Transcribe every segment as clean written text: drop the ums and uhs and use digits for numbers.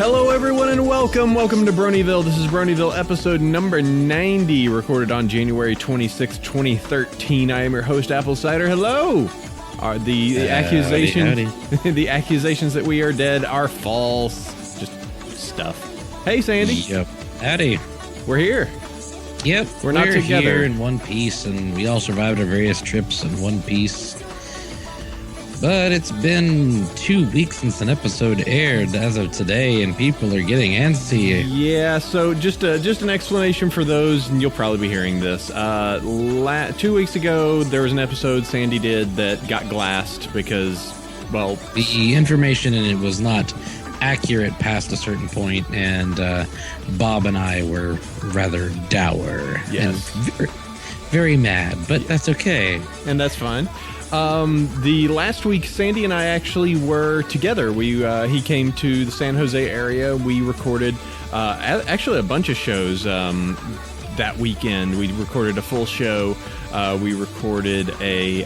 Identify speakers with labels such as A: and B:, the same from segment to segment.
A: Hello, everyone, and welcome. Welcome to Bronyville. This is Bronyville episode number 90, recorded on January 26, 2013. I am your host, Apple Cider. Hello. The accusations that we are dead are false. Just stuff. Hey, Sandy.
B: Yep. Howdy.
A: We're here.
B: Yep.
A: We're not together.
B: Here in one piece, and we all survived our various trips in one piece. But it's been 2 weeks since an episode aired as of today, and people are getting antsy.
A: Yeah, so just an explanation for those, and you'll probably be hearing this. 2 weeks ago, there was an episode Sandy did that got glassed because, well...
B: The information in it was not accurate past a certain point, and Bob and I were rather dour.
A: Yes.
B: And very, very mad, but that's okay.
A: And that's fine. The last week, Sandy and I actually were together. He came to the San Jose area. We recorded, actually a bunch of shows, that weekend. We recorded a full show. We recorded recorded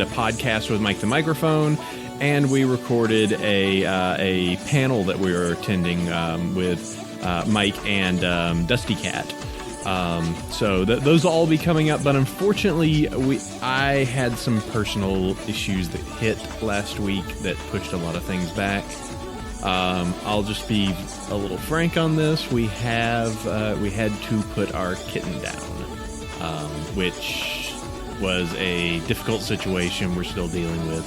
A: a podcast with Mike the Microphone, and we recorded a panel that we were attending, with, Mike and, Dusty Cat. So those will all be coming up, but unfortunately I had some personal issues that hit last week that pushed a lot of things back. I'll just be a little frank on this. We had to put our kitten down, which was a difficult situation we're still dealing with.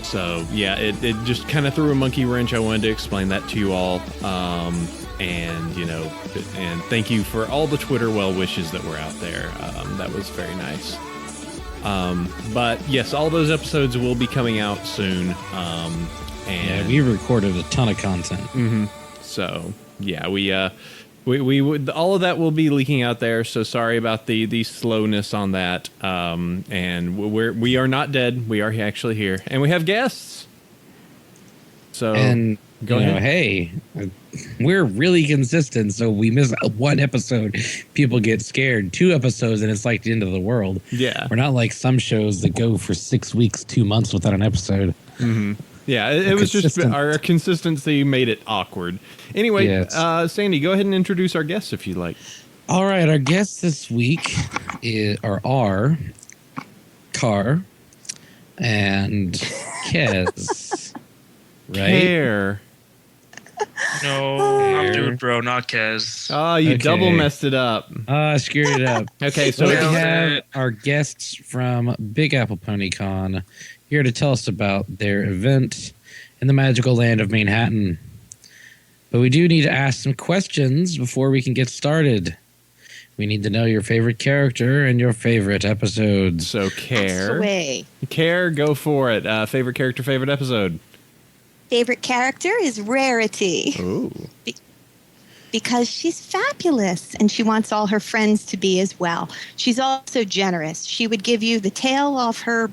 A: So yeah, it just kind of threw a monkey wrench. I wanted to explain that to you all. And, you know, and thank you for all the Twitter well wishes that were out there. That was very nice. But yes, all those episodes will be coming out soon. And
B: yeah, we recorded a ton of content.
A: Mm-hmm. So yeah, we would, all of that will be leaking out there. So sorry about the slowness on that. And we are not dead. We are actually here, and we have guests. So
B: and
A: go ahead.
B: Hey, we're really consistent, so we miss one episode, people get scared. 2 episodes, and it's like the end of the world.
A: Yeah.
B: We're not like some shows that go for 6 weeks, 2 months without an episode.
A: Mm-hmm. Yeah, it was just our consistency made it awkward. Anyway, yes. Sandy, go ahead and introduce our guests if you'd like.
B: All right, our guests this week are Kar and Kez. Right?
A: Care.
C: No, not Dudebro, not Kez.
A: Oh, you double messed it up.
B: I screwed it up.
A: Okay, so
B: we have our guests from Big Apple Ponycon here to tell us about their event in the magical land of Manehattan. But we do need to ask some questions before we can get started. We need to know your favorite character and your favorite episodes.
A: So, Care, go for it. Favorite character, favorite episode.
D: Favorite character is Rarity.
A: Ooh.
D: Because she's fabulous and she wants all her friends to be as well. She's also generous. She would give you the tail off her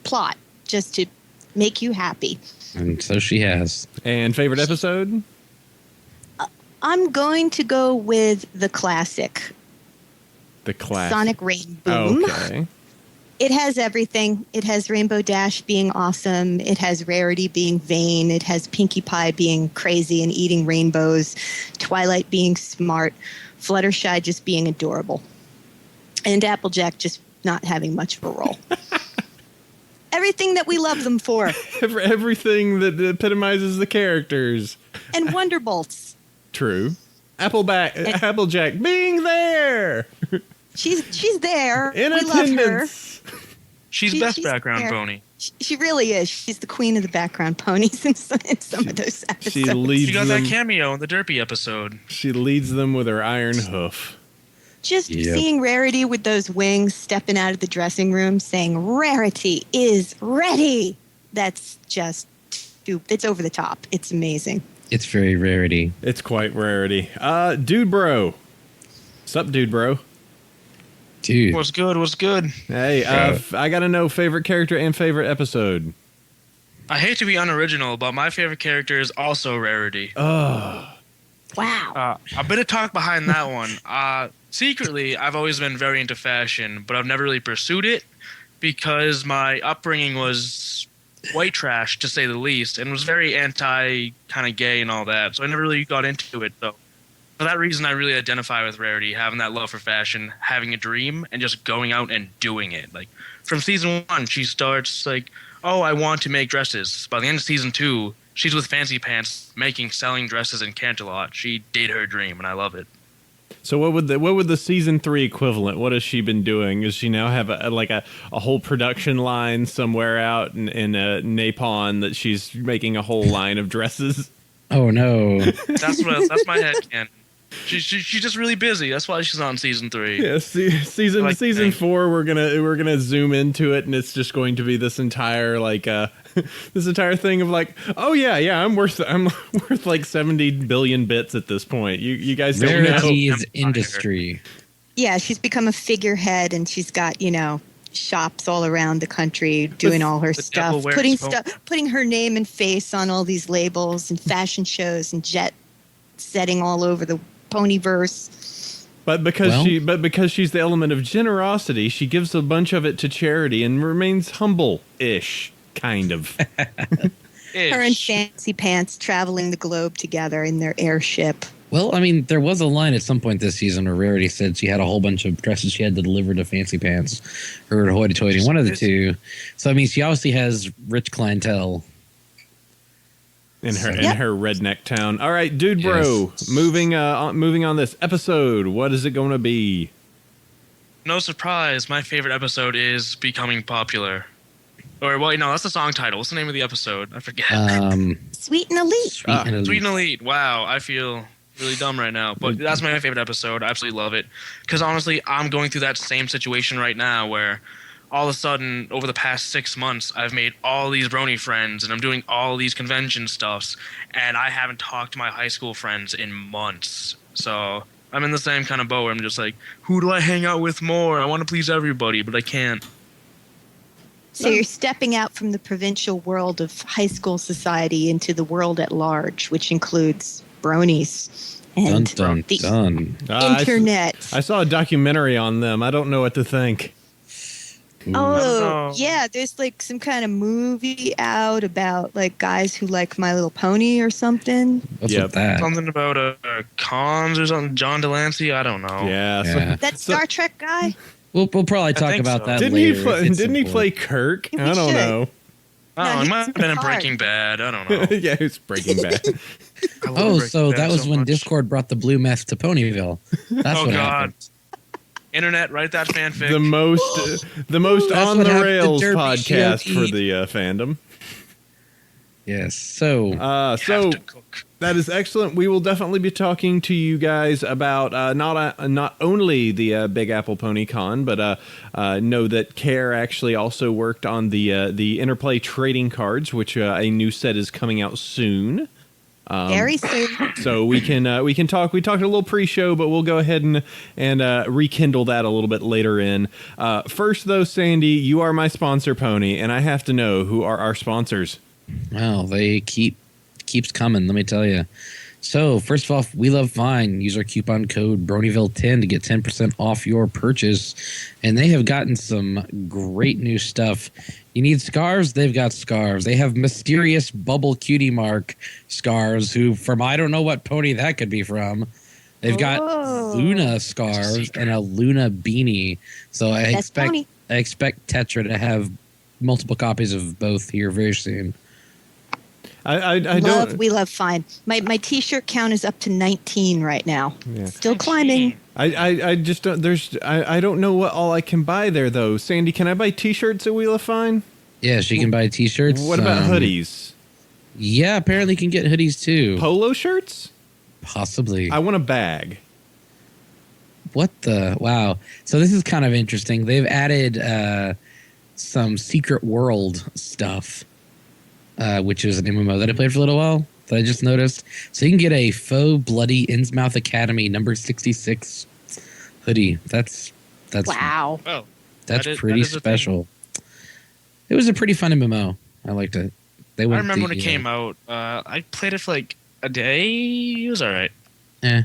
D: plot just to make you happy.
B: And so she has.
A: And favorite episode?
D: I'm going to go with the classic.
A: The classic.
D: Sonic Rainboom.
A: Okay.
D: It has everything. It has Rainbow Dash being awesome. It has Rarity being vain. It has Pinkie Pie being crazy and eating rainbows. Twilight being smart. Fluttershy just being adorable. And Applejack just not having much of a role. Everything that we love them for.
A: Everything that epitomizes the characters.
D: And Wonderbolts.
A: True. Applejack being there.
D: She's there.
A: In
D: we
A: attendance.
D: Love her.
C: She's best background
D: there.
C: pony.
D: She really is. She's the queen of the background ponies in some of those episodes.
A: She
C: got that cameo in the Derpy episode.
A: She leads them with her iron hoof.
D: Just seeing Rarity with those wings stepping out of the dressing room saying, Rarity is ready. That's just, it's over the top. It's amazing.
B: It's very Rarity.
A: It's quite Rarity. Dudebro. Sup, Dudebro?
B: Dude.
C: What's good?
A: Hey, I got to know favorite character and favorite episode.
C: I hate to be unoriginal, but my favorite character is also Rarity.
A: Oh.
D: Wow.
C: A bit of talk behind that one. Secretly, I've always been very into fashion, but I've never really pursued it because my upbringing was white trash to say the least, and was very anti kind of gay and all that. So I never really got into it. So for that reason, I really identify with Rarity, having that love for fashion, having a dream, and just going out and doing it. Like from season 1, she starts like, oh, I want to make dresses. By the end of season 2, she's with Fancy Pants, selling dresses in Canterlot. She did her dream, and I love it.
A: So what would the season 3 equivalent? What has she been doing? Does she now have a whole production line somewhere out in Napon that she's making a whole line of dresses?
B: Oh no!
C: That's my headcanon. She's just really busy. That's why she's on season 3.
A: Yeah, season 4. We're gonna zoom into it, and it's just going to be this entire this entire thing of like, oh yeah, I'm worth like 70 billion bits at this point. You guys don't know.
B: Rarity's industry.
D: Yeah, she's become a figurehead, and she's got shops all around the country doing all her stuff, putting her name and face on all these labels and fashion shows and jet setting all over the Ponyverse.
A: But because she's the element of generosity, she gives a bunch of it to charity and remains humble-ish, kind of.
D: Her and Fancy Pants traveling the globe together in their airship.
B: Well, I mean, there was a line at some point this season where Rarity said she had a whole bunch of dresses she had to deliver to Fancy Pants or Hoity Toity, one of the two. So, I mean, she obviously has rich clientele.
A: In her redneck town. All right, dude, bro.
B: Yes.
A: Moving on this episode. What is it going to be?
C: No surprise, my favorite episode is Becoming Popular. Or, well, no, that's the song title. What's the name of the episode? I forget.
D: Sweet and Elite.
C: Sweet and Elite. Wow, I feel really dumb right now. But that's my favorite episode. I absolutely love it. Because honestly, I'm going through that same situation right now where all of a sudden, over the past 6 months, I've made all these Brony friends, and I'm doing all these convention stuffs, and I haven't talked to my high school friends in months. So I'm in the same kind of boat where I'm just like, who do I hang out with more? I want to please everybody, but I can't.
D: So you're stepping out from the provincial world of high school society into the world at large, which includes Bronies and the internet.
A: I saw a documentary on them. I don't know what to think.
D: Oh, yeah, there's like some kind of movie out about like guys who like My Little Pony or something.
B: What's with that?
C: Something about cons or something. John Delancey? I don't know.
A: Yeah.
D: That Star Trek guy?
B: We'll probably talk about that
A: Didn't
B: later.
A: Didn't he play Kirk? I don't know.
C: Oh, it might have been in Breaking Bad. I don't know.
A: Yeah, it's Breaking Bad.
B: So that was when Discord brought the blue meth to Ponyville. That's what happened.
C: Internet, write that fanfic.
A: The most on the rails podcast for the fandom.
B: Yes. So
A: that is excellent. We will definitely be talking to you guys about not only the Big Apple Ponycon, but know that Kar actually also worked on the Interplay trading cards, which a new set is coming out soon.
D: Very soon.
A: So we can talk. We talked a little pre-show, but we'll go ahead and rekindle that a little bit later in. First, though, Sandy, you are my sponsor, Pony, and I have to know who are our sponsors.
B: Well, they keeps coming. Let me tell you. So first of all, We Love Fine. Use our coupon code Bronyville10 to get 10% off your purchase, and they have gotten some great new stuff. You need scarves? They've got scarves. They have mysterious bubble cutie mark scarves. Who from I don't know what pony that could be from. They've got Luna scarves and a Luna beanie. So I expect Tetra to have multiple copies of both here very soon.
D: We Love Fine. My T-shirt count is up to 19 right now. Yeah. Still climbing.
A: I just don't. I don't know what all I can buy there though. Sandy, can I buy T-shirts at We Love Fine?
B: Yeah, she can buy T-shirts.
A: What about hoodies?
B: Yeah, apparently you can get hoodies too.
A: Polo shirts?
B: Possibly.
A: I want a bag.
B: What the? Wow. So this is kind of interesting. They've added some Secret World stuff. Which is an MMO that I played for a little while that I just noticed. So you can get a faux bloody Innsmouth Academy number 66 hoodie. That's
D: wow.
C: Oh,
B: that's pretty special. It was a pretty fun MMO. I liked it.
C: I remember when it came out. I played it for like a day. It was all right.
B: Yeah.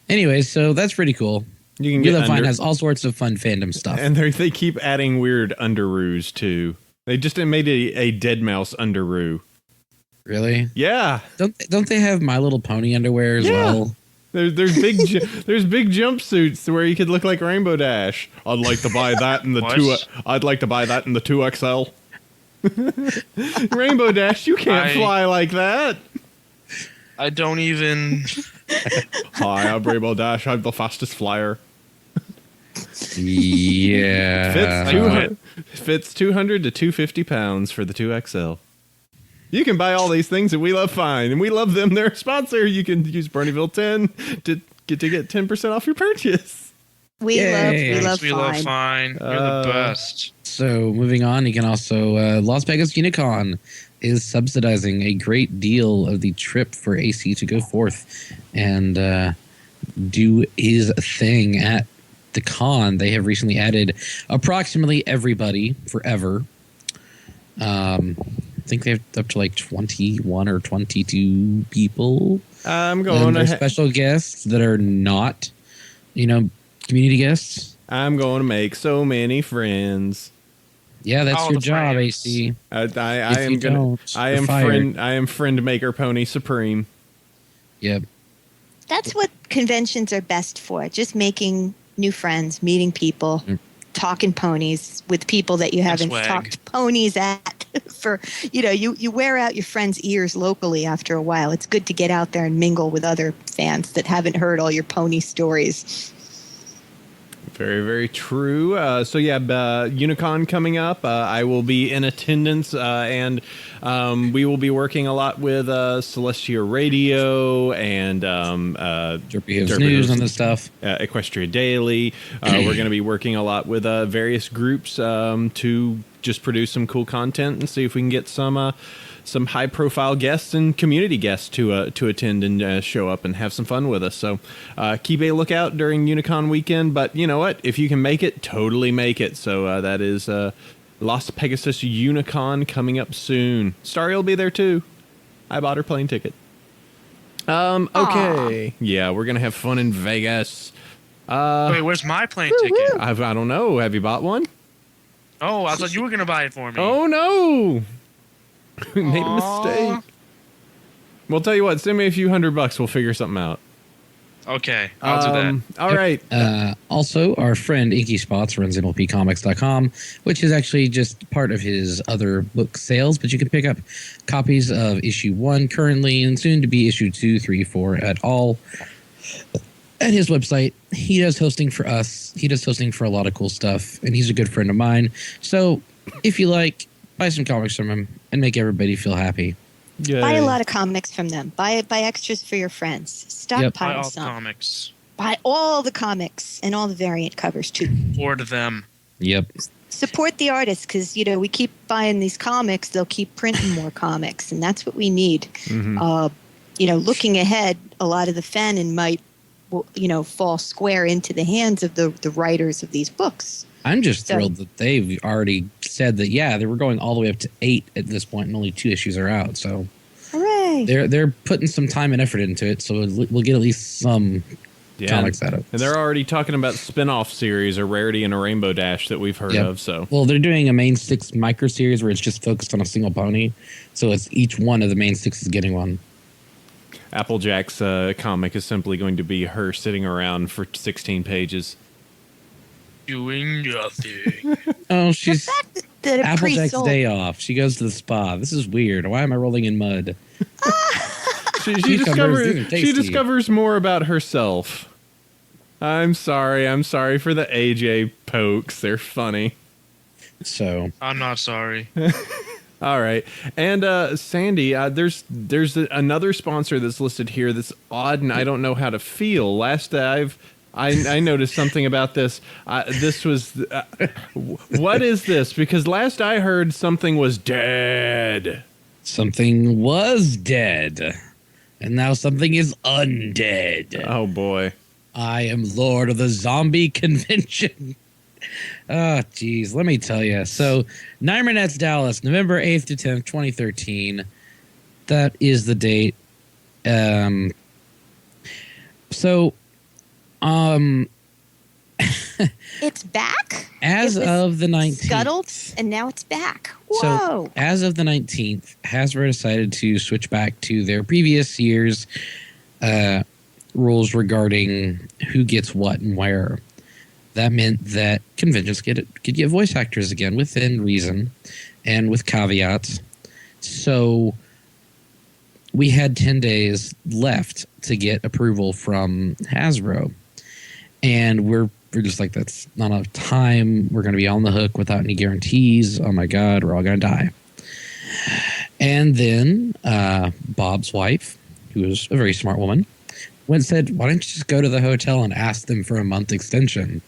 B: Anyway, so that's pretty cool. You can get Fine has all sorts of fun fandom stuff,
A: and they keep adding weird underoos too. They just made a dead mouse underoo.
B: Really?
A: Yeah.
B: Don't they have My Little Pony underwear as well?
A: There's big there's big jumpsuits where you could look like Rainbow Dash. I'd like to buy that in the I'd like to buy that in the 2XL. Rainbow Dash, you can't fly like that.
C: I don't even.
A: Hi, I'm Rainbow Dash. I'm the fastest flyer.
B: Yeah.
A: Fits 200 to 250 pounds for the 2XL. You can buy all these things at We Love Fine, and we love them. They're a sponsor. You can use Bronyville 10 to get 10% off your purchase.
D: We love
C: Fine. You're the best.
B: So moving on, you can also Las Vegas Unicon is subsidizing a great deal of the trip for AC to go forth and do his thing at the con. They have recently added approximately everybody forever. I think they have up to like 21 or 22 people.
A: I'm going
B: to special guests that are not, community guests.
A: I'm going to make so many friends.
B: Yeah, that's
C: All
B: your
C: the
B: job,
C: friends.
B: AC.
A: I am friend maker pony supreme.
B: Yep.
D: That's what conventions are best for. Just making new friends, meeting people, talking ponies with people that you haven't talked ponies at for, you wear out your friends' ears locally after a while. It's good to get out there and mingle with other fans that haven't heard all your pony stories.
A: Very, very true. Unicon coming up. I will be in attendance, and we will be working a lot with Celestia Radio and
B: Derpy News and the stuff.
A: Equestria Daily. We're going to be working a lot with various groups to just produce some cool content and see if we can get some high-profile guests and community guests to attend and show up and have some fun with us. So keep a lookout during Unicon weekend. But you know what? If you can make it, totally make it. So that is Las Pegasus Unicon coming up soon. Starry will be there too. I bought her plane ticket. Okay. Aww. Yeah, we're going to have fun in Vegas.
C: Wait, where's my plane ticket?
A: I don't know. Have you bought one?
C: Oh, I thought you were going to buy it for me.
A: Oh, no. We made a mistake. We'll tell you what, send me a few $100. We'll figure something out.
C: Okay, I'll do that.
A: All right.
B: Also, our friend Inky Spots runs MLPcomics.com, which is actually just part of his other book sales, but you can pick up copies of issue 1 currently and soon to be issue 2, 3, 4 at all at his website. He does hosting for us. He does hosting for a lot of cool stuff, and he's a good friend of mine. So if you like, buy some comics from him and make everybody feel happy.
A: Yay.
D: Buy a lot of comics from them. Buy extras for your friends. Stockpile some.
C: Buy all comics.
D: Buy all the comics and all the variant covers too.
C: Forward them.
B: Yep.
D: Support the artists because we keep buying these comics. They'll keep printing more comics, and that's what we need. Mm-hmm. Looking ahead, a lot of the fanon might, fall square into the hands of the writers of these books.
B: I'm just thrilled that they've already said that, they were going all the way up to 8 at this point, and only 2 issues are out. So,
D: hooray!
B: They're putting some time and effort into it, so we'll get at least some comics out of it.
A: And they're already talking about spin-off series, a Rarity and a Rainbow Dash that we've heard of. So,
B: well, they're doing a main 6 micro series where it's just focused on a single pony. So it's each one of the main 6 is getting one.
A: Applejack's comic is simply going to be her sitting around for 16 pages.
C: Doing nothing.
B: Oh, she's Applejack's
D: pre-sold.
B: day off. She goes to the spa. This is weird. Why am I rolling in mud?
A: She discovers more about herself. I'm sorry for the AJ pokes. They're funny.
B: So
C: I'm not sorry.
A: All right. And Sandy, there's another sponsor that's listed here that's odd, and I don't know how to feel. Last I noticed something about this. This was what is this? Because last I heard, something was dead.
B: Something was dead, and now something is undead.
A: Oh boy!
B: I am Lord of the Zombie Convention. Oh, geez, let me tell you. So, Nymernets Dallas, November 8th to 10th, 2013. That is the date.
D: It's back?
B: As
D: It was
B: of the 19th.
D: scuttled, and now it's back. Whoa.
B: So, as of the 19th, Hasbro decided to switch back to their previous year's rules regarding who gets what and where. That meant that conventions could get voice actors again within reason and with caveats. So we had 10 days left to get approval from Hasbro. And we're just like, that's not enough time. We're going to be on the hook without any guarantees. Oh my God, we're all going to die. And then Bob's wife, who was a very smart woman, went and said, why don't you just go to the hotel and ask them for a month extension?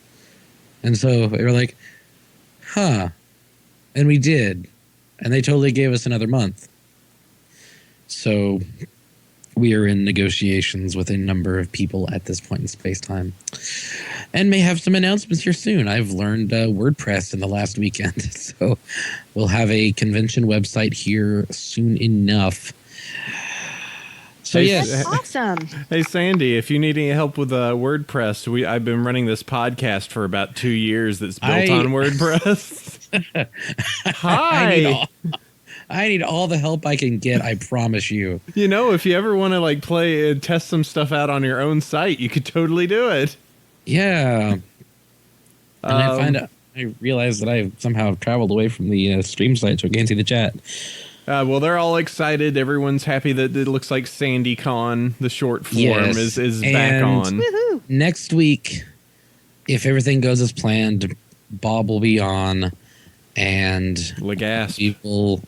B: And so they were like, huh. And we did. And they totally gave us another month. So we are in negotiations with a number of people at this point in space-time. And may have some announcements here soon. I've learned WordPress in the last weekend. So we'll have a convention website here soon enough. So yes.
D: That's awesome.
A: Hey, Sandy, if you need any help with WordPress, I've been running this podcast for about 2 years that's built on WordPress. Hi.
B: I need all the help I can get, I promise you.
A: You know, if you ever want to like play and test some stuff out on your own site, you could totally do it.
B: Yeah. And I realized that I somehow traveled away from the stream site, so I can't see the chat.
A: Well, they're all excited. Everyone's happy that it looks like SandyCon, the short form, is back on.
D: Woohoo.
B: Next week, if everything goes as planned, Bob will be on, and
A: Legasp.
B: we will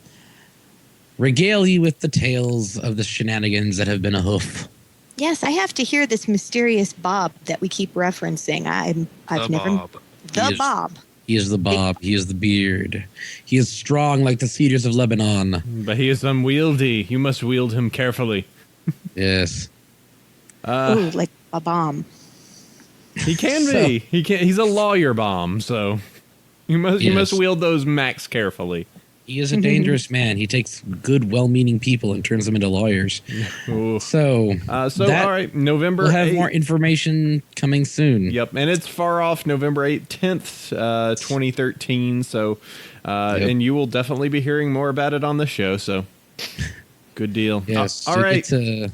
B: regale you with the tales of the shenanigans that have been a hoof.
D: Yes, I have to hear this mysterious Bob that we keep referencing. I've never.
C: Bob.
D: The Bob.
B: He is the Bob. He is the beard. He is strong like the cedars of Lebanon.
A: But he is unwieldy. You must wield him carefully.
B: Yes.
D: Ooh, like a bomb.
A: He can be. He's a lawyer bomb, so you must wield those Macs carefully.
B: He is a dangerous man. He takes good, well-meaning people and turns them into lawyers.
A: Ooh.
B: So
A: all right, November
B: we'll have
A: 8th.
B: more information coming soon.
A: Yep, and it's far off, November 10th, 2013. So, and you will definitely be hearing more about it on the show. So, good deal.
B: Yes.
A: All right.
B: Get to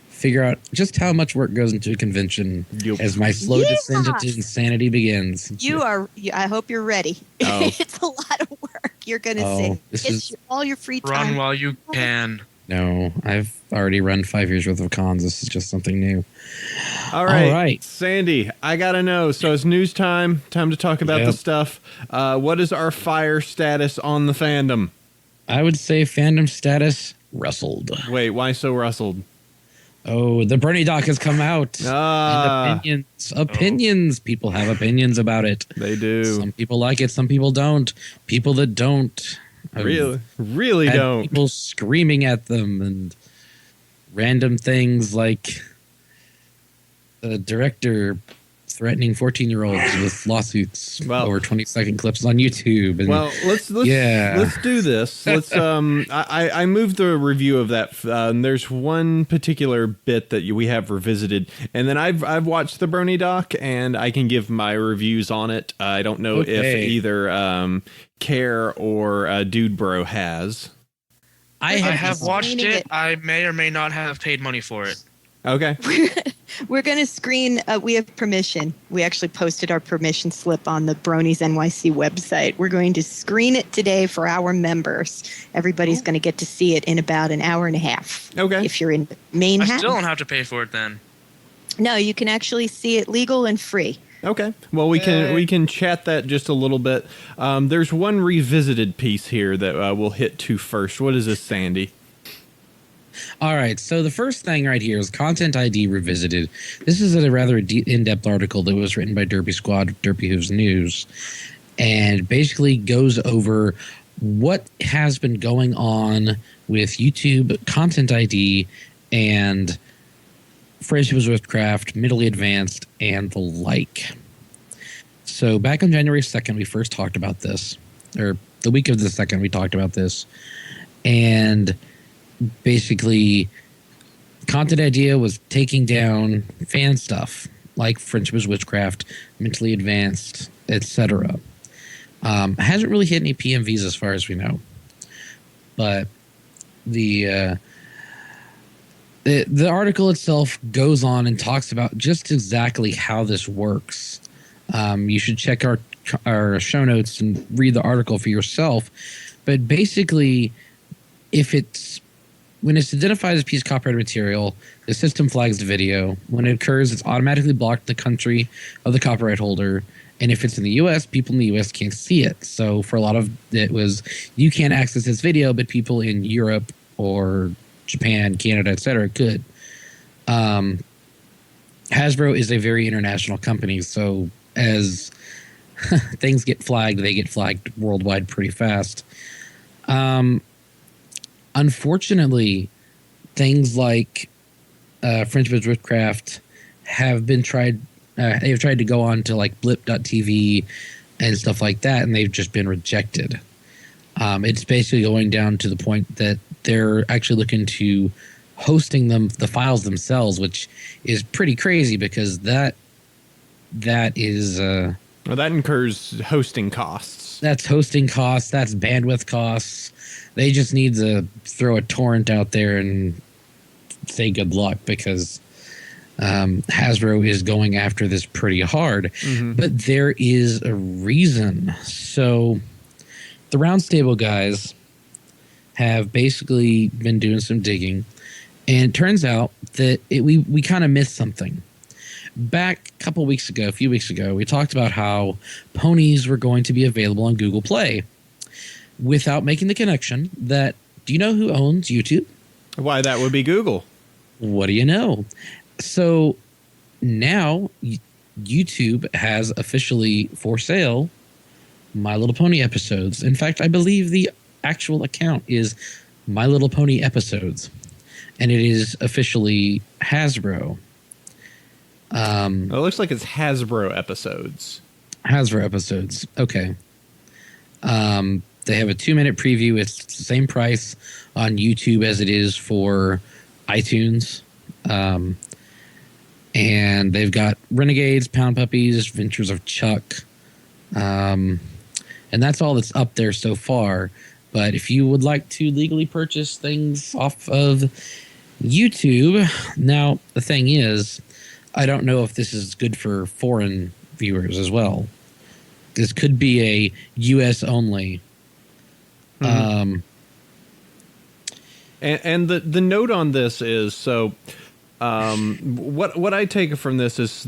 B: figure out just how much work goes into a convention as my slow descent into insanity begins.
D: I hope you're ready.
A: Oh.
D: It's a lot of work. You're going to see. It's all your free time.
C: Run while you can.
B: No, I've already run 5 years worth of cons. This is just something new.
A: All right. Sandy, I got to know. So it's news time. Time to talk about the stuff. What is our fire status on the fandom?
B: I would say fandom status rustled.
A: Wait, why so rustled?
B: Oh, the Brony doc has come out. And opinions. People have opinions about it.
A: They do.
B: Some people like it. Some people don't. People that don't.
A: Really don't.
B: People screaming at them and random things like the director threatening 14-year-olds with lawsuits or 20-second clips on YouTube. And
A: let's do this. Let's. I moved the review of that. There's one particular bit that we have revisited, and then I've watched the Brony doc, and I can give my reviews on it. I don't know if either Kar or Dudebro has.
C: I have watched it. I may or may not have paid money for it.
A: Okay.
D: We're going to screen. We have permission. We actually posted our permission slip on the Bronies NYC website. We're going to screen it today for our members. Everybody's going to get to see it in about an hour and a half.
A: Okay.
D: If you're in Manehattan.
C: I still don't have to pay for it then.
D: No, you can actually see it legal and free.
A: Okay. Well, we can chat that just a little bit. There's one revisited piece here that we'll hit to first. What is this, Sandy?
B: All right, so the first thing right here is Content ID Revisited. This is a rather in-depth article that was written by Derpy Squad of Derpy Hooves News, and basically goes over what has been going on with YouTube Content ID and Friendship with Riftcraft, Middle Advanced, and the like. So back on January 2nd, we first talked about this, or the week of the 2nd, we talked about this, and basically Content Idea was taking down fan stuff like Friendship is Witchcraft, Mentally Advanced, etc. Hasn't really hit any PMVs as far as we know, but the article itself goes on and talks about just exactly how this works. You should check our show notes and read the article for yourself. But basically, when it's identified as a piece of copyrighted material, the system flags the video. When it occurs, it's automatically blocked the country of the copyright holder. And if it's in the U.S., people in the U.S. can't see it. So for a lot of it was, you can't access this video, but people in Europe or Japan, Canada, etc. could. Hasbro is a very international company, so as things get flagged, they get flagged worldwide pretty fast. Unfortunately, things like Friendship is Witchcraft have been tried. They've tried to go on to like blip.tv and stuff like that, and they've just been rejected. It's basically going down to the point that they're actually looking to hosting the files themselves, which is pretty crazy because that is
A: well, that incurs hosting costs.
B: That's hosting costs. That's bandwidth costs. They just need to throw a torrent out there and say good luck because Hasbro is going after this pretty hard. Mm-hmm. But there is a reason. So the Roundtable guys have basically been doing some digging, and it turns out that we kind of missed something. Back a few weeks ago, we talked about how ponies were going to be available on Google Play without making the connection that, do you know who owns YouTube?
A: Why, that would be Google.
B: What do you know? So now YouTube has officially for sale My Little Pony episodes. In fact, I believe the actual account is My Little Pony Episodes, and it is officially Hasbro.
A: It looks like it's Hasbro Episodes.
B: Hasbro Episodes. Okay. They have a 2-minute preview. It's the same price on YouTube as it is for iTunes. And they've got Renegades, Pound Puppies, Adventures of Chuck. And that's all that's up there so far. But if you would like to legally purchase things off of YouTube, now the thing is, I don't know if this is good for foreign viewers as well. This could be a U.S. only. Mm-hmm.
A: And the note on this is, so what I take from this is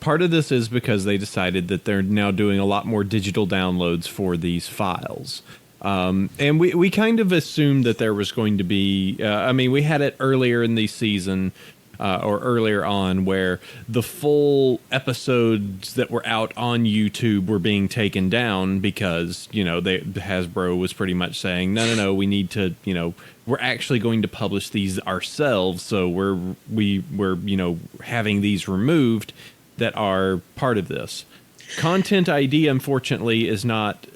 A: part of this is because they decided that they're now doing a lot more digital downloads for these files. And we kind of assumed that there was going to be, we had it earlier in the season, or earlier on, where the full episodes that were out on YouTube were being taken down because, Hasbro was pretty much saying, no, we need to, we're actually going to publish these ourselves. So we're having these removed that are part of this. Content ID, unfortunately, is not.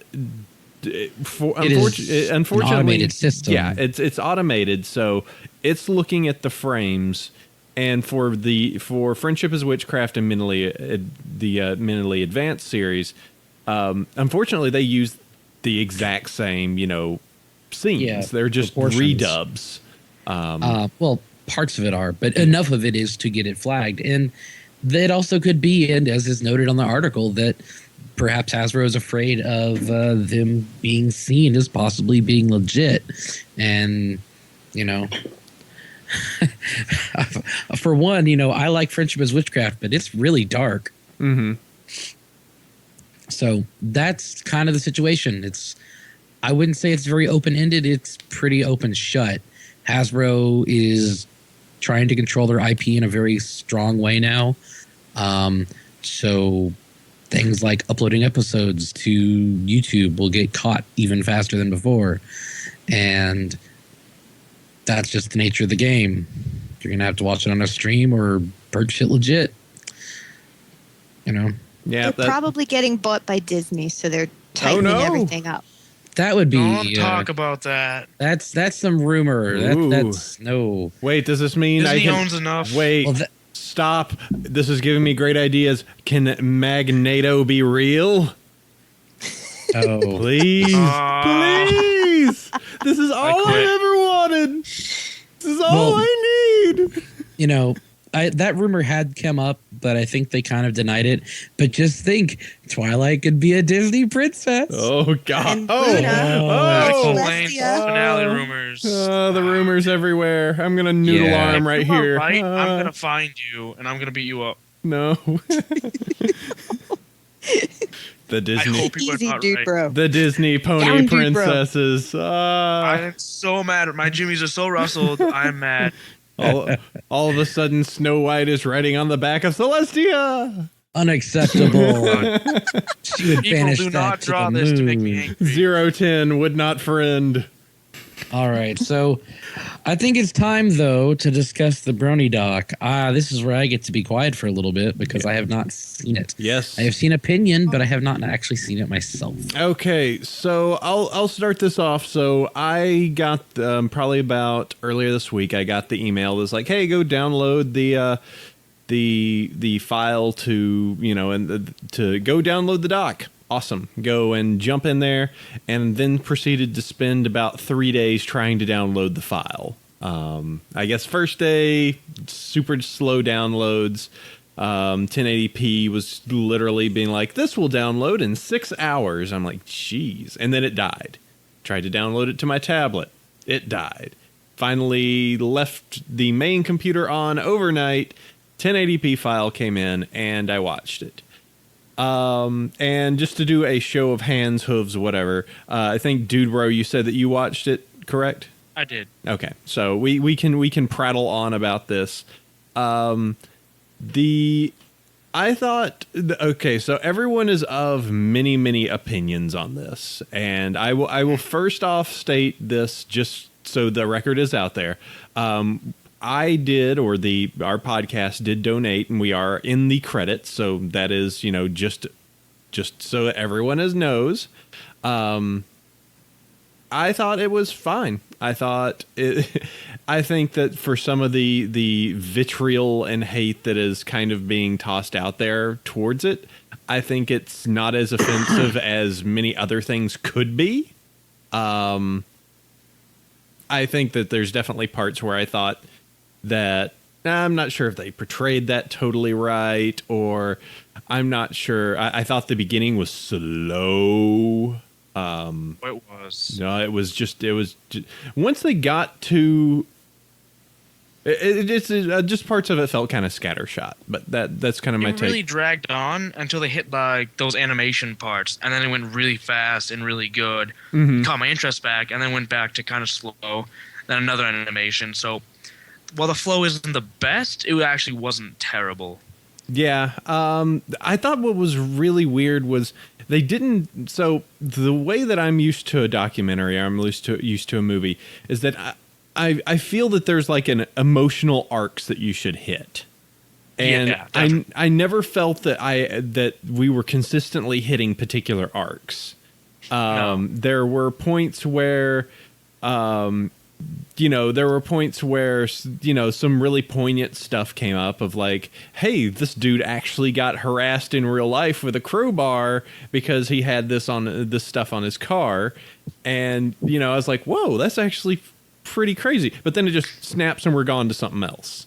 A: Unfortunately,
B: an automated system.
A: Yeah, it's automated, so it's looking at the frames. And for Friendship is Witchcraft and Mentally Advanced series, unfortunately they use the exact same scenes. Yeah, they're just redubs.
B: Well, parts of it are, but enough of it is to get it flagged. And that also could be, and as is noted on the article, that perhaps Hasbro is afraid of them being seen as possibly being legit. And, for one, I like Friendship is Witchcraft, but it's really dark.
A: Mm-hmm.
B: So that's kind of the situation. I wouldn't say it's very open-ended. It's pretty open shut. Hasbro is trying to control their IP in a very strong way now. So things like uploading episodes to YouTube will get caught even faster than before. And that's just the nature of the game. You're going to have to watch it on a stream or purchase it legit.
A: Yeah,
D: they're probably getting bought by Disney, so they're tightening everything up.
B: That would be.
C: Don't talk about that.
B: That's some rumor. That's no.
A: Wait, does this mean
C: Disney owns enough?
A: Wait.
B: Well,
A: Stop. This is giving me great ideas. Can Magneto be real?
B: Oh,
A: Please. Please. This is all I ever wanted. This is all I need.
B: you know, that rumor had come up, but I think they kind of denied it. But just think, Twilight could be a Disney princess.
A: Oh, God.
D: And
A: Oh.
D: Luna.
A: Oh.
D: Celestia.
C: Finale rumors.
A: The rumors everywhere. I'm going to noodle
B: Yeah.
A: arm right
C: If you are
A: here.
C: right, I'm gonna find you and I'm gonna beat you up.
A: No. The
C: I
A: Disney.
C: hope you are
D: Easy,
C: not
D: dude,
C: right.
D: bro.
A: The Disney pony
D: Down, dude, bro.
A: princesses.
C: I'm so mad. My jimmies are so rustled. I'm mad.
A: All of a sudden, Snow White is riding on the back of Celestia.
B: Unacceptable. She would
C: People
B: banish
C: do
B: that
C: not
B: to
C: draw
B: the
C: this to make
B: moon.
C: me angry.
A: 010 would not friend.
B: All right, so I think it's time, though, to discuss the Brony doc. This is where I get to be quiet for a little bit because I have not seen it.
A: Yes.
B: I have seen opinion, but I have not actually seen it myself.
A: Okay, so I'll start this off. So I got probably about earlier this week. I got the email that was like, "Hey, go download the file to to go download the doc." Awesome. Go and jump in there, and then proceeded to spend about 3 days trying to download the file. I guess first day, super slow downloads. 1080p was literally being like, this will download in 6 hours. I'm like, geez. And then it died. Tried to download it to my tablet. It died. Finally left the main computer on overnight. 1080p file came in, and I watched it. And just to do a show of hands, hooves, whatever, I think Dudebro, you said that you watched it, correct?
C: I did.
A: Okay, so we can prattle on about this. I thought, okay, so everyone is of many opinions on this, and I will first off state this just so the record is out there. I did, or our podcast did donate, and we are in the credits, so that is, just so everyone knows. I thought it was fine. I think that for some of the vitriol and hate that is kind of being tossed out there towards it, I think it's not as offensive as many other things could be. I think that there's definitely parts where I thought that I'm not sure if they portrayed that totally right, or I'm not sure. I thought the beginning was slow.
C: It was.
A: No, it was just once they got to it's just parts of it felt kind of scattershot, but that's kind of my
C: It really
A: take.
C: dragged on until they hit like those animation parts, and then it went really fast and really good. Caught my interest back, and then went back to kind of slow. Then another animation. So while the flow isn't the best, it actually wasn't terrible.
A: Yeah, I thought what was really weird was they didn't. So the way that I'm used to a documentary, I'm used to a movie, is that I feel that there's like an emotional arcs that you should hit, and
C: Yeah,
A: I never felt that we were consistently hitting particular arcs.
C: No.
A: There were points where. There were points where, some really poignant stuff came up of like, hey, this dude actually got harassed in real life with a crowbar because he had this stuff on his car. And, I was like, whoa, that's actually pretty crazy. But then it just snaps and we're gone to something else.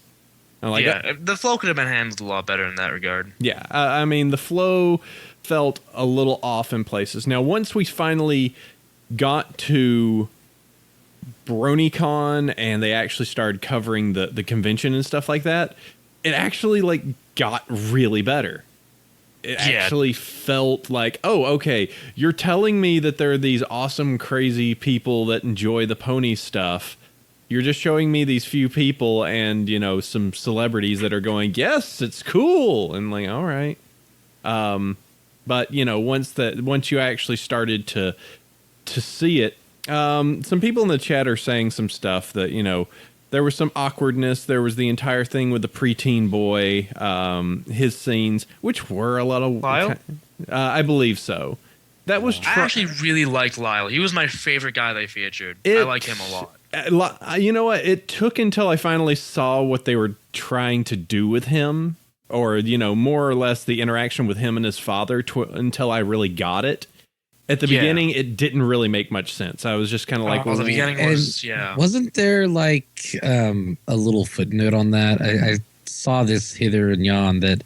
A: I'm like,
C: The flow could have been handled a lot better in that regard.
A: yeah. I mean, the flow felt a little off in places. Now, once we finally got to BronyCon and they actually started covering the convention and stuff like that, it actually like got really better. It actually felt like, oh, okay, you're telling me that there are these awesome, crazy people that enjoy the pony stuff. You're just showing me these few people and, some celebrities that are going, yes, it's cool. And like, all right. But, once you actually started to see it, some people in the chat are saying some stuff that, there was some awkwardness. There was the entire thing with the preteen boy, his scenes, which were a lot of...
C: Lyle?
A: I believe so. That was...
C: I actually really liked Lyle. He was my favorite guy they featured. I like him a lot.
A: You know what? It took until I finally saw what they were trying to do with him, or, you know, more or less the interaction with him and his father until I really got it. At the beginning, it didn't really make much sense. I was just kind of like,
C: the beginning was,
B: Wasn't there like a little footnote on that? I saw this hither and yon that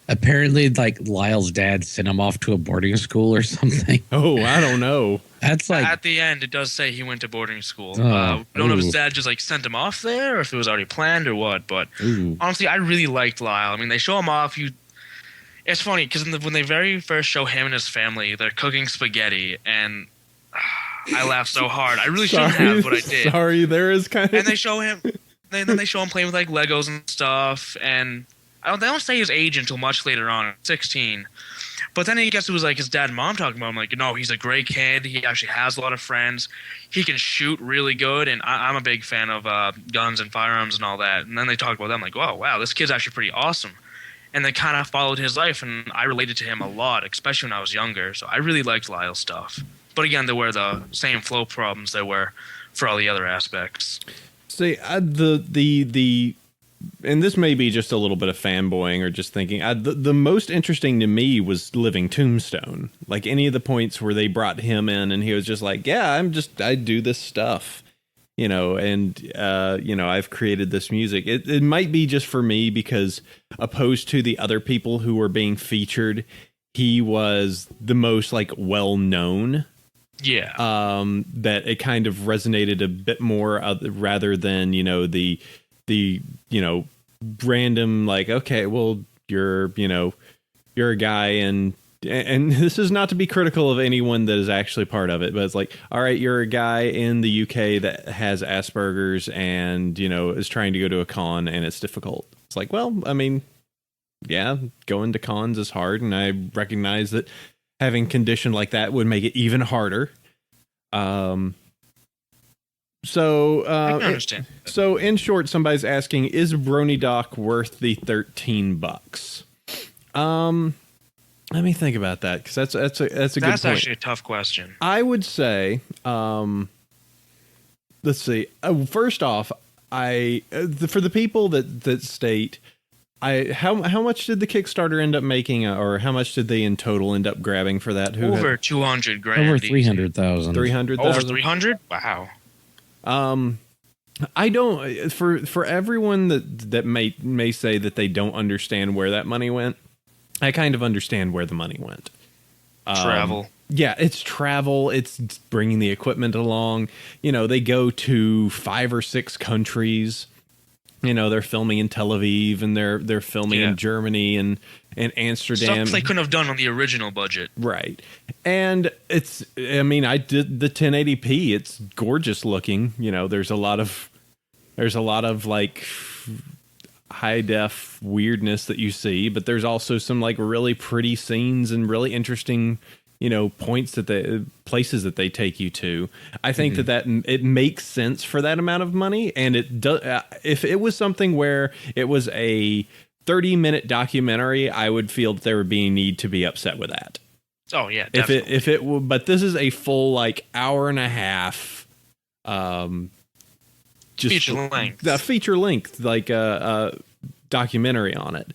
B: apparently like Lyle's dad sent him off to a boarding school or something.
A: Oh, I don't know.
B: That's like
C: at the end, it does say he went to boarding school. I don't know if his dad just like sent him off there or if it was already planned or what. But honestly, I really liked Lyle. I mean, they show him off. It's funny because when they very first show him and his family, they're cooking spaghetti, and I laughed so hard. I really shouldn't have, but I did.
A: Sorry, there is kind of.
C: And they show him. Then they show him playing with like Legos and stuff, and they don't say his age until much later on, 16. But then I guess it was like his dad and mom talking about him, like, no, he's a great kid. He actually has a lot of friends. He can shoot really good, and I'm a big fan of guns and firearms and all that. And then they talk about them, like, oh wow, this kid's actually pretty awesome. And they kind of followed his life, and I related to him a lot, especially when I was younger. So I really liked Lyle's stuff. But again, there were the same flow problems there were for all the other aspects.
A: See, the and this may be just a little bit of fanboying or just thinking, the most interesting to me was Living Tombstone. Like any of the points where they brought him in and he was just like, yeah, I do this stuff, you know, and, you know, I've created this music. It might be just for me because opposed to the other people who were being featured, he was the most like well-known.
C: Yeah.
A: That it kind of resonated a bit more rather than, you know, the, you know, random, like, okay, well, you're a guy and this is not to be critical of anyone that is actually part of it, but it's like, all right, you're a guy in the UK that has Asperger's and, you know, is trying to go to a con and it's difficult. It's like, well, I mean, yeah, going to cons is hard. And I recognize that having condition like that would make it even harder. So
C: I can understand.
A: So in short, somebody's asking, is Brony Doc worth the $13? Let me think about that, because that's a good point.
C: That's actually a tough question.
A: I would say, let's see. First off, for the people that state, how much did the Kickstarter end up making, or how much did they in total end up grabbing for that?
C: Over 200 grand.
B: over 300,000.
A: 300,000.
C: Over 300? Wow.
A: I don't, for everyone that may say that they don't understand where that money went, I kind of understand where the money went.
C: Travel.
A: Yeah, it's travel. It's bringing the equipment along. You know, they go to 5 or 6 countries. You know, they're filming in Tel Aviv and they're filming in Germany and Amsterdam.
C: Stuff they couldn't have done on the original budget.
A: Right. And I mean, I did the 1080p. It's gorgeous looking. You know, there's a lot of like high def weirdness that you see, but there's also some like really pretty scenes and really interesting, you know, places that they take you to. I think that it makes sense for that amount of money. And it does, if it was something where it was a 30-minute documentary, I would feel that there would be a need to be upset with that.
C: Oh yeah, definitely.
A: But this is a full like hour and a half, just feature length, like a documentary on it.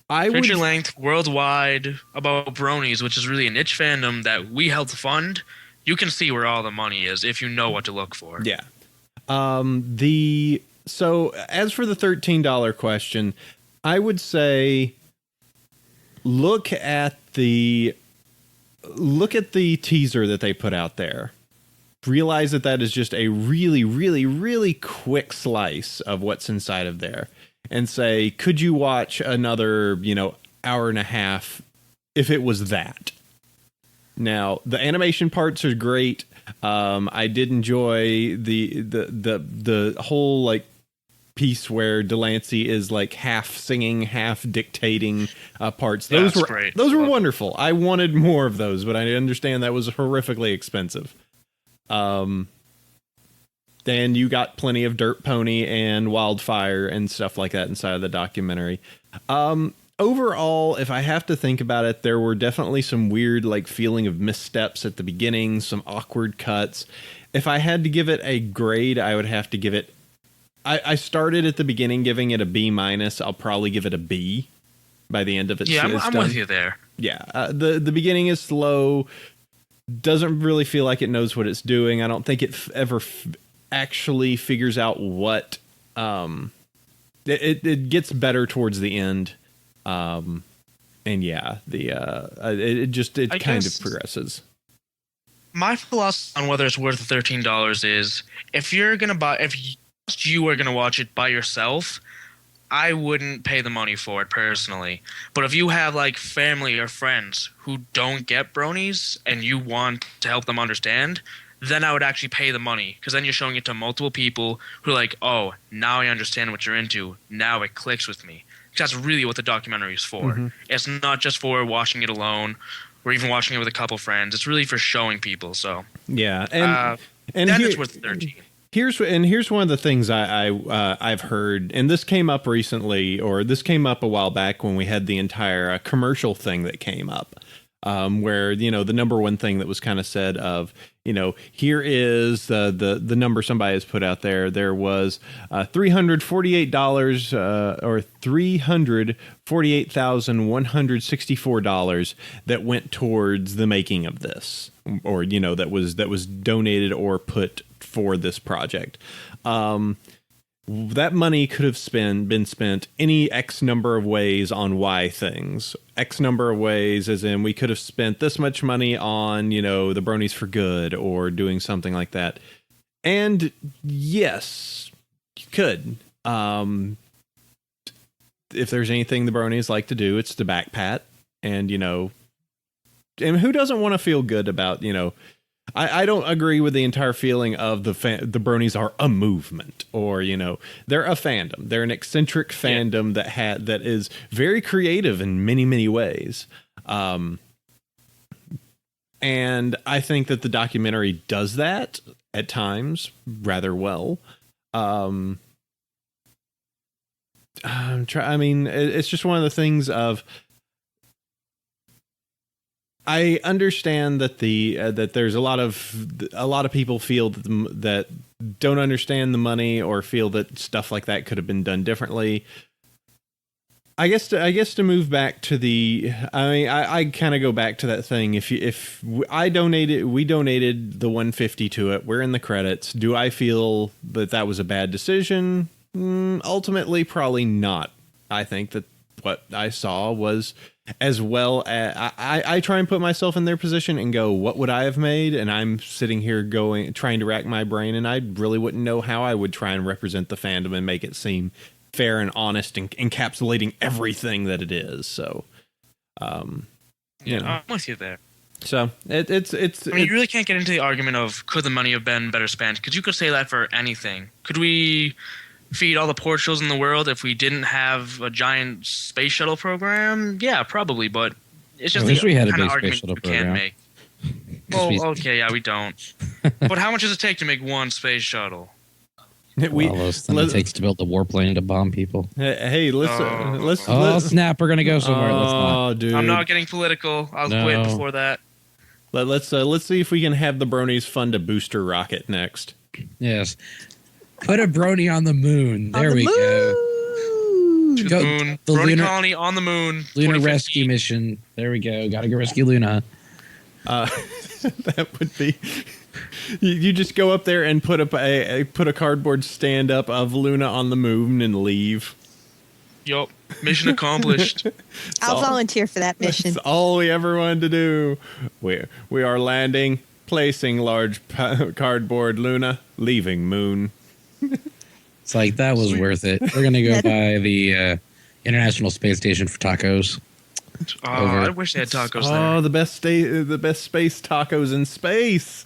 C: Feature length, worldwide, about bronies, which is really a niche fandom that we helped fund. You can see where all the money is if you know what to look for.
A: Yeah. So as for the $13 question, I would say look at the teaser that they put out there. Realize that is just a really, really, really quick slice of what's inside of there. And say, could you watch another, you know, hour and a half if it was that? Now, the animation parts are great. I did enjoy the whole like piece where Delancey is like half singing, half dictating parts. Those were great. Those were wonderful. I wanted more of those, but I understand that was horrifically expensive. Then you got plenty of Dirt Pony and Wildfire and stuff like that inside of the documentary. overall, if I have to think about it, there were definitely some weird like feeling of missteps at the beginning, some awkward cuts. If I had to give it a grade, I would have to give it. I started at the beginning giving it a B minus. I'll probably give it a B by the end of it.
C: Yeah, I'm with you there.
A: Yeah, the beginning is slow. Doesn't really feel like it knows what it's doing. I don't think it ever actually figures out what. It gets better towards the end, and yeah, it kind of progresses.
C: My philosophy on whether it's worth the $13 is if you are gonna watch it by yourself, I wouldn't pay the money for it personally. But if you have like family or friends who don't get bronies and you want to help them understand, then I would actually pay the money, because then you're showing it to multiple people who are like, oh, now I understand what you're into. Now it clicks with me. Because that's really what the documentary is for. Mm-hmm. It's not just for watching it alone or even watching it with a couple friends. It's really for showing people. So
A: yeah,
C: and then it's worth 13.
A: Here's one of the things I've heard, and this came up recently, or this came up a while back when we had the entire commercial thing that came up, where the number one thing that was kind of said of here is the number somebody has put out there. There was $348 or $348,164 that went towards the making of this, or that was donated or put for this project. That money could have been spent any X number of ways on Y things. X number of ways, as in we could have spent this much money on, the Bronies for Good or doing something like that. And yes, you could. If there's anything the Bronies like to do, it's to back pat. And, and who doesn't want to feel good about, I don't agree with the entire feeling of the Bronies are a movement, or they're a fandom. They're an eccentric fandom that is very creative in many, many ways. And I think that the documentary does that at times rather well. It's just one of the things of. I understand that that there's a lot of people feel that don't understand the money, or feel that stuff like that could have been done differently. I guess to move back to I kind of go back to that thing. If we donated the $150 to it. We're in the credits. Do I feel that was a bad decision? Ultimately, probably not. I think that what I saw was, as well as I try and put myself in their position and go, what would I have made? And I'm sitting here trying to rack my brain, and I really wouldn't know how I would try and represent the fandom and make it seem fair and honest and encapsulating everything that it is. So,
C: I'm with you there.
A: So it's.
C: I mean, you really can't get into the argument of could the money have been better spent, because you could say that for anything. Could we feed all the poor children in the world if we didn't have a giant space shuttle program? Yeah, probably, but it's just
B: we had a
C: kind
B: big
C: of argument
B: shuttle
C: you
B: program.
C: can't make. Well, okay, yeah, we don't. But how much does it take to make one space shuttle?
B: Less than it takes to build a warplane to bomb people.
A: Hey, let's
B: snap! We're gonna go somewhere. Let's not.
A: Dude.
C: I'm not getting political. I'll quit before that.
A: Let's see if we can have the Bronies fund a booster rocket next.
B: Yes. Put a Brony on the moon. There we go.
C: To the moon.
B: The
C: Brony
B: lunar
C: colony on the moon.
B: Lunar rescue mission. There we go. Gotta go rescue Luna.
A: That would be. You just go up there and put up a cardboard stand up of Luna on the moon and leave.
C: Yup. Mission accomplished.
D: I'll volunteer for that mission.
A: That's all we ever wanted to do. We are landing, placing large cardboard Luna, leaving moon.
B: It's like, that was worth it. We're gonna go by the International Space Station for tacos.
C: Oh, I wish they had tacos there.
A: Oh, the best space tacos in space.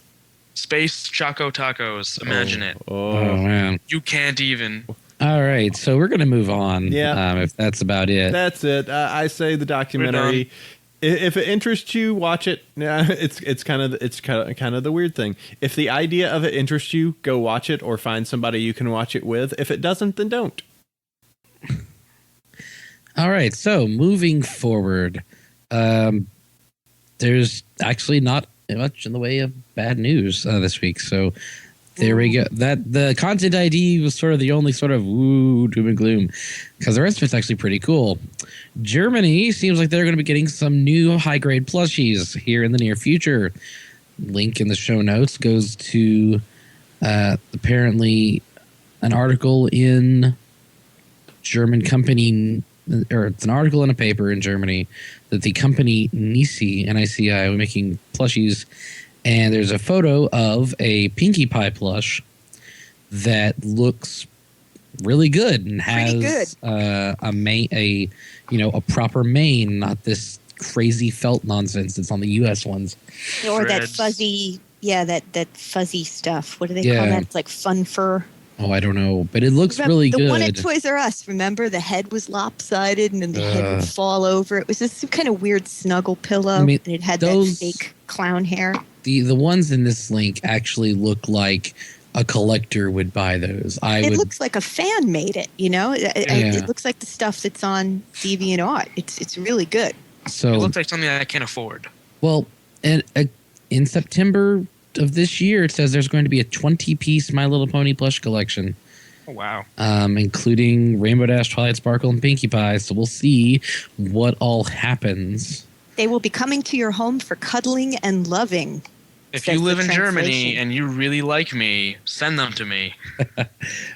C: Space Choco Tacos. Imagine it.
B: Oh, man.
C: You can't even.
B: All right, so we're going to move on.
A: Yeah.
B: If that's about it.
A: That's it. I say the documentary. If it interests you, watch it. It's kind of the weird thing. If the idea of it interests you, go watch it, or find somebody you can watch it with. If it doesn't, then don't.
B: All right, so moving forward, there's actually not much in the way of bad news this week. So there we go. That the content ID was sort of the only sort of woo doom and gloom, because the rest of it's actually pretty cool. Germany seems like they're going to be getting some new high grade plushies here in the near future. Link in the show notes goes to apparently an article in German company, or it's an article in a paper in Germany that the company Nici, N-I-C-I, was making plushies, and there's a photo of a Pinkie Pie plush that looks really good and has a proper mane, not this crazy felt nonsense that's on the U.S. ones.
D: Or that
C: Shreds.
D: fuzzy, that fuzzy stuff. What do they call that? It's like fun fur.
B: Oh, I don't know, but it looks really good.
D: The one at Toys R Us, remember? The head was lopsided and then the head would fall over. It was this kind of weird snuggle pillow, and it had that fake clown hair.
B: The ones in this link actually look like a collector would buy those.
D: It looks like a fan made it, It looks like the stuff that's on DeviantArt. It's really good.
B: So
C: It looks like something I can't afford.
B: Well, and in September of this year, it says there's going to be a 20-piece My Little Pony plush collection.
C: Oh, wow.
B: Including Rainbow Dash, Twilight Sparkle, and Pinkie Pie. So we'll see what all happens.
D: They will be coming to your home for cuddling and loving.
C: If you live in Germany and you really like me, send them to me.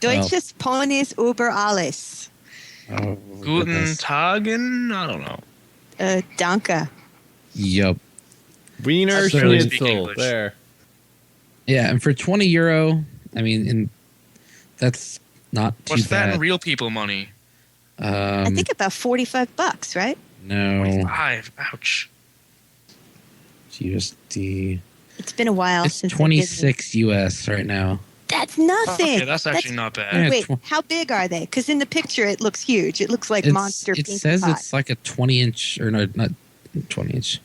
D: Deutsches Ponys über alles.
B: Oh,
C: Guten Tagen? I don't know.
D: Danke.
B: Yep.
A: Wiener
C: That's really
A: Schnitzel.
C: English.
A: There.
B: Yeah, and for €20, I mean, that's not too
C: What's that
B: bad.
C: in real people money?
D: I think about $45, right?
B: No.
C: 25. Ouch.
B: USD.
D: It's been a while
B: It's
D: since
B: 26 US right now.
D: That's nothing.
C: Okay, that's actually not bad.
B: Yeah,
D: Wait, how big are they? Because in the picture it looks huge. It looks like monster.
B: It
D: Pinkie
B: says
D: Pie.
B: it's like a 20-inch, or no, not 20-inch.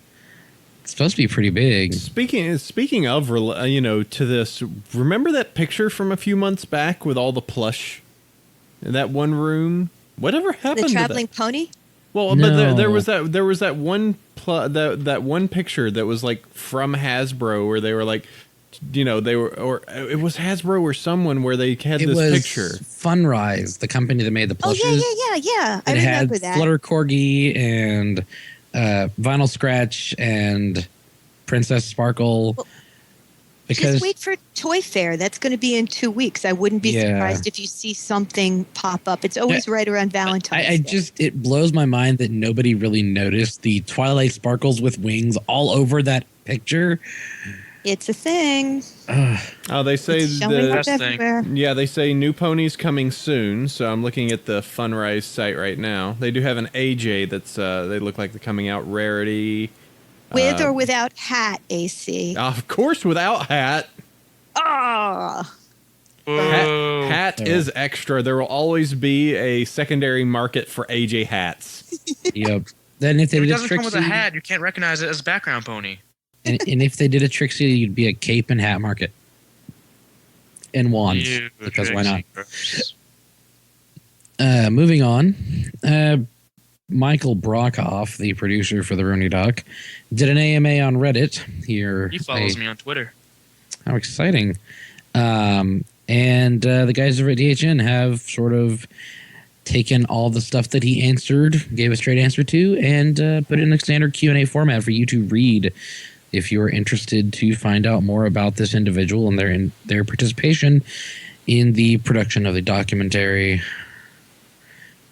B: It's supposed to be pretty big.
A: Speaking of, to this, remember that picture from a few months back with all the plush in that one room? Whatever happened
D: The
A: to
D: traveling
A: that?
D: pony.
A: Well,
B: No.
A: but there was that one that one picture that was like from Hasbro where they were like, it was Hasbro or someone where they had
B: It
A: this
B: was
A: picture.
B: Funrise, the company that made the
D: Oh
B: plushes.
D: yeah. I
B: It had
D: remember that.
B: Flutter Corgi and Vinyl Scratch and Princess Sparkle.
D: Well,
B: because
D: Just wait for Toy Fair. That's going to be in 2 weeks. I wouldn't be
B: Yeah.
D: surprised if you see something pop up. It's always right around Valentine's Day.
B: it blows my mind that nobody really noticed the Twilight Sparkles with wings all over that picture.
D: It's a thing.
A: Oh, they say
D: It's showing up
C: Best thing.
D: everywhere.
A: Yeah, they say new ponies coming soon. So I'm looking at the Funrise site right now. They do have an AJ that's they look like they're coming out rarity.
D: With or without hat, AC.
A: Of course, without hat.
D: Oh,
C: Whoa.
A: Hat is extra. There will always be a secondary market for AJ hats.
B: Yep. Then if they
C: If it
B: did a
C: doesn't come with a
B: Trixie,
C: hat, you can't recognize it as a background pony.
B: and if they did a Trixie, you'd be a cape and hat market. And wands,
C: You
B: because why not?
C: Trixie.
B: Moving on, Michael Brockhoff, the producer for the Brony Doc, did an AMA on Reddit. Here,
C: He follows me on Twitter.
B: How exciting! And the guys over at DHN have sort of taken all the stuff that he answered, gave a straight answer to, and put it in a standard Q&A format for you to read. If you're interested to find out more about this individual and their participation in the production of the documentary,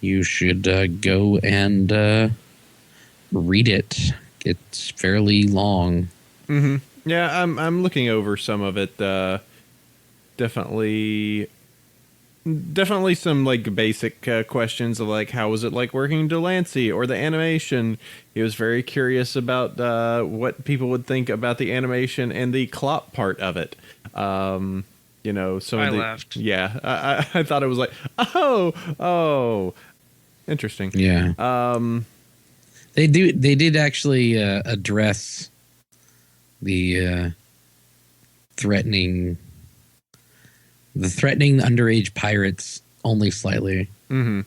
B: you should go and read it. It's fairly long.
A: Mm-hmm. Yeah, I'm looking over some of it. Definitely some like basic questions of like how was it like working Delancey or the animation. He was very curious about what people would think about the animation and the clop part of it. Some
C: I
A: of the
C: laughed.
A: Yeah, I thought it was like oh, interesting.
B: Yeah. They did actually address the threatening underage pirates only slightly.
A: Mm-hmm.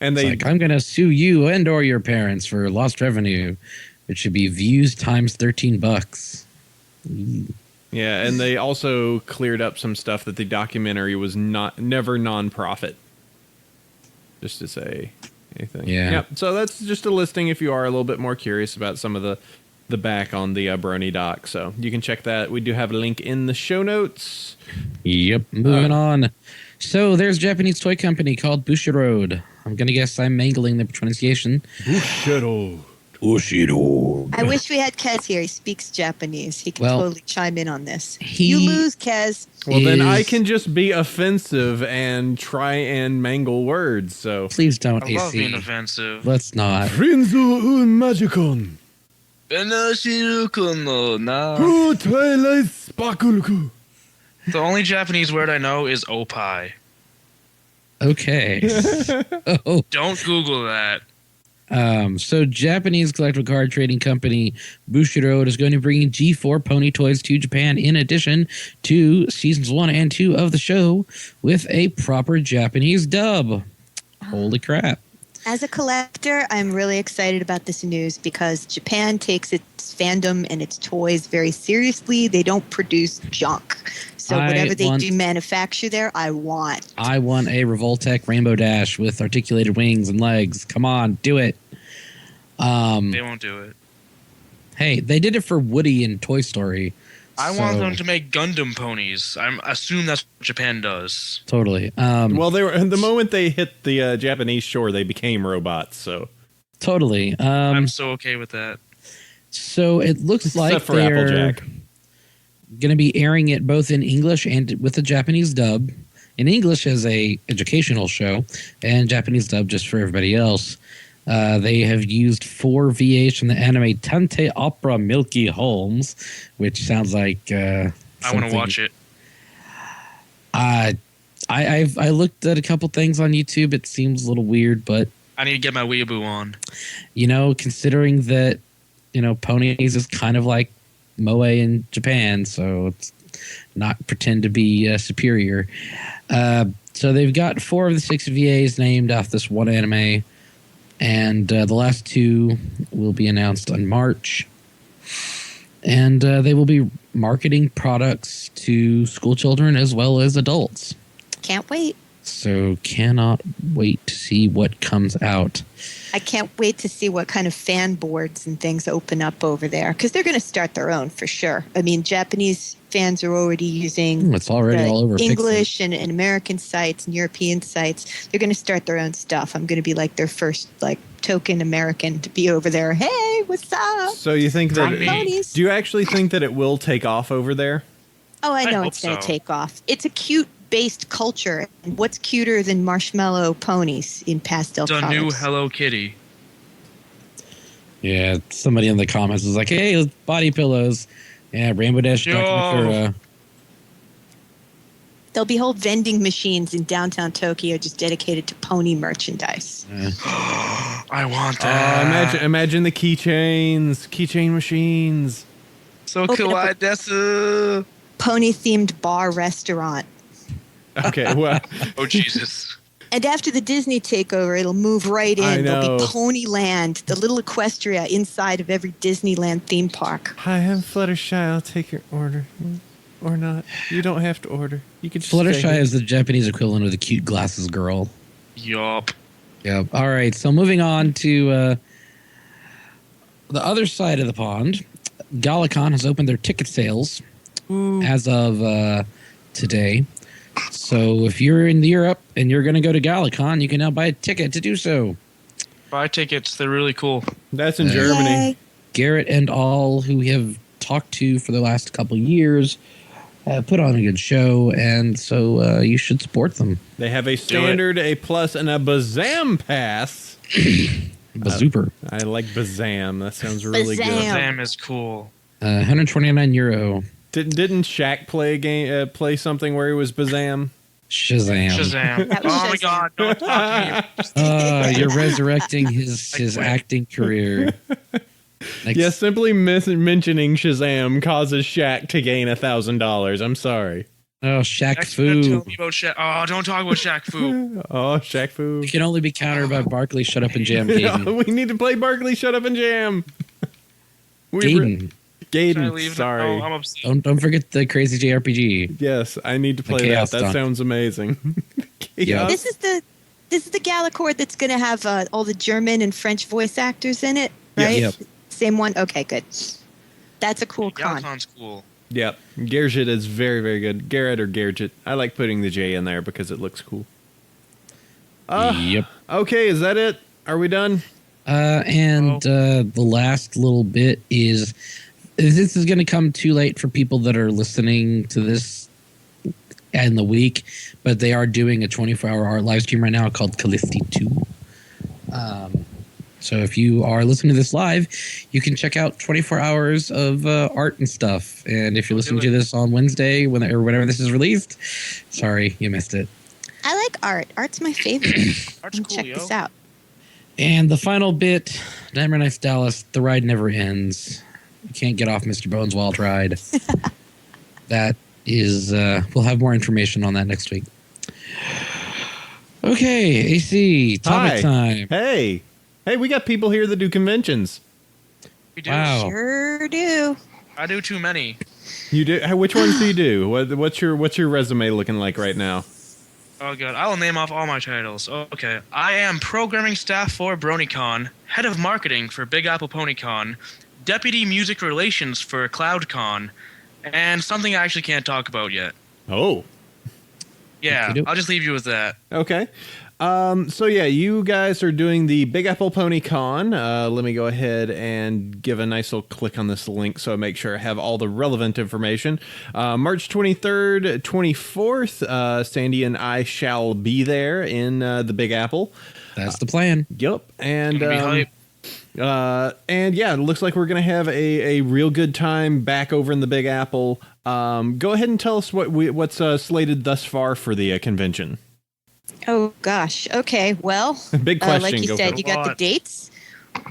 A: And
B: It's like, I'm going to sue you and or your parents for lost revenue. It should be views times $13.
A: Yeah, and they also cleared up some stuff that the documentary was never nonprofit. Just to say anything.
B: Yeah.
A: Yep. So that's just a listing if you are a little bit more curious about some of the back on the Brony doc. So you can check that. We do have a link in the show notes.
B: Yep. Moving on. So there's a Japanese toy company called Bushiroad. I'm going to guess I'm mangling the pronunciation.
A: Bushiroad.
D: I wish we had Kez here. He speaks Japanese. He can totally chime in on this.
B: He
D: You lose, Kez.
A: Well, then I can just be offensive and try and mangle words. So
B: Please don't,
C: I
B: AC.
C: love being offensive.
B: Let's not.
A: Renzo un magicon.
C: The
A: Twilight sparkle.
C: only Japanese word I know is opai.
B: Okay. Oh.
C: Don't Google that.
B: So Japanese collectible card trading company Bushiroad is going to bring G4 pony toys to Japan in addition to seasons 1 and 2 of the show with a proper Japanese dub. Holy crap.
D: As a collector, I'm really excited about this news because Japan takes its fandom and its toys very seriously. They don't produce junk. So whatever they do manufacture there, I want.
B: I want a Revoltech Rainbow Dash with articulated wings and legs. Come on, do it.
C: They won't do it.
B: Hey, they did it for Woody in Toy Story.
C: I want them to make Gundam ponies. I assume that's what Japan does.
B: Totally.
A: Well, they were the moment they hit the Japanese shore, they became robots. So
B: totally.
C: I'm so okay with that.
B: So it looks like
A: except for
B: they're
A: Applejack.
B: going to be airing it both in English and with a Japanese dub. In English as a educational show, and Japanese dub just for everybody else. They have used 4 VAs from the anime Tante Opera Milky Holmes, which sounds like
C: I want to watch it.
B: I looked at a couple things on YouTube. It seems a little weird, but
C: I need to get my weeaboo on.
B: Considering that ponies is kind of like moe in Japan, so it's not pretend to be superior. So they've got 4 of the 6 VAs named off this one anime. And the last 2 will be announced in March. And they will be marketing products to school children as well as adults.
D: Can't wait.
B: So cannot wait to see what comes out.
D: I can't wait to see what kind of fan boards and things open up over there because they're going to start their own for sure. I mean, Japanese fans are already using
B: It's already all over
D: English and American sites and European sites. They're going to start their own stuff. I'm going to be like their first token American to be over there. Hey, what's up?
A: So you think that?
D: Ponies.
A: Do you actually think that it will take off over there?
D: Oh, I know
C: hope
D: it's going to
C: so.
D: take off. It's a cute based culture. And what's cuter than marshmallow ponies in pastel
C: The
D: colors?
C: new Hello Kitty.
B: Yeah, somebody in the comments was like, hey, body pillows. Yeah, Rainbow Dash
C: Yo.
B: Nakamura.
D: There'll be whole vending machines in downtown Tokyo just dedicated to pony merchandise.
C: I want that.
A: Imagine the keychain machines.
C: So
D: Open
C: kawaii
D: up
C: desu.
D: Pony-themed bar restaurant.
A: Okay, well,
C: Oh Jesus.
D: And after the Disney takeover, it'll move right in.
A: I
D: There'll be
A: know.
D: Ponyland, the little Equestria inside of every Disneyland theme park.
A: hi, I'm Fluttershy. I'll take your order. Or not. You don't have to order. You can just
B: Fluttershy
A: stay here.
B: is the Japanese equivalent of the cute glasses girl.
C: Yup.
B: Yep. All right. So moving on to the other side of the pond, Galacon has opened their ticket sales as of today. So if you're in Europe and you're going to go to Galacon, you can now buy a ticket to do so.
C: Buy tickets. They're really cool.
A: That's in Germany.
D: Yay.
B: Garrett and all who we have talked to for the last couple years put on a good show, and so you should support them.
A: They have a standard, a plus, and a Bazam pass.
B: Bazooper.
A: I like Bazam. That sounds really
D: Bazam.
A: good.
C: Sam is cool.
B: €129.
A: Didn't Shaq play a game? Play something where he was Bazam?
B: Shazam.
C: Shazam.
D: That was
C: Oh my
D: Shazam.
C: God. Don't talk to me.
B: You're resurrecting his acting career. Next,
A: Yeah, simply mentioning Shazam causes Shaq to gain $1,000. I'm sorry.
B: Oh, Shaq
C: Next, tell me
B: Fu.
C: about Shaq. Oh, don't talk about Shaq Fu.
A: Oh, Shaq Fu.
B: You can only be countered by Barkley. Shut up and jam, Gaden.
A: We need to play Barkley Shut Up and Jam.
B: Gaden.
C: Should I
A: Gaden,
C: leave?
A: sorry.
C: Oh, I'm upset.
B: Don't forget the Crazy JRPG.
A: Yes, I need to play that.
B: Chaos
A: That
B: stuff.
A: sounds amazing.
B: Yeah.
D: This is the Galacord that's going to have all the German and French voice actors in it,
A: Yeah.
D: right?
B: Yep.
D: Same one. Okay, good. That's a cool con.
C: Galcon's cool.
A: Yep. Gergit is very, very good. Garrett or Gergit. I like putting the J in there because it looks cool.
B: Yep.
A: Okay, is that it? Are we done?
B: The last little bit is this is going to come too late for people that are listening to this in the week, but they are doing a 24-hour art live stream right now called Callisti 2. So if you are listening to this live, you can check out 24 hours of art and stuff. And if you're listening to this on Wednesday, whenever this is released, sorry, you missed it.
D: I like art. Art's my favorite.
C: Art's cool,
D: Check
C: yo.
D: this out.
B: And the final bit, Nightmare Nights Dallas, the ride never ends. You can't get off Mr. Bones' wild ride. That is, we'll have more information on that next week. Okay, AC, topic
A: Hi.
B: time.
A: Hey, we got people here that do conventions.
C: We do.
B: Wow.
D: Sure do.
C: I do too many.
A: You do? Which ones do you do? What's your resume looking like right now?
C: Oh, God. I will name off all my titles. Okay. I am programming staff for BronyCon, head of marketing for Big Apple Ponycon, deputy music relations for CloudCon, and something I actually can't talk about yet.
A: Oh,
C: Yeah,
B: Okey-doke.
C: I'll just leave you with that.
A: okay. So yeah, you guys are doing the Big Apple Ponycon. Let me go ahead and give a nice little click on this link so I make sure I have all the relevant information. March 23rd, 24th, Sandy and I shall be there in the Big Apple.
B: That's the plan.
A: Yep, and
C: Gonna be hype.
A: and yeah, it looks like we're gonna have a real good time back over in the Big Apple. Go ahead and tell us what's slated thus far for the convention.
D: Oh, gosh. Okay, well,
A: Big question.
D: like you
A: Go
D: said,
A: for it.
D: you got the dates.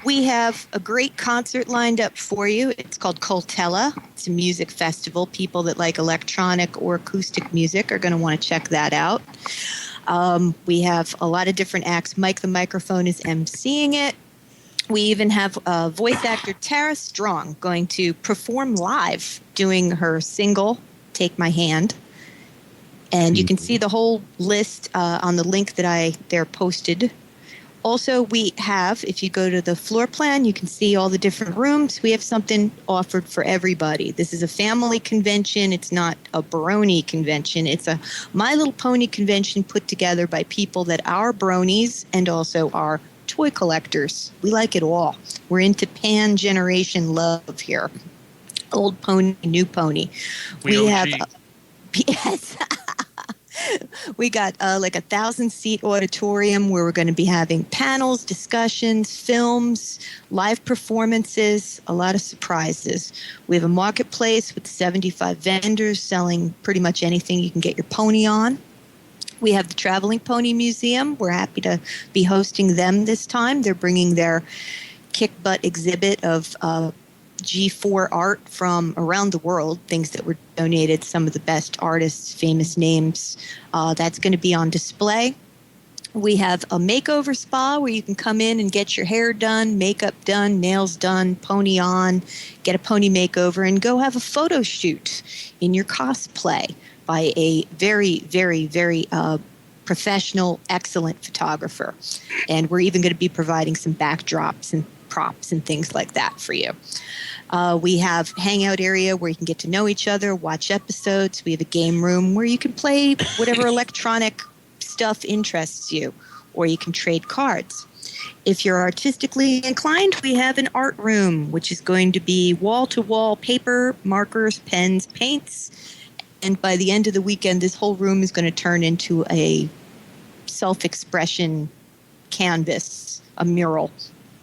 D: We have a great concert lined up for you. It's called Coltella. It's a music festival. People that like electronic or acoustic music are going to want to check that out. We have a lot of different acts. Mike the Microphone is emceeing it. We even have voice actor Tara Strong going to perform live doing her single, Take My Hand. And you can see the whole list on the link that I there posted. Also, we have, if you go to the floor plan, you can see all the different rooms. We have something offered for everybody. This is a family convention. It's not a Brony convention. It's a My Little Pony convention put together by people that are bronies and also are toy collectors. We like it all. We're into pan-generation love here. Old pony, new pony.
C: We
D: have...
C: OG.
D: Yes. We got like 1,000-seat auditorium where we're going to be having panels, discussions, films, live performances, a lot of surprises. We have a marketplace with 75 vendors selling pretty much anything you can get your pony on. We have the Traveling Pony Museum. We're happy to be hosting them this time. They're bringing their kick-butt exhibit of G4 art from around the world, things that were donated, some of the best artists, famous names. That's going to be on display. We have a makeover spa where you can come in and get your hair done, makeup done, nails done, pony on, get a pony makeover, and go have a photo shoot in your cosplay by a very, very, very professional, excellent photographer. And we're even going to be providing some backdrops and props and things like that for you. We have hangout area where you can get to know each other, watch episodes. We have a game room where you can play whatever electronic stuff interests you, or you can trade cards. If you're artistically inclined, we have an art room, which is going to be wall-to-wall paper, markers, pens, paints. And by the end of the weekend, this whole room is going to turn into a self-expression canvas, a mural.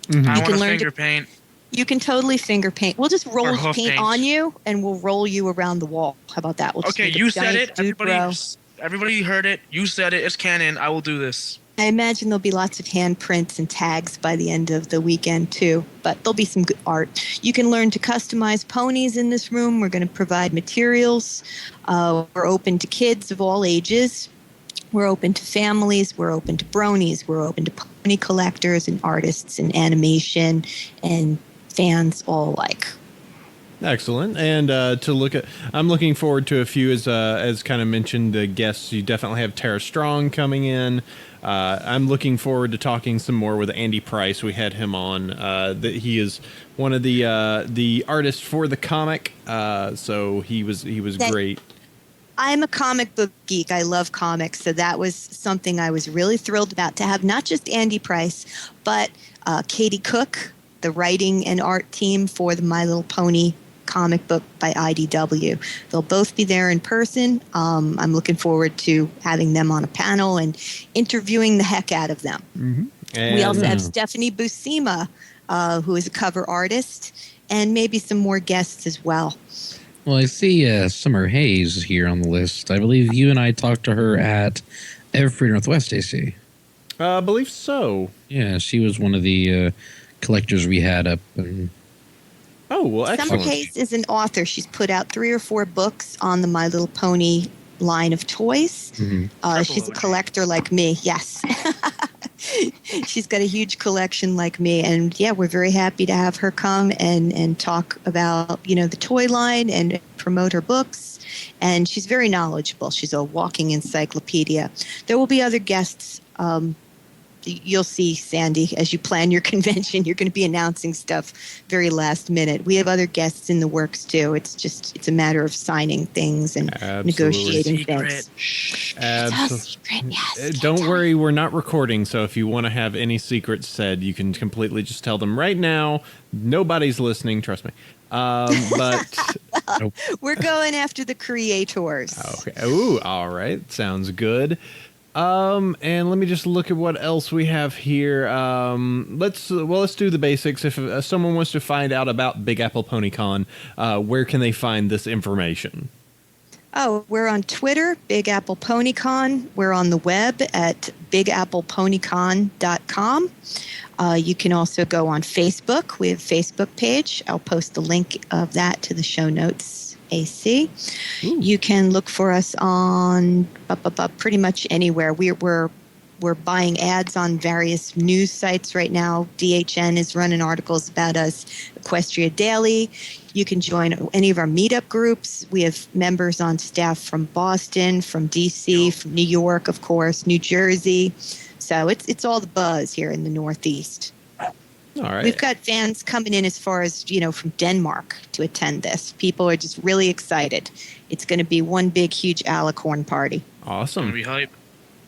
A: Mm-hmm.
C: I
D: You
C: want
D: can
C: to
D: learn
C: finger paint.
D: You can totally finger paint. We'll just roll
C: Or hoof
D: paint
C: paint.
D: on you, and we'll roll you around the wall. How about that? We'll just
C: Okay,
D: make a
C: you said
D: giant
C: it.
D: Dudebro.
C: Everybody heard it. You said it. It's canon. I will do this.
D: I imagine there'll be lots of handprints and tags by the end of the weekend, too. But there'll be some good art. You can learn to customize ponies in this room. We're going to provide materials. We're open to kids of all ages. We're open to families. We're open to bronies. We're open to pony collectors and artists and animation and fans all alike.
A: Excellent. And I'm looking forward to a few as kind of mentioned the guests. You definitely have Tara Strong coming in. I'm looking forward to talking some more with Andy Price. We had him on. He is one of the artists for the comic. So he was great.
D: I'm a comic book geek. I love comics. So that was something I was really thrilled about, to have not just Andy Price, but Katie Cook, the writing and art team for the My Little Pony comic book by IDW. They'll both be there in person. I'm looking forward to having them on a panel and interviewing the heck out of them.
A: Mm-hmm.
D: We also have Stephanie Buscema, who is a cover artist, and maybe some more guests as well.
B: Well, I see Summer Hayes here on the list. I believe you and I talked to her at Everfree Northwest, AC.
A: I believe so.
B: Yeah, she was one of the collectors we had up.
A: Oh, well, excellent.
D: Summer Hayes is an author. She's put out 3 or 4 books on the My Little Pony line of toys.
B: Mm-hmm.
D: She's a collector like me. Yes. She's got a huge collection like me. And yeah, we're very happy to have her come and talk about, the toy line and promote her books. And she's very knowledgeable. She's a walking encyclopedia. There will be other guests. You'll see, Sandy, as you plan your convention, you're going to be announcing stuff very last minute. We have other guests in the works, too. It's a matter of signing things and negotiating things.
A: Absolutely. Don't worry, we're not recording, so if you want to have any secrets said, you can completely just tell them right now. Nobody's listening, trust me. But
D: nope. We're going after the creators.
A: Okay. Ooh, all right. Sounds good. And let me just look at what else we have here. Let's do the basics. If someone wants to find out about Big Apple Ponycon, where can they find this information?
D: Oh, we're on Twitter, Big Apple Ponycon. We're on the web at bigappleponycon.com. You can also go on Facebook. We have a Facebook page. I'll post the link of that to the show notes. AC. Ooh. You can look for us on pretty much anywhere. We're buying ads on various news sites right now. DHN is running articles about us. Equestria Daily. You can join any of our meetup groups. We have members on staff from Boston, from DC, from New York, of course, New Jersey. So it's all the buzz here in the Northeast.
A: All right.
D: We've got fans coming in as far as, from Denmark to attend this. People are just really excited. It's going to be one big, huge alicorn party.
A: Awesome.
C: It's going to be hype.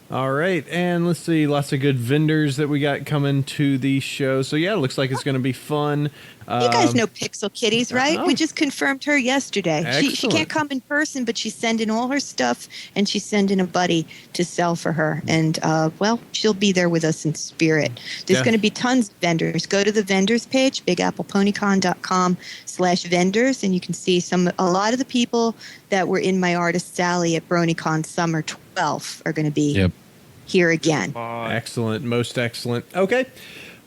A: All right. And let's see, lots of good vendors that we got coming to the show. So, yeah, it looks like it's going to be fun.
D: You guys know Pixel Kitties, right? We just confirmed her yesterday. She can't come in person, but she's sending all her stuff, and she's sending a buddy to sell for her. And, she'll be there with us in spirit. There's going to be tons of vendors. Go to the vendors page, bigappleponycon.com/vendors, and you can see a lot of the people that were in my Artist's Alley at BronyCon Summer 12 are going to be here again.
A: Excellent. Most excellent. Okay.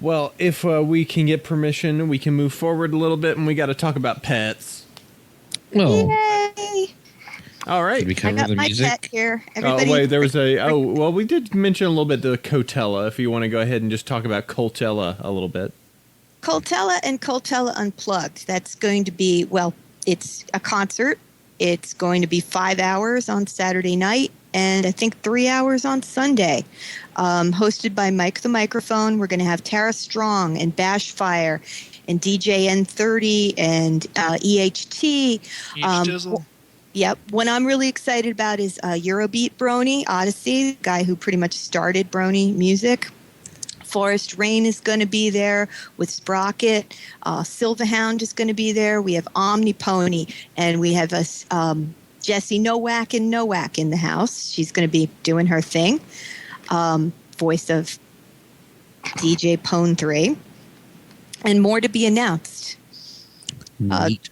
A: Well, if we can get permission, we can move forward a little bit, and we got to talk about pets.
B: Well,
D: yay!
A: All right.
B: We cover
D: I got
B: the
D: my
B: music.
D: pet here. Everybody,
A: wait, there was we did mention a little bit the Coachella. If you want to go ahead and just talk about Coachella a little bit.
D: Coachella and Coachella Unplugged. That's going to be, it's a concert. It's going to be 5 hours on Saturday night, and I think 3 hours on Sunday. Hosted by Mike the Microphone. We're going to have Tara Strong and Bashfire and DJ N30 and EHT. Yep. What I'm really excited about is Eurobeat Brony, Odyssey, the guy who pretty much started Brony music. Forest Rain is going to be there with Sprocket. Silverhound is going to be there. We have Omnipony, and we have Jessie Nowak and Nowak in the house. She's going to be doing her thing. Voice of DJ Pone 3. And more to be announced.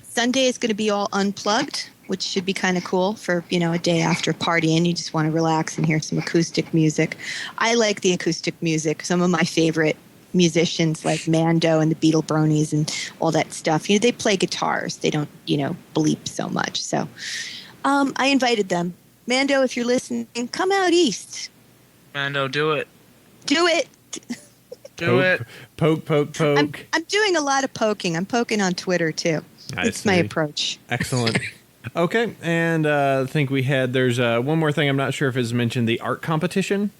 D: Sunday is going to be all unplugged. which should be kind of cool for, a day after partying. You just want to relax and hear some acoustic music. I like the acoustic music. Some of my favorite musicians like Mando and the Beatle Bronies and all that stuff, they play guitars. They don't, bleep so much. So I invited them. Mando, if you're listening, come out east.
C: Mando, do it.
D: Do it.
C: Do it.
A: Poke.
D: I'm doing a lot of poking. I'm poking on Twitter too. It's my approach.
A: Excellent. Okay, and I think there's one more thing I'm not sure if it's mentioned, the art competition.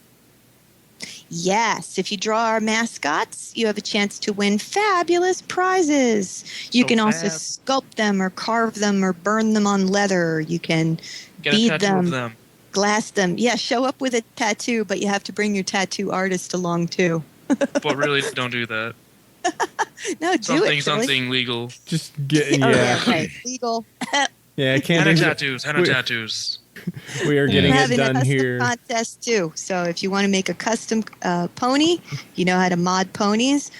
D: Yes, if you draw our mascots, you have a chance to win fabulous prizes. You can also sculpt them or carve them or burn them on leather. You can bead them, glass them. Yeah, show up with a tattoo, but you have to bring your tattoo artist along too.
C: But really, don't do that.
D: No, do it.
C: Something legal.
A: Just get
D: right. Legal.
A: Yeah, I can't.
C: Henna tattoos.
A: We are getting it done here.
D: We have a custom contest too. So if you want to make a custom pony, you know how to mod ponies.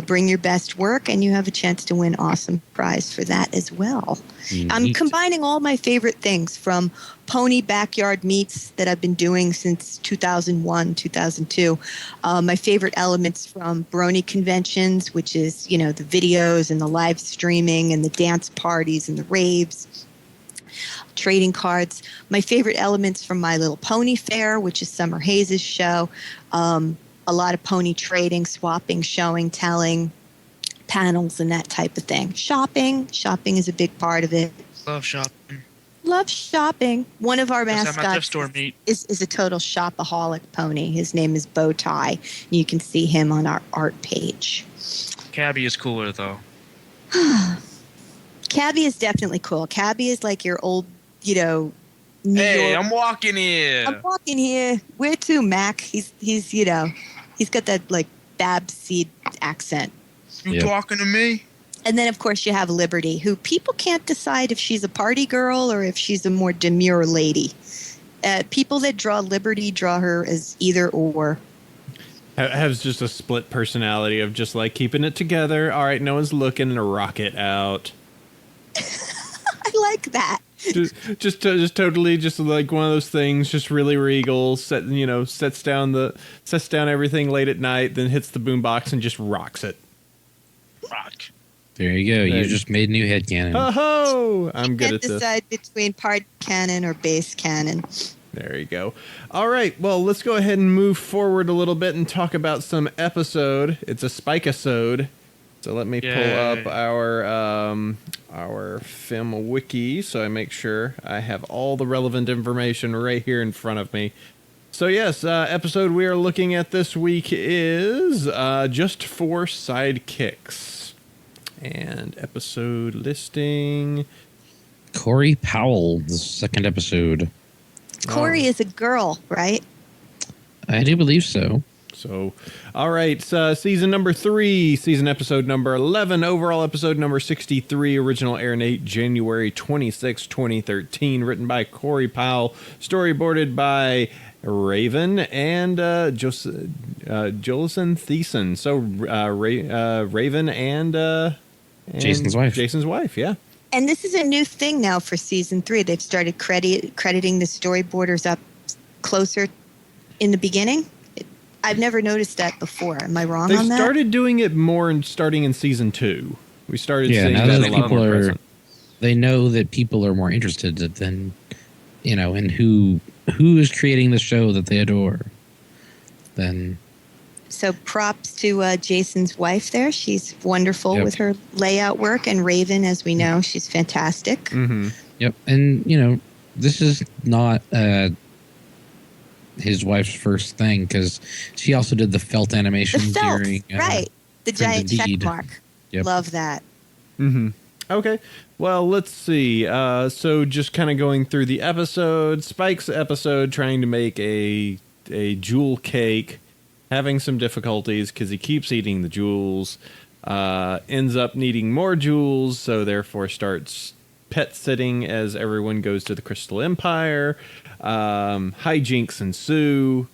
D: Bring your best work, and you have a chance to win awesome prize for that as well.
B: Neat.
D: I'm combining all my favorite things from pony backyard meets that I've been doing since 2001, 2002. My favorite elements from Brony conventions, which is, the videos and the live streaming and the dance parties and the raves. Trading cards. My favorite elements from My Little Pony Fair, which is Summer Hayes' show. A lot of pony trading, swapping, showing, telling, panels, and that type of thing. Shopping is a big part of it.
C: Love shopping.
D: Love shopping. One of our mascots is a total shopaholic pony. His name is Bowtie. You can see him on our art page.
C: Cabby is cooler, though.
D: Cabby is definitely cool. Cabby is like your old, New York.
C: I'm walking here.
D: Where to, Mac? He's got that like Bab Seed accent.
C: You talking to me?
D: And then, of course, you have Liberty, who people can't decide if she's a party girl or if she's a more demure lady. People that draw Liberty draw her as either or.
A: Has just a split personality of just like keeping it together. All right, no one's looking, and a rocket out.
D: I like that.
A: Just totally just like one of those things, just really regal, sets down everything late at night, then hits the boombox and just rocks it.
C: Rock.
B: There you go. You just made new headcanon.
A: Oh, I'm good at this.
D: You can't decide between part canon or base canon.
A: There you go. All right, well, let's go ahead and move forward a little bit and talk about some episode. It's a Spike-isode. So let me pull up our film wiki so I make sure I have all the relevant information right here in front of me. So yes, episode we are looking at this week is Just for Sidekicks. And episode listing.
B: Corey Powell, the second episode.
D: Corey is a girl, right?
B: I do believe so.
A: So, all right, season number 3, season episode number 11, overall episode number 63, original air date January 26, 2013, written by Corey Powell, storyboarded by Raven and Jolison Thiessen. So, Raven and
B: Jason's wife.
A: Jason's wife, yeah.
D: And this is a new thing now for season 3. They've started crediting the storyboarders up closer in the beginning. I've never noticed that before. Am I wrong on that?
A: They started doing it more starting in season 2. We started seeing
B: now
A: that
B: that
A: a lot more present.
B: They know that people are more interested than, in who is creating the show that they adore. Then.
D: So props to Jason's wife there. She's wonderful with her layout work. And Raven, as we know, she's fantastic.
A: Mm-hmm.
B: Yep. And, this is not his wife's first thing because she also did the felt animation during
D: right, the giant check mark.
B: Yep.
D: Love that.
A: Mm-hmm. Okay, well, let's see. So just kind of going through the episode, Spike's episode, trying to make a jewel cake, having some difficulties because he keeps eating the jewels, ends up needing more jewels, so therefore starts pet sitting as everyone goes to the Crystal Empire. Hijinks ensue.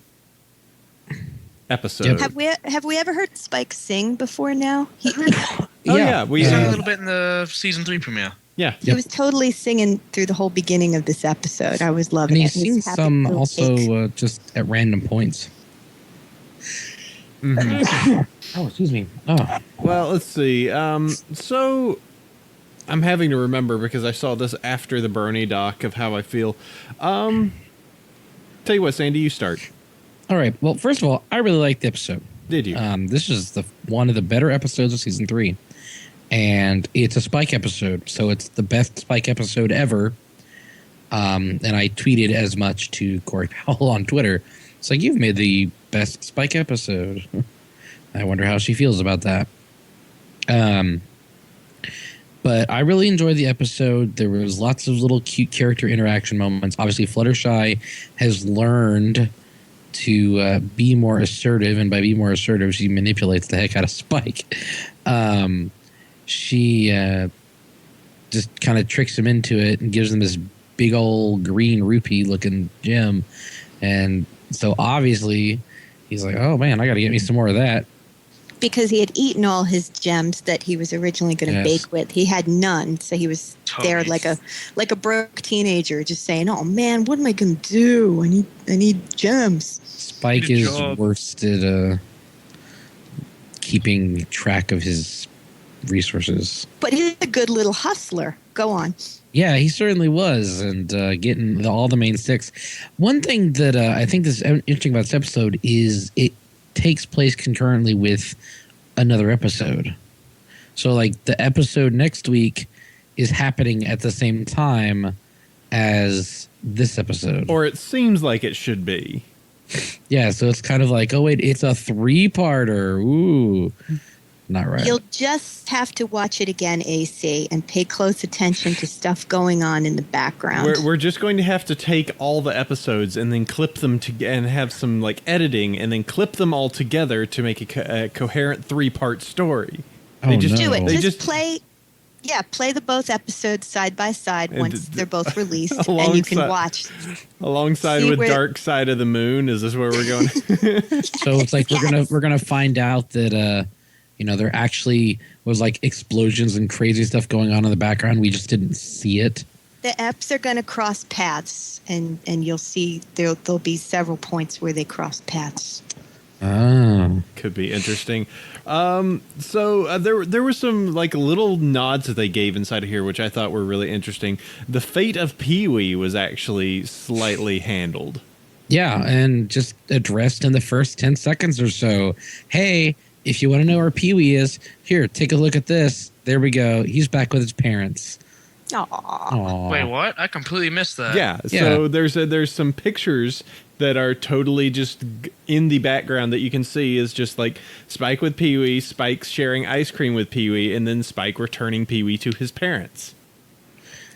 A: Episode.
B: Yep.
D: Have we ever heard Spike sing before now?
A: We
C: sang a little bit in the season 3 premiere.
A: Yeah.
D: He was totally singing through the whole beginning of this episode. I was loving
B: And he
D: it.
B: sings
D: Happy
B: some
D: little
B: also
D: cake.
B: just at random points.
A: Mhm.
B: Oh, excuse me. Oh,
A: Well, let's see. So I'm having to remember because I saw this after the Brony doc of how I feel. Tell you what, Sandy, you start.
B: all right. Well, first of all, I really liked the episode.
A: Did you?
B: This is one of the better episodes of season 3, and it's a Spike episode, so it's the best Spike episode ever. And I tweeted as much to Corey Powell on Twitter. It's like, you've made the best Spike episode. I wonder how she feels about that. But I really enjoyed the episode. There was lots of little cute character interaction moments. Obviously, Fluttershy has learned to be more assertive, and by be more assertive, she manipulates the heck out of Spike. She just kind of tricks him into it and gives him this big old green rupee looking gem, and so obviously he's like, oh man, I got to get me some more of that.
D: Because he had eaten all his gems that he was originally going to bake with. He had none, so he was there like a broke teenager, just saying, "Oh man, what am I going to do? I need gems."
B: Spike is worst at keeping track of his resources.
D: But he's a good little hustler. Go on.
B: Yeah, he certainly was, and getting all the main 6. One thing that I think is interesting about this episode is it takes place concurrently with another episode. So, like, the episode next week is happening at the same time as this episode.
A: Or it seems like it should be.
B: Yeah, so it's kind of like, oh, wait, it's a 3-parter. Ooh. Not right.
D: You'll just have to watch it again, AC, and pay close attention to stuff going on in the background.
A: We're just going to have to take all the episodes and then clip them and have some like editing and then clip them all together to make a coherent 3-part story.
B: Oh,
A: just
D: do it.
A: They
D: Just play the both episodes side by side
A: And
D: once they're both released,
A: alongside-
D: and you can watch.
A: alongside
D: See
A: with
D: where-
A: Dark Side of the Moon. Is this where we're going?
B: So it's like we're gonna find out that there actually was like explosions and crazy stuff going on in the background. We just didn't see it.
D: The eps are going to cross paths, and you'll see there'll be several points where they cross paths.
B: Oh.
A: Could be interesting. So there were some like little nods that they gave inside of here, which I thought were really interesting. The fate of Pee-wee was actually slightly handled.
B: Yeah, and just addressed in the first 10 seconds or so. Hey, if you want to know where Pee-wee is, here, take a look at this. There we go. He's back with his parents.
D: Aww.
B: Aww.
C: Wait, what? I completely missed that.
A: Yeah. So there's some pictures that are totally just in the background that you can see is just like Spike with Pee-wee, Spike sharing ice cream with Pee-wee, and then Spike returning Pee-wee to his parents.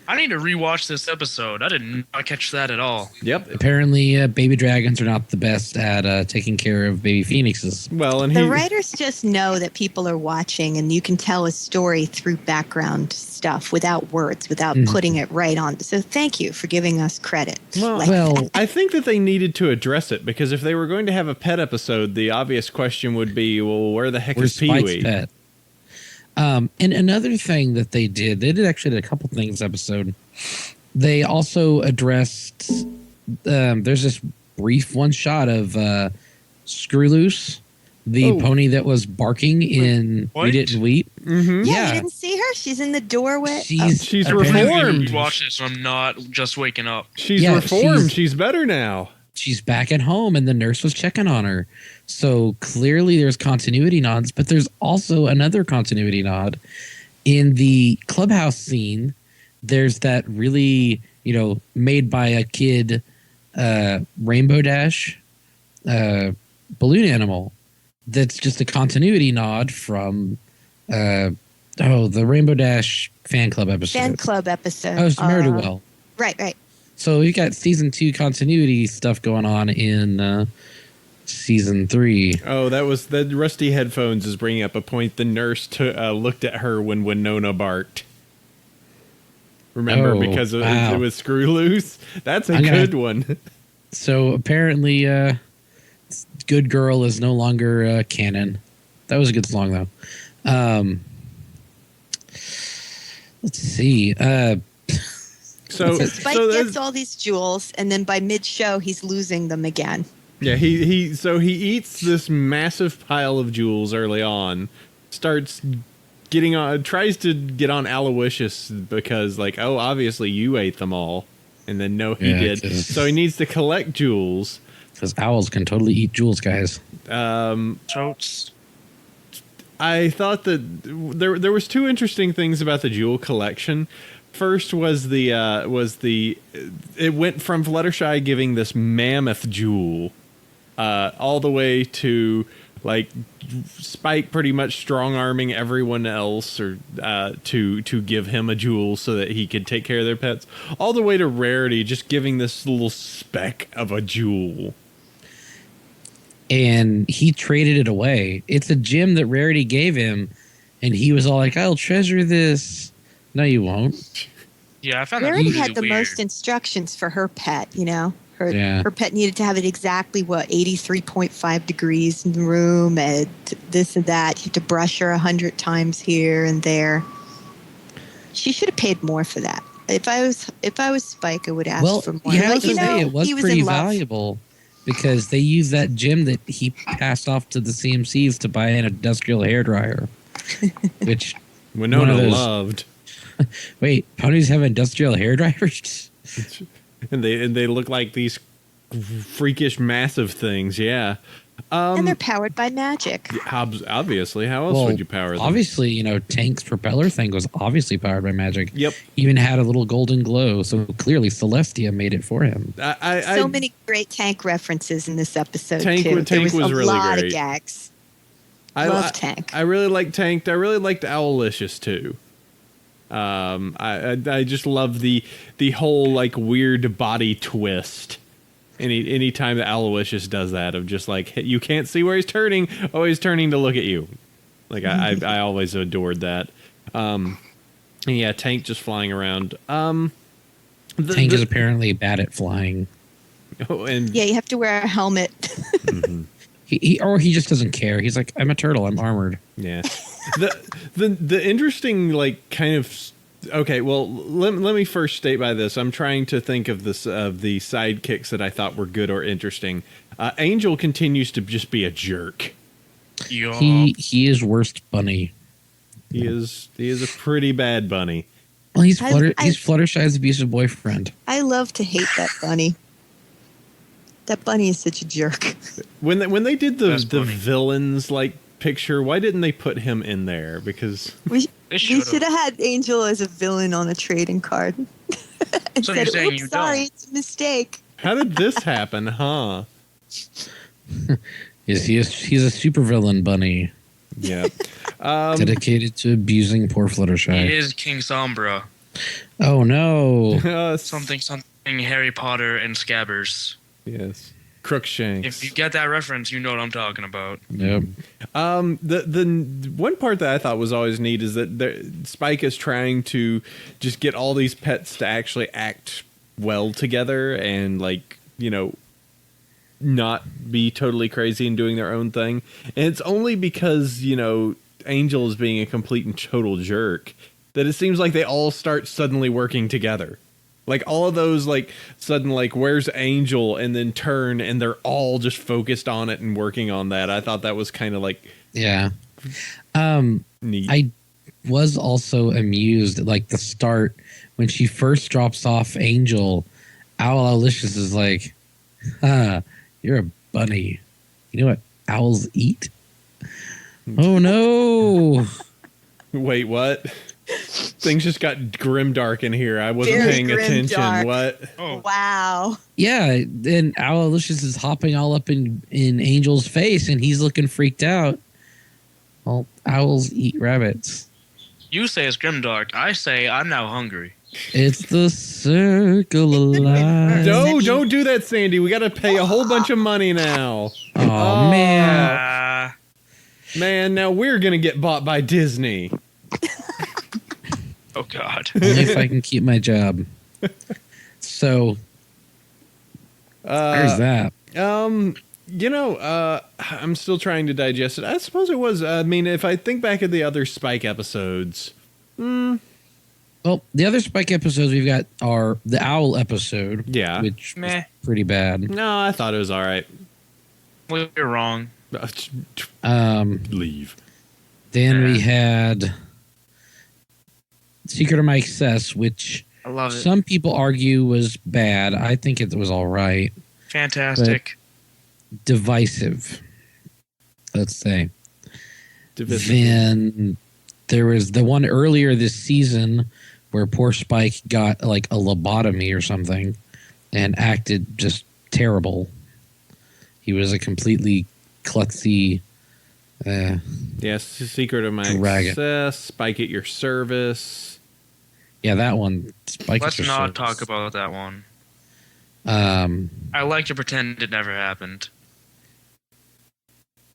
C: I need to rewatch this episode. I did not catch that at all.
A: Yep.
B: Apparently, baby dragons are not the best at taking care of baby phoenixes.
A: Well, and
D: The writers just know that people are watching, and you can tell a story through background stuff without words, without putting it right on. So thank you for giving us credit.
B: Well,
A: I think that they needed to address it because if they were going to have a pet episode, the obvious question would be, well, where the heck
B: where's
A: is Pee-wee?
B: Spike's pet? And another thing that they did actually a couple things this episode. They also addressed, there's this brief one shot of Screw Loose, the pony that was barking in
C: What?
B: We Didn't Weep.
A: Mm-hmm.
D: Yeah, you didn't see her? She's in the doorway.
A: She's
B: apparently-
A: reformed.
C: Watch this, and I'm not just waking up.
A: She's
B: Yeah,
A: reformed. She's better now.
B: She's back at home, and the nurse was checking on her. So clearly there's continuity nods, but there's also another continuity nod. In the clubhouse scene, there's that really, made by a kid Rainbow Dash balloon animal that's just a continuity nod from the Rainbow Dash fan club episode.
D: Fan club episode.
B: Oh, it's Ne'er-do-well.
D: Right.
B: So we got season 2 continuity stuff going on in season 3.
A: Oh, that was the Rusty Headphones is bringing up a point. The nurse looked at her when Winona barked. Remember, because it was Screw Loose? That's a good one.
B: So apparently, Good Girl is no longer canon. That was a good song, though. Let's see.
A: So
D: Spike gets all these jewels, and then by mid-show, he's losing them again.
A: yeah, he eats this massive pile of jewels early on, starts tries to get on Aloysius because like, oh, obviously you ate them all, and then no, he did. So he needs to collect jewels.
B: Because owls can totally eat jewels, guys.
C: Totes.
A: I thought that there was two interesting things about the jewel collection. First was it went from Fluttershy giving this mammoth jewel all the way to like Spike pretty much strong arming everyone else or to give him a jewel so that he could take care of their pets, all the way to Rarity just giving this little speck of a jewel.
B: And he traded it away. It's a gem that Rarity gave him, and he was all like, I'll treasure this. No, you won't.
C: Yeah, I found that
D: Rarity
C: really
D: had the
C: weird.
D: most instructions for her pet, you know?
B: Yeah.
D: Her pet needed to have it exactly, 83.5 degrees in the room, and this and that. You have to brush her 100 times here and there. She should have paid more for that. If I was Spike, I would ask for more.
B: You have
D: Like,
B: to say it was
D: he
B: pretty
D: in love.
B: valuable because they used that gem that he passed off to the CMCs to buy an industrial hairdryer, which
A: Winona loved.
B: Wait, ponies have industrial hairdryers?
A: And they look like these freakish massive things, yeah.
D: And they're powered by magic.
A: Obviously, how else would you power them?
B: Obviously, Tank's propeller thing was obviously powered by magic.
A: Yep.
B: Even had a little golden glow, so clearly Celestia made it for him.
D: So many great Tank references in this episode,
A: Tank
D: too.
A: was really
D: a lot
A: great.
D: of gags.
A: I
D: love Tank.
A: I really like Tank. I really liked Owlicious too. I just love the whole like weird body twist. Any time that Aloysius does that of just like you can't see where he's turning, oh he's turning to look at you. Like I always adored that. And yeah, Tank just flying around.
B: Tank is apparently bad at flying.
A: Oh, and
D: Yeah, you have to wear a helmet.
A: mm-hmm.
B: He just doesn't care. He's like, I'm a turtle. I'm armored.
A: Yeah. The interesting like kind of okay. Well, let me first state by this. I'm trying to think of the sidekicks that I thought were good or interesting. Angel continues to just be a jerk.
C: Yeah.
B: He is worst bunny.
A: He is a pretty bad bunny.
B: Well, he's
D: I-
B: Fluttershy's abusive boyfriend.
D: I love to hate that bunny. That bunny is such a jerk.
A: When they did the
C: Best bunny.
A: villains like picture, why didn't they put him in there? Because
D: We
C: They
D: should
C: should've.
D: have had Angel as a villain on a trading card. And
C: So you're
D: said,
C: saying
D: "Oops,
C: you
D: sorry,
C: don't?"
D: it's a mistake."
A: how did this happen, huh?
B: He's a supervillain bunny
A: Yeah.
B: dedicated to abusing poor
C: He
B: Fluttershy.
C: is King Sombra.
B: Oh no!
C: Something Harry Potter and Scabbers.
A: Yes. Crookshanks.
C: If you get that reference, you know what I'm talking about.
B: Yep.
A: The one part that I thought was always neat is that Spike is trying to just get all these pets to actually act well together and like, not be totally crazy and doing their own thing. And it's only because, Angel is being a complete and total jerk that it seems like they all start suddenly working together. Like all of those, like sudden, like where's Angel, and then turn, and they're all just focused on it and working on that. I thought that was kind of like
B: Yeah.
A: neat.
B: I was also amused at like the start when she first drops off Angel. Owlicious is like, you're a bunny. You know what owls eat? Oh no!
A: Wait, what? Things just got grimdark in here. I wasn't
D: Very
A: paying attention.
D: grimdark.
A: What?
C: Oh,
D: Wow.
B: Yeah, then Owlicious is hopping all up in Angel's face, and he's looking freaked out. Well, owls eat rabbits.
C: you say it's grimdark. I say I'm now hungry.
B: It's the circle of life.
A: No, don't do that, Sandy. We got to pay a whole bunch of money now.
B: Oh man!
C: Ah,
A: Man, now we're going to get bought by Disney.
C: oh God.
B: Only if I can keep my job. So there's that.
A: I'm still trying to digest it. I suppose it was. I mean, if I think back at the other Spike episodes,
B: Well, the other Spike episodes we've got are the Owl episode.
A: Yeah.
B: Which
C: Meh.
B: was pretty bad.
A: No, I thought it was all right.
C: Well, you're wrong.
A: Leave.
B: Then we had Secret of My Excess, which
C: I love it.
B: some people argue was bad. I think it was all right.
C: Fantastic.
B: Divisive, let's say.
A: Divisive.
B: Then there was the one earlier this season where poor Spike got like a lobotomy or something and acted just terrible. He was a completely klutzy.
A: Yes, Secret of My
B: Dragon.
A: Excess, Spike at Your Service.
B: Yeah, that one. Spike
C: Let's
B: at Your
C: not
B: Service.
C: talk about that one.
B: Um,
C: I like to pretend it never happened.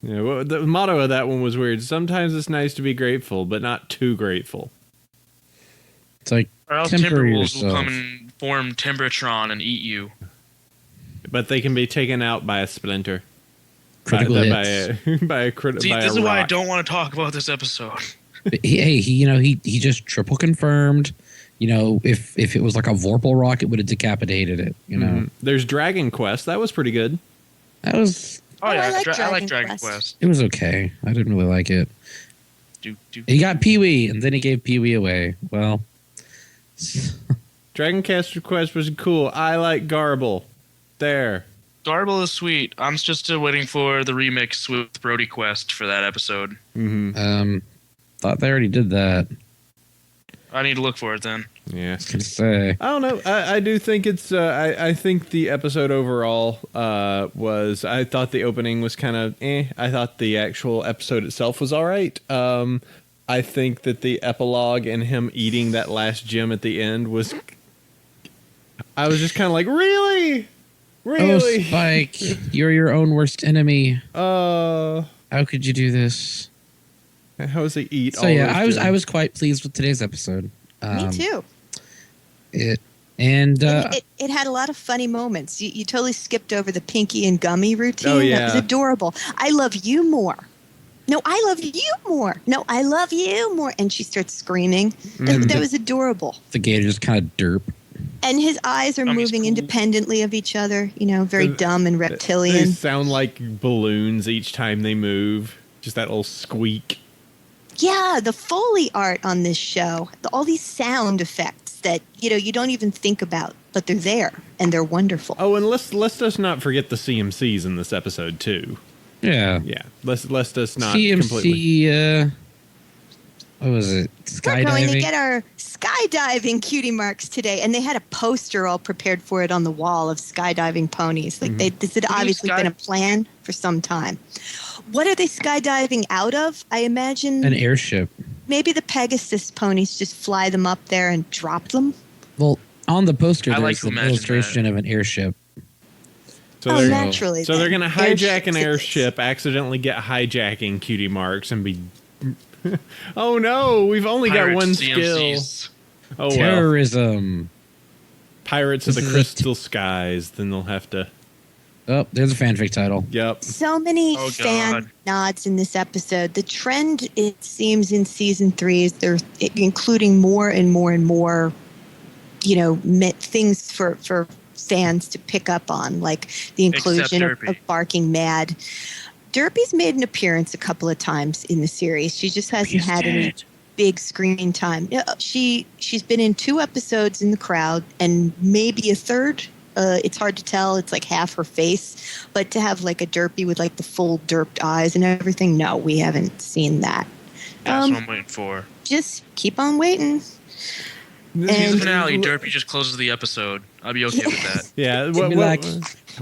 A: Yeah, well, the motto of that one was weird. Sometimes it's nice to be grateful, but not too grateful.
B: it's like
C: Or else
B: temper
C: Timberwolves will
B: yourself.
C: come and form Timbertron and eat you.
A: But they can be taken out by a splinter.
B: Critical
A: by
B: hits.
A: by a crit.
C: See,
A: by
C: this
A: a
C: is why I
A: rock.
C: don't want to talk about this episode.
B: He just triple confirmed. If it was like a Vorpal rock, it would have decapitated it.
A: Mhm. There's Dragon Quest. That was pretty good.
B: That was
C: Oh,
D: Oh,
C: yeah,
D: I like
C: I like
D: Dragon
C: Dragon
D: Quest.
C: Quest.
B: it was okay. I didn't really like it.
C: Do.
B: He got Pee Wee, and then he gave Pee Wee away. Well,
A: Dragon Quest was cool. I like Garble. There.
C: Garble is sweet. I'm just still waiting for the remix with Brody Quest for that episode.
A: Mm-hmm.
B: thought they already did that.
C: I need to look for it then.
A: Yeah.
B: I was gonna say.
A: I don't know. I do think it's. I think the episode overall was. I thought the opening was kind of. I thought the actual episode itself was all right. I think that the epilogue and him eating that last gem at the end was. I was just kind of like, really,
B: Oh, Spike, you're your own worst enemy. How could you do this?
A: How does he eat?
B: So
A: all
B: yeah,
A: those
B: I
A: gems?
B: was quite pleased with today's episode.
D: Me too.
B: It
D: had a lot of funny moments. You totally skipped over the Pinky and Gummy routine.
A: Oh, yeah.
D: That was adorable. I love you more. No, I love you more. No, I love you more. And she starts screaming. That was adorable.
B: the gator just kind of derp.
D: And his eyes are
C: Gummy's
D: moving
C: cool.
D: independently of each other. Very dumb and
A: They
D: reptilian.
A: sound like balloons each time they move. Just that little squeak.
D: Yeah, the Foley art on this show, all these sound effects that you don't even think about, but they're there and they're wonderful.
A: Oh, and let's just not forget the CMCs in this episode too.
B: Yeah.
A: Yeah, let's just not
B: CMC.
A: completely.
B: What was it?
D: We're going to
B: Skydiving.
D: get our skydiving cutie marks today, and they had a poster all prepared for it on the wall of skydiving ponies. Like this had obviously been a plan for some time. What are they skydiving out of? I imagine
B: An airship.
D: maybe the Pegasus ponies just fly them up there and drop them.
B: Well, on the poster,
C: I like
B: there's
C: to
B: an
C: imagine
B: illustration of an airship.
A: So
D: Oh,
A: they're,
D: naturally.
A: so they're
D: then.
A: gonna hijack an
D: Airships.
A: airship, accidentally get hijacking cutie marks, and be. Oh no, we've only got
C: Pirate
A: one
C: CMCs.
A: skill. Oh well,
B: Terrorism.
A: Pirates of
B: This
A: the
B: is a
A: Crystal Skies. Then they'll have to.
B: Oh, there's a fanfic title.
A: Yep.
D: So many
C: Oh,
D: fan
C: God.
D: nods in this episode. The trend, it seems, in season 3 is they're including more and more and more, things for fans to pick up on, like the inclusion of
C: Derpy.
D: Barking Mad. Derpy's made an appearance a couple of times in the series. She just hasn't had any big screen time. She's been in 2 episodes in the crowd and maybe a third. It's hard to tell. It's like half her face. But to have like a Derpy with like the full derped eyes and everything, no, we haven't seen that.
C: That's what I'm waiting for.
D: Just keep on waiting.
C: Season
D: And-
C: finale, Derpy just closes the episode. I'll be okay with that.
A: Yeah.
B: Give me like-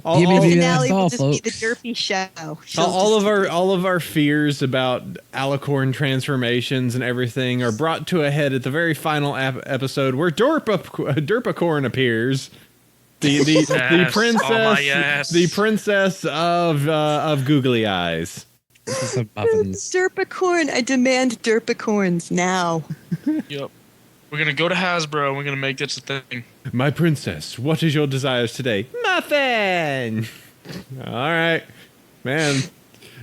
A: all,
B: give me
A: all-
B: the-
D: Finale
B: that's
D: will
B: all,
D: just be the
B: folks.
D: Derpy show. She'll
A: all
D: just-
A: of our fears about alicorn transformations and everything are brought to a head at the very final episode where Derpacorn appears. The
C: Yes,
A: princess,
C: oh my yes.
A: the princess of googly eyes.
B: This is some muffins.
D: Derpacorn. I demand Derpacorns now.
C: Yep. We're gonna go to Hasbro and we're gonna make this a thing.
A: My princess, what is your desires today? Muffin. All right, man.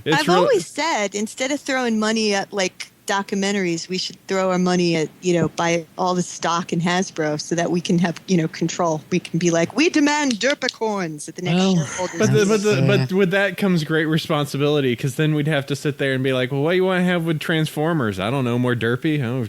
A: It's
D: I've always said, instead of throwing money at like documentaries, we should throw our money at, buy all the stock in Hasbro so that we can have, control. We can be like, we demand Derpicorns at the next shareholders meeting.
A: But with that comes great responsibility, because then we'd have to sit there and be like, well, what do you want to have with Transformers? I don't know, more derpy? Oh,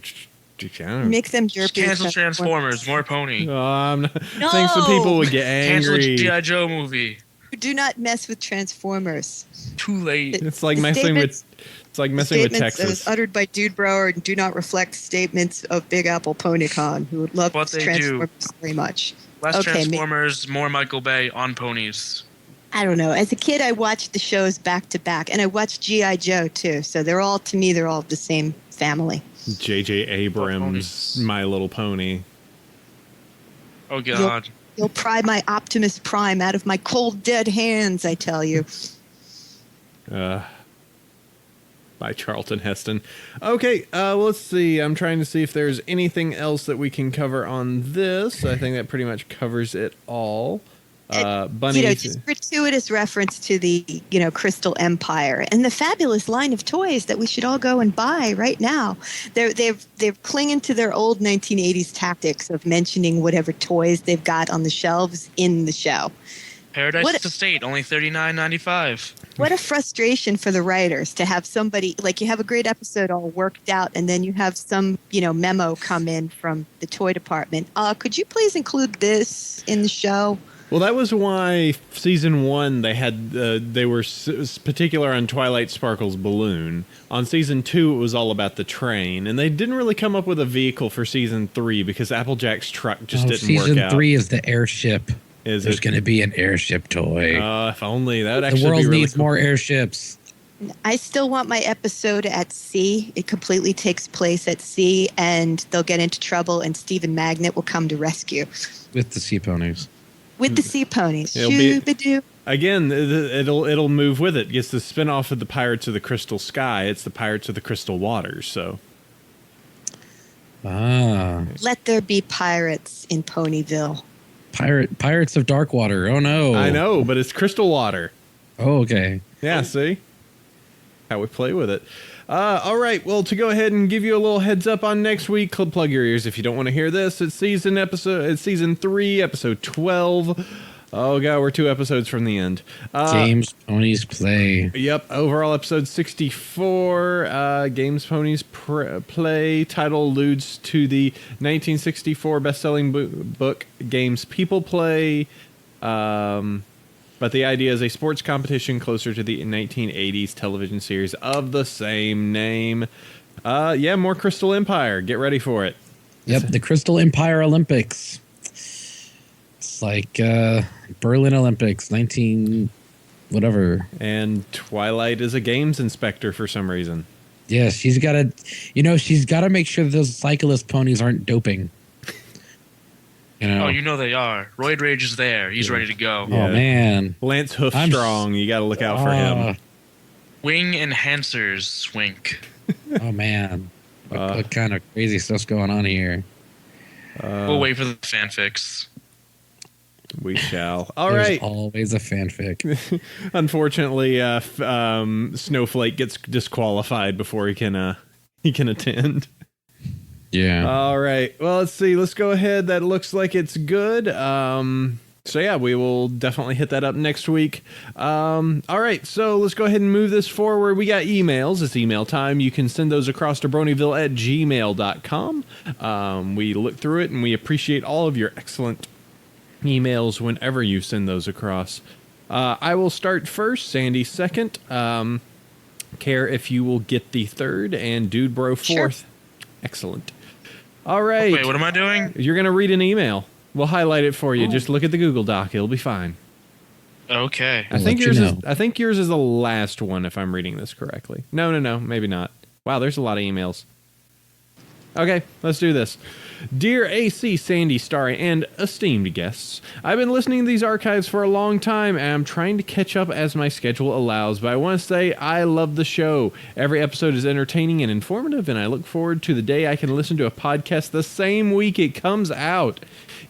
D: make them derpy.
C: Cancel Transformers, more Pony.
D: No!
A: Thanks to people would get
C: Cancel
A: angry.
C: G.I. Joe movie.
D: Do not mess with Transformers.
C: Too late.
A: It's like messing with Texas.
D: That was uttered by Dudebro do not reflect statements of Big Apple Ponycon, who would love Transformers very much.
C: Less Transformers, more Michael Bay on ponies.
D: I don't know. As a kid, I watched the shows back to back, and I watched G.I. Joe too. So they're all the same family. J.J.
A: Abrams, My Little Pony.
C: Oh God!
D: You'll pry my Optimus Prime out of my cold, dead hands, I tell you.
A: By Charlton Heston. Okay, let's see. I'm trying to see if there's anything else that we can cover on this. I think that pretty much covers it all. Bunny,
D: just gratuitous reference to the, Crystal Empire and the fabulous line of toys that we should all go and buy right now. They're clinging to their old 1980s tactics of mentioning whatever toys they've got on the shelves in the show.
C: Paradise Estate, only $39.95.
D: What a frustration for the writers to have somebody, like you have a great episode all worked out and then you have some, memo come in from the toy department. Could you please include this in the show?
A: Well, that was why season 1 they were particular on Twilight Sparkle's balloon. On season 2, it was all about the train, and they didn't really come up with a vehicle for season 3 because Applejack's truck just didn't work out.
B: Season 3 is the airship.
A: There's
B: going to be an airship toy.
A: If only that would actually
B: be really cool. The world needs more airships.
D: I still want my episode at sea. It completely takes place at sea, and they'll get into trouble, and Stephen Magnet will come to rescue
B: with the sea ponies.
D: With the sea ponies.
A: Again, it'll move with it. It's the spinoff of the Pirates of the Crystal Sky. It's the Pirates of the Crystal Waters. So,
D: let there be pirates in Ponyville.
B: Pirates of Darkwater. Oh no!
A: I know, but it's Crystal Water.
B: Oh, okay.
A: Yeah, see how we play with it. All right, well, to go ahead and give you a little heads up on next week, plug your ears if you don't want to hear this. It's season 3, episode 12. Oh god, we're 2 episodes from the end.
B: Games Ponies Play.
A: Yep, overall episode 64. Games Ponies Play. Title alludes to the 1964 best-selling book Games People Play. But the idea is a sports competition closer to the 1980s television series of the same name. More Crystal Empire. Get ready for it.
B: Yep, the Crystal Empire Olympics. It's like Berlin Olympics, 19 whatever.
A: And Twilight is a games inspector for some reason.
B: Yeah, she's got to make sure those cyclist ponies aren't doping.
C: Oh, they are. Roid Rage is there. He's ready to go.
A: Yeah.
B: Oh, man.
A: Lance Hoofstrong. You got to look out for him.
C: Wing enhancers, Swink.
B: Oh, man. What kind of crazy stuff's going on here?
C: We'll wait for the fanfics.
A: We shall. All
B: There's
A: right.
B: Always a fanfic.
A: Unfortunately, Snowflake gets disqualified before he can attend.
B: Yeah.
A: All right. Well, let's see. Let's go ahead. That looks like it's good. We will definitely hit that up next week. All right. So let's go ahead and move this forward. We got emails. It's email time. You can send those across to bronyville@gmail.com. We look through it and we appreciate all of your excellent emails whenever you send those across. I will start first. Sandy second. Care if you will get the third and Dudebro fourth.
D: Sure.
A: Excellent. All right.
C: Wait, what am I doing?
A: You're going to read an email. We'll highlight it for you. Just look at the Google Doc. It'll be fine.
C: Okay.
A: I think yours is the last one, if I'm reading this correctly. No, maybe not. Wow, there's a lot of emails. Okay, let's do this. Dear AC, Sandy, Starry, and esteemed guests, I've been listening to these archives for a long time, and I'm trying to catch up as my schedule allows, but I want to say I love the show. Every episode is entertaining and informative, and I look forward to the day I can listen to a podcast the same week it comes out.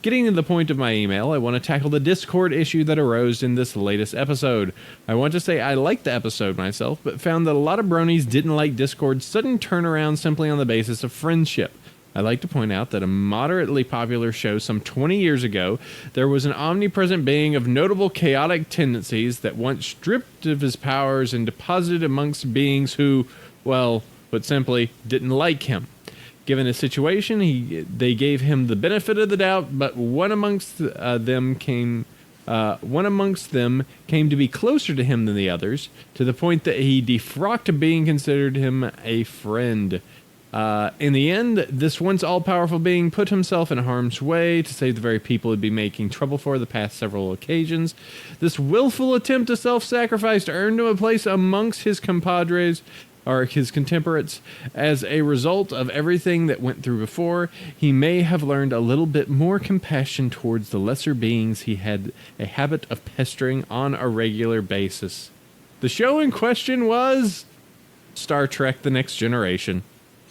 A: Getting to the point of my email, I want to tackle the Discord issue that arose in this latest episode. I want to say I liked the episode myself, but found that a lot of bronies didn't like Discord's sudden turnaround simply on the basis of friendship. I'd like to point out that a moderately popular show some 20 years ago, there was an omnipresent being of notable chaotic tendencies that once stripped of his powers and deposited amongst beings who, well, put simply, didn't like him. Given his situation, they gave him the benefit of the doubt, but one amongst them came to be closer to him than the others, to the point that he defrocked being considered him a friend. In the end, this once all-powerful being put himself in harm's way to save the very people he'd been making trouble for the past several occasions. This willful attempt to self-sacrifice earned him a place amongst his compadres, or his contemporaries. As a result of everything that went through before, he may have learned a little bit more compassion towards the lesser beings he had a habit of pestering on a regular basis. The show in question was Star Trek: The Next Generation.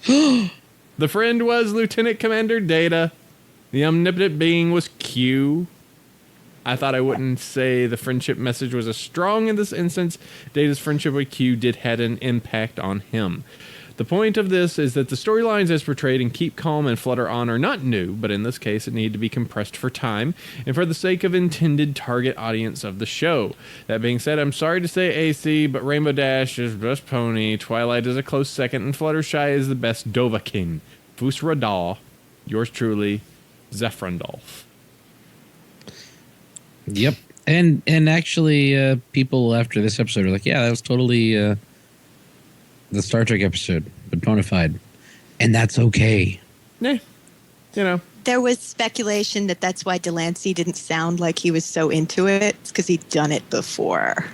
A: The friend was Lieutenant Commander Data. The omnipotent being was Q. I thought I wouldn't say the friendship message was as strong in this instance. Data's friendship with Q did had an impact on him. The point of this is that the storylines as portrayed in Keep Calm and Flutter On are not new, but in this case it needed to be compressed for time and for the sake of intended target audience of the show. That being said, I'm sorry to say AC, but Rainbow Dash is best pony, Twilight is a close second, and Fluttershy is the best Dovahking. Fus Radal, yours truly, Zephrandolph.
B: Yep. And actually, people after this episode are like, yeah, that was totally the Star Trek episode, but bona fide. And that's okay.
A: Yeah. You know.
D: There was speculation that that's why Delancey didn't sound like he was so into it. It's because he'd done it before.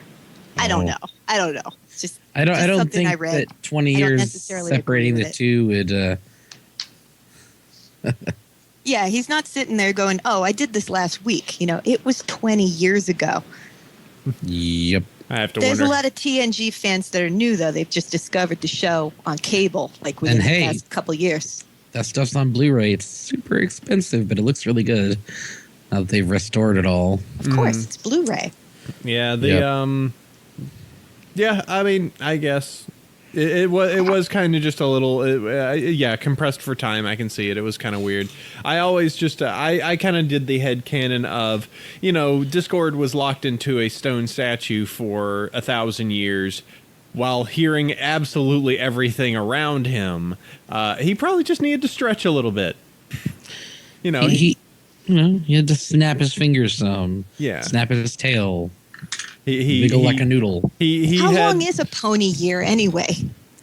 D: I don't know. It's just
B: I don't
D: something
B: think
D: I read.
B: that 20 years separating the two would...
D: Yeah, he's not sitting there going, oh, I did this last week. You know, it was 20 years ago.
B: Yep.
A: I have to
D: There's
A: wonder.
D: a lot of TNG fans that are new, though. They've just discovered the show on cable, like within the past couple years.
B: That stuff's on Blu-ray. It's super expensive, but it looks really good now that they've restored it all.
D: Of course, it's Blu-ray.
A: Yeah, yeah, I mean, I guess it was kind of just a little, compressed for time. I can see it. It was kind of weird. I always just, I kind of did the headcanon of, you know, Discord was locked into a stone statue for 1,000 years while hearing absolutely everything around him. He probably just needed to stretch a little bit. You know,
B: he had to snap his fingers some.
A: Yeah.
B: Snap his tail.
A: He
B: wiggle like a noodle.
D: How long is a pony year anyway?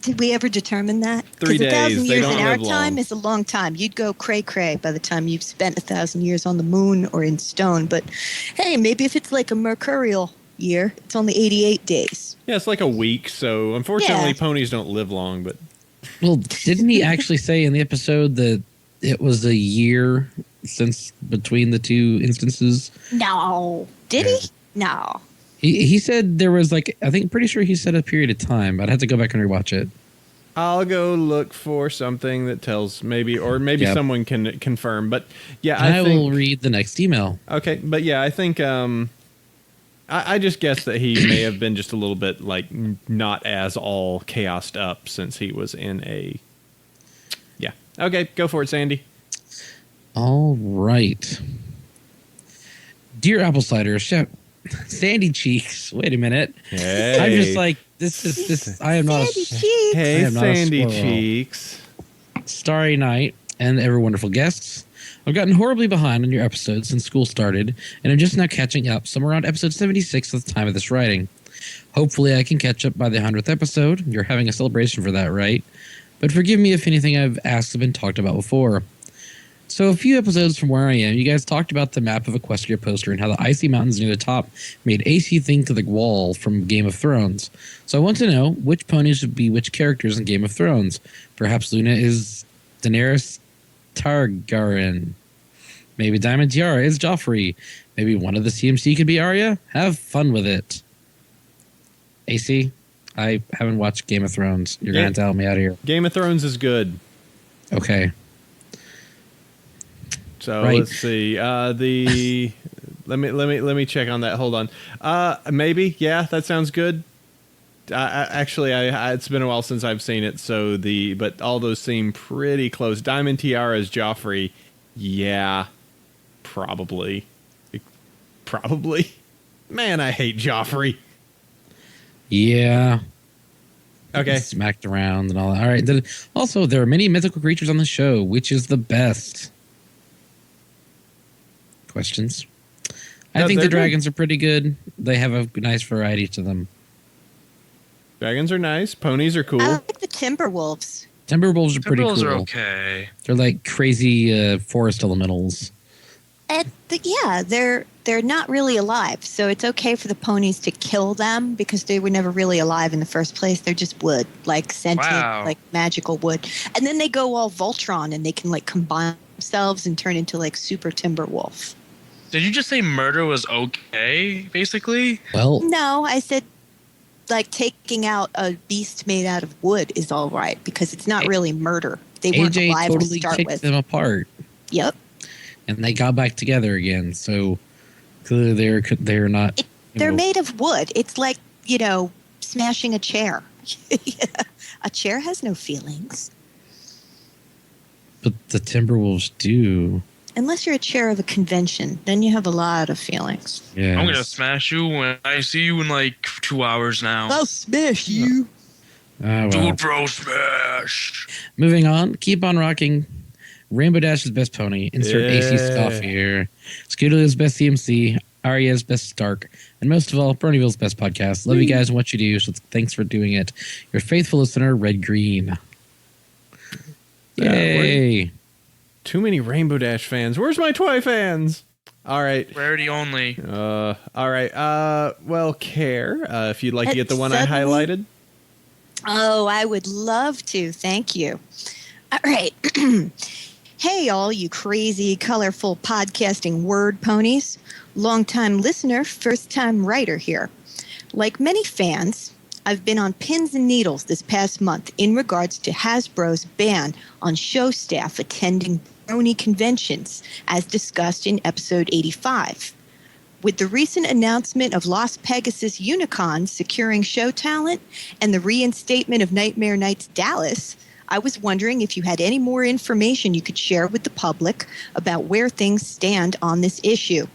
D: Did we ever determine that?
A: 3 days.
D: 1,000
A: They
D: years
A: don't
D: in our
A: live long.
D: time is a long time. You'd go cray-cray by the time you've spent 1,000 years on the moon or in stone. But hey, maybe if it's like a mercurial year, it's only 88 days.
A: Yeah, it's like a week. So unfortunately,
D: Yeah.
A: ponies don't live long. But
B: Well, didn't he actually say in the episode that it was a year since between the two instances?
D: No. Did he? No.
B: He said there was like, I think pretty sure he said a period of time. I'd have to go back and rewatch it.
A: I'll go look for something that tells maybe
B: Yep.
A: someone can confirm. But yeah,
B: I
A: I think
B: will read the next email.
A: okay. But yeah, I think I just guess that he may have been just a little bit like not as all chaosed up since he was in a. Yeah. Okay, go for it, Sandy.
B: All right. Dear Apple Cider, Sandy Cheeks. Wait a minute.
A: Hey.
B: I'm just like, this. I am not
D: Sandy
B: a
D: Cheeks.
A: Hey,
B: I am not a
A: Sandy
B: squirrel.
A: Cheeks.
B: starry night and ever wonderful guests. I've gotten horribly behind on your episodes since school started, and I'm just now catching up, somewhere around episode 76 at the time of this writing. Hopefully I can catch up by the 100th episode. You're having a celebration for that, right? But forgive me if anything I've asked has been talked about before. So a few episodes from where I am, you guys talked about the map of Equestria poster and how the icy mountains near the top made AC think to the wall from Game of Thrones. So I want to know which ponies would be which characters in Game of Thrones. Perhaps Luna is Daenerys Targaryen. Maybe Diamond Tiara is Joffrey. Maybe one of the CMC could be Arya. Have fun with it. AC, I haven't watched Game of Thrones. You're going to tell me out of here.
A: Game of Thrones is good.
B: Okay.
A: So
B: Right.
A: let's see. Let me check on that. Hold on. Maybe. Yeah, that sounds good. Actually, it's been a while since I've seen it. But all those seem pretty close. Diamond Tiara is Joffrey. Yeah, probably. Probably. Man, I hate Joffrey.
B: Yeah.
A: Okay.
B: Smacked around and all that. All right. Also, there are many mythical creatures on the show. Which is the best? Questions? I
A: No,
B: think the
A: they're good.
B: dragons are pretty good. They have a nice variety to them.
A: Dragons are nice. Ponies are
D: I
A: cool.
D: like the Timberwolves.
B: Timberwolves are pretty
C: Timberwolves
B: cool.
C: are okay.
B: They're like crazy forest elementals.
D: They're not really alive, so it's okay for the ponies to kill them because they were never really alive in the first place. They're just wood, like sentient,
C: Wow.
D: like magical wood. And then they go all Voltron and they can like combine themselves and turn into like super Timberwolf.
C: Did you just say murder was okay, basically?
B: Well,
D: No, I said like taking out a beast made out of wood is all right because it's not really murder. They weren't
B: AJ
D: alive
B: totally
D: to start
B: kicked
D: with.
B: them apart,
D: Yep.
B: and they got back together again. So clearly they're not.
D: They're made of wood. It's like, smashing a chair. A chair has no feelings.
B: But the Timberwolves do.
D: Unless you're a chair of a convention, then you have a lot of feelings.
B: Yeah.
C: I'm gonna smash you when I see you in like 2 hours now.
D: I'll smash you.
B: Well.
C: Dude, bro, smash.
B: Moving on. Keep on rocking. Rainbow Dash's best pony. Insert AC Scoff here. Scootalia's best CMC. Arya's best Stark. And most of all, Bronyville's best podcast. Love you guys and what you do, so thanks for doing it. Your faithful listener, Red Green. Yay.
A: Too many Rainbow Dash fans. Where's my Twi fans? All right.
C: Rarity only.
A: All right. Well, Care, if you'd like to get the one I
D: Suddenly-
A: highlighted.
D: Oh, I would love to. Thank you. All right. Hey, all you crazy, colorful podcasting word ponies. Longtime listener, first-time writer here. Like many fans, I've been on pins and needles this past month in regards to Hasbro's ban on show staff attending Brony conventions, as discussed in episode 85. With the recent announcement of Las Pegasus Unicon securing show talent and the reinstatement of Nightmare Nights Dallas, I was wondering if you had any more information you could share with the public about where things stand on this issue.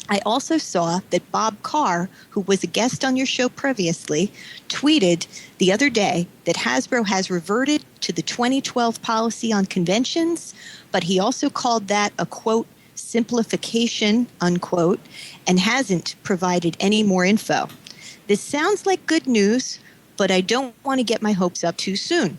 D: I also saw that Bob Carr, who was a guest on your show previously, tweeted the other day that Hasbro has reverted to the 2012 policy on conventions, but he also called that a, quote, simplification, unquote, and hasn't provided any more info. This sounds like good news, but I don't want to get my hopes up too soon.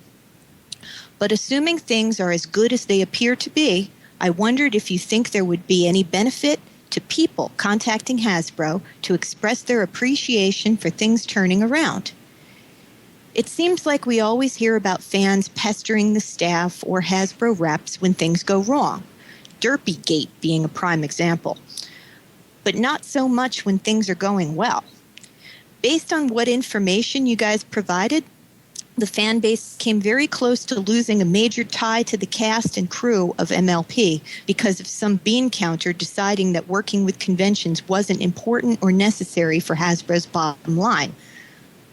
D: But assuming things are as good as they appear to be, I wondered if you think there would be any benefit to people contacting Hasbro to express their appreciation for things turning around. It seems like we always hear about fans pestering the staff or Hasbro reps when things go wrong, Derpygate being a prime example, but not so much when things are going well. Based on what information you guys provided, the fan base came very close to losing a major tie to the cast and crew of MLP because of some bean counter deciding that working with conventions wasn't important or necessary for Hasbro's bottom line.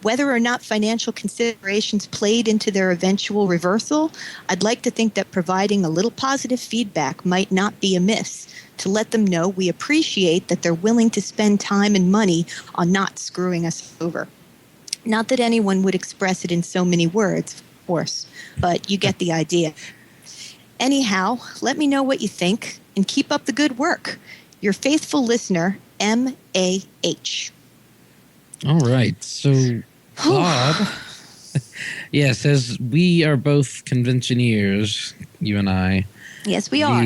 D: Whether or not financial considerations played into their eventual reversal, I'd like to think that providing a little positive feedback might not be amiss to let them know we appreciate that they're willing to spend time and money on not screwing us over. Not that anyone would express it in so many words, of course, but you get the idea. Anyhow, let me know what you think and keep up the good work. Your faithful listener, M.A.H.
B: All right. So, Bob, says we are both conventioneers, you and I.
D: Yes, we are.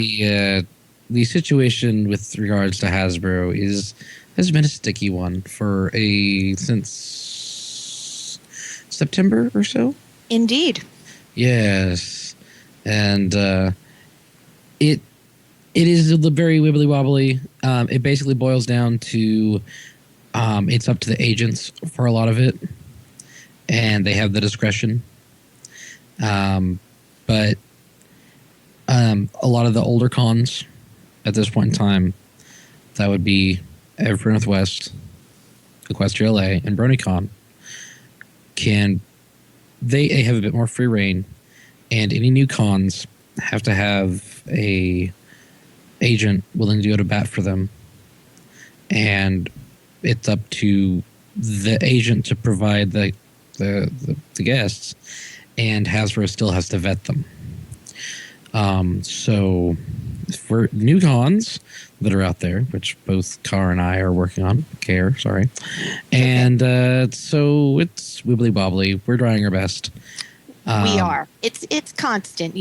B: The situation with regards to Hasbro has been a sticky one since September or so.
D: Indeed.
B: Yes, and it is very wibbly wobbly. It basically boils down to it's up to the agents for a lot of it, and they have the discretion. But a lot of the older cons at this point in time, that would be Everett Northwest, Equestria LA, and BronyCon. They have a bit more free reign, and any new cons have to have a agent willing to go to bat for them, and it's up to the agent to provide the guests, and Hasbro still has to vet them. So for new cons that are out there, which both Kar and I are working on, and so it's wibbly wobbly. We're trying our best.
D: We are. It's constant.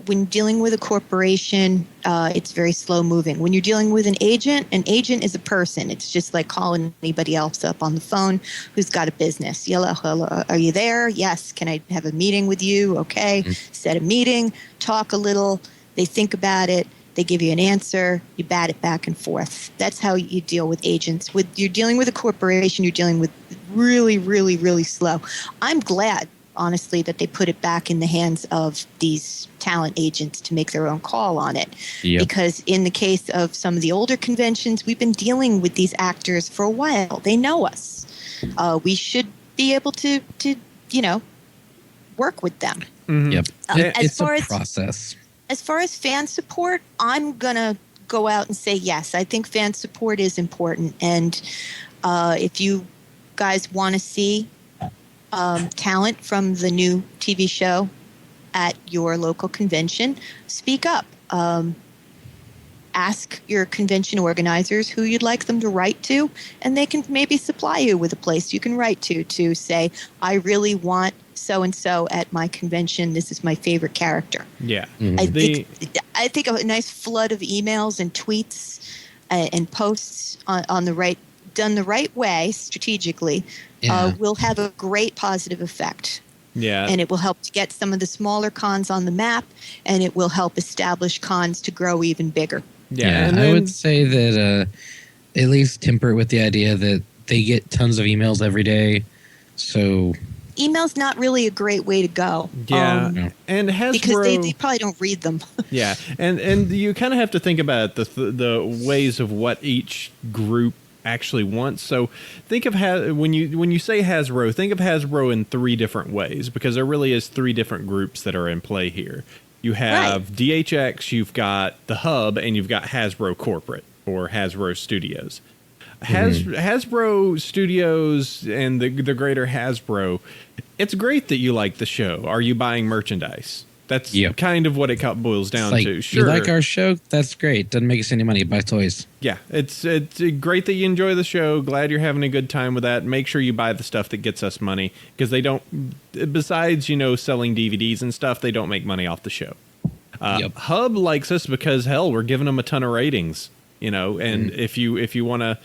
D: When dealing with a corporation, it's very slow moving. When you're dealing with an agent is a person. It's just like calling anybody else up on the phone who's got a business. Hello, are you there? Yes. Can I have a meeting with you? Okay. Set a meeting, talk a little. They think about it. They give you an answer. You bat it back and forth. That's how you deal with agents. You're dealing with a corporation, you're dealing with really, really, really slow. I'm glad, honestly, that they put it back in the hands of these talent agents to make their own call on it.
B: Yep.
D: Because in the case of some of the older conventions, we've been dealing with these actors for a while. They know us. We should be able to work with them.
A: Mm-hmm.
B: Yep. It's a
D: as
B: process.
D: As far as fan support, I'm going to go out and say yes. I think fan support is important. And if you guys want to see talent from the new TV show at your local convention, speak up. Ask your convention organizers who you'd like them to write to, and they can maybe supply you with a place you can write to say, I really want so-and-so at my convention. This is my favorite character.
A: Yeah.
B: Mm-hmm.
D: I think a nice flood of emails and tweets and posts done the right way strategically will have a great positive effect.
A: Yeah.
D: And it will help to get some of the smaller cons on the map, and it will help establish cons to grow even bigger.
B: Yeah,
A: and
B: I would say that at least temper it with the idea that they get tons of emails every day. So
D: email's not really a great way to go.
A: Yeah, and Hasbro,
D: because they probably don't read them.
A: Yeah, and you kind of have to think about the ways of what each group actually wants. So think of when you say Hasbro, think of Hasbro in three different ways, because there really is three different groups that are in play here. You have DHX, you've got the Hub, and you've got Hasbro Corporate or Hasbro Studios. Hasbro Studios and the greater Hasbro, it's great that you like the show. Are you buying merchandise? That's kind of what it boils down to. Sure.
B: You like our show? That's great. Doesn't make us any money. Buy toys.
A: Yeah, it's great that you enjoy the show. Glad you're having a good time with that. Make sure you buy the stuff that gets us money, because they don't, besides, selling DVDs and stuff, they don't make money off the show. Hub likes us because, hell, we're giving them a ton of ratings. And if you want to,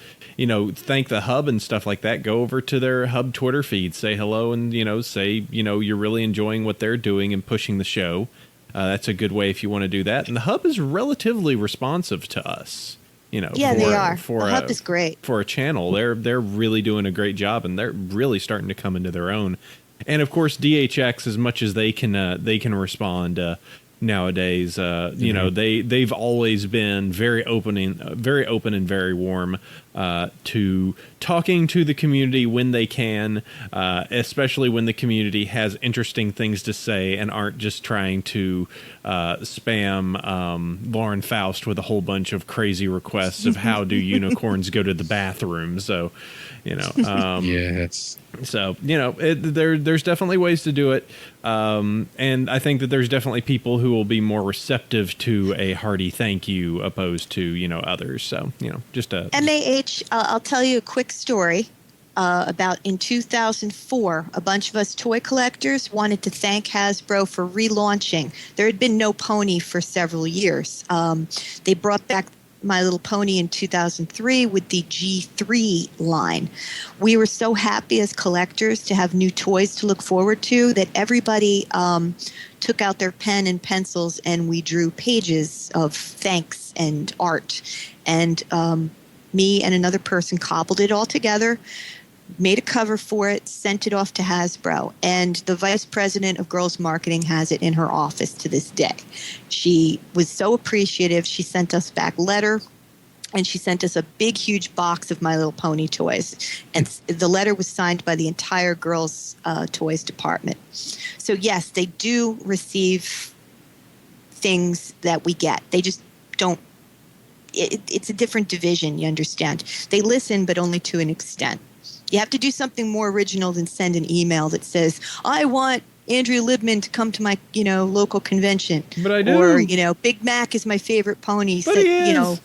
A: thank the Hub and stuff like that, go over to their Hub Twitter feed, say hello, and, say, you're really enjoying what they're doing and pushing the show. That's a good way if you want to do that. And the Hub is relatively responsive to us. They are.
D: The Hub is great.
A: For a channel, they're really doing a great job, and they're really starting to come into their own. And of course, DHX, as much as they can respond, nowadays, they've always been very open and very warm to talking to the community when they can, especially when the community has interesting things to say and aren't just trying to spam Lauren Faust with a whole bunch of crazy requests of how do unicorns go to the bathroom. So,
B: yes.
A: So, there's definitely ways to do it. And I think that there's definitely people who will be more receptive to a hearty thank you opposed to, others. So, just a...
D: MAH, I'll tell you a quick story about in 2004, a bunch of us toy collectors wanted to thank Hasbro for relaunching. There had been no pony for several years. They brought back My Little Pony in 2003 with the G3 line. We were so happy as collectors to have new toys to look forward to that everybody took out their pen and pencils, and we drew pages of thanks and art. And me and another person cobbled it all together, made a cover for it, sent it off to Hasbro, and the vice president of girls marketing has it in her office to this day. She was so appreciative. She sent us back letter, and she sent us a big, huge box of My Little Pony toys. And the letter was signed by the entire girls' toys department. So, yes, they do receive things that we get. They just don't. It's a different division, you understand. They listen, but only to an extent. You have to do something more original than send an email that says, I want Andrea Libman to come to my, local convention.
A: But I do.
D: Or, Big Mac is my favorite pony.
A: But he is.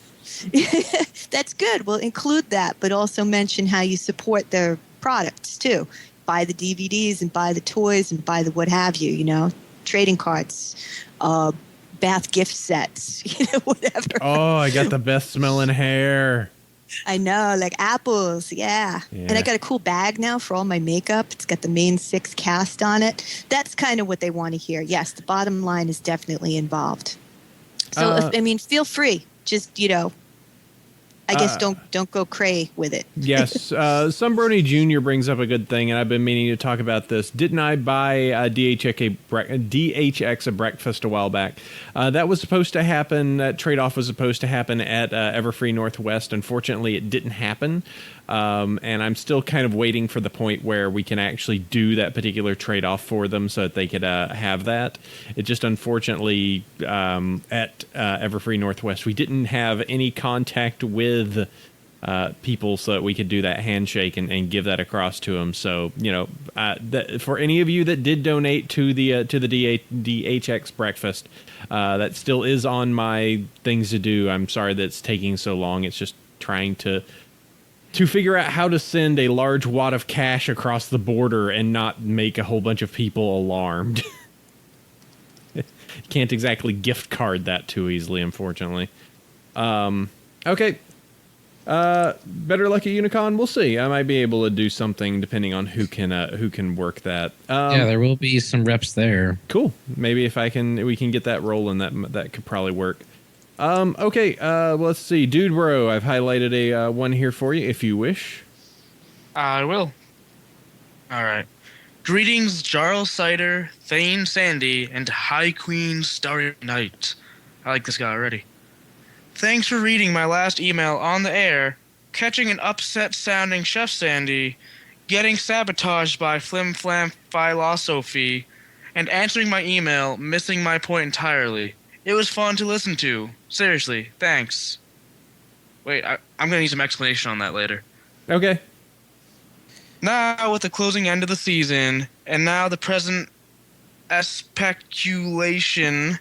D: That's good. Well, include that, but also mention how you support their products, too. Buy the DVDs and buy the toys and buy the what have you, trading cards, bath gift sets, whatever.
A: Oh, I got the best smelling hair.
D: I know, like apples, yeah. And I got a cool bag now for all my makeup. It's got the main 6 cast on it. That's kind of what they want to hear. Yes, the bottom line is definitely involved. So, feel free. Just, I guess don't go cray with it.
A: Yes. Some Brony Jr. brings up a good thing, and I've been meaning to talk about this. Didn't I buy DHX a breakfast a while back? That was supposed to happen. That trade-off was supposed to happen at Everfree Northwest. Unfortunately, it didn't happen. And I'm still kind of waiting for the point where we can actually do that particular trade-off for them so that they could have that. It just unfortunately at Everfree Northwest, we didn't have any contact with people so that we could do that handshake and give that across to them. So, for any of you that did donate to the DHX breakfast, that still is on my things to do. I'm sorry that it's taking so long. It's just trying to figure out how to send a large wad of cash across the border and not make a whole bunch of people alarmed. Can't exactly gift card that too easily, unfortunately. Okay. Better luck at Unicon. We'll see. I might be able to do something depending on who can work that.
B: There will be some reps there.
A: Cool. Maybe if we can get that rolling, that could probably work. Okay, let's see. Dude Bro, I've highlighted a one here for you if you wish.
C: I will. All right. Greetings, Jarl Cider, Thane Sandy, and High Queen Starry Night. I like this guy already. Thanks for reading my last email on the air, catching an upset-sounding Chef Sandy, getting sabotaged by Flim Flam Philosophy, and answering my email, missing my point entirely. It was fun to listen to. Seriously, thanks. Wait, I'm going to need some explanation on that later.
A: Okay.
C: Now, with the closing end of the season, and now the present speculation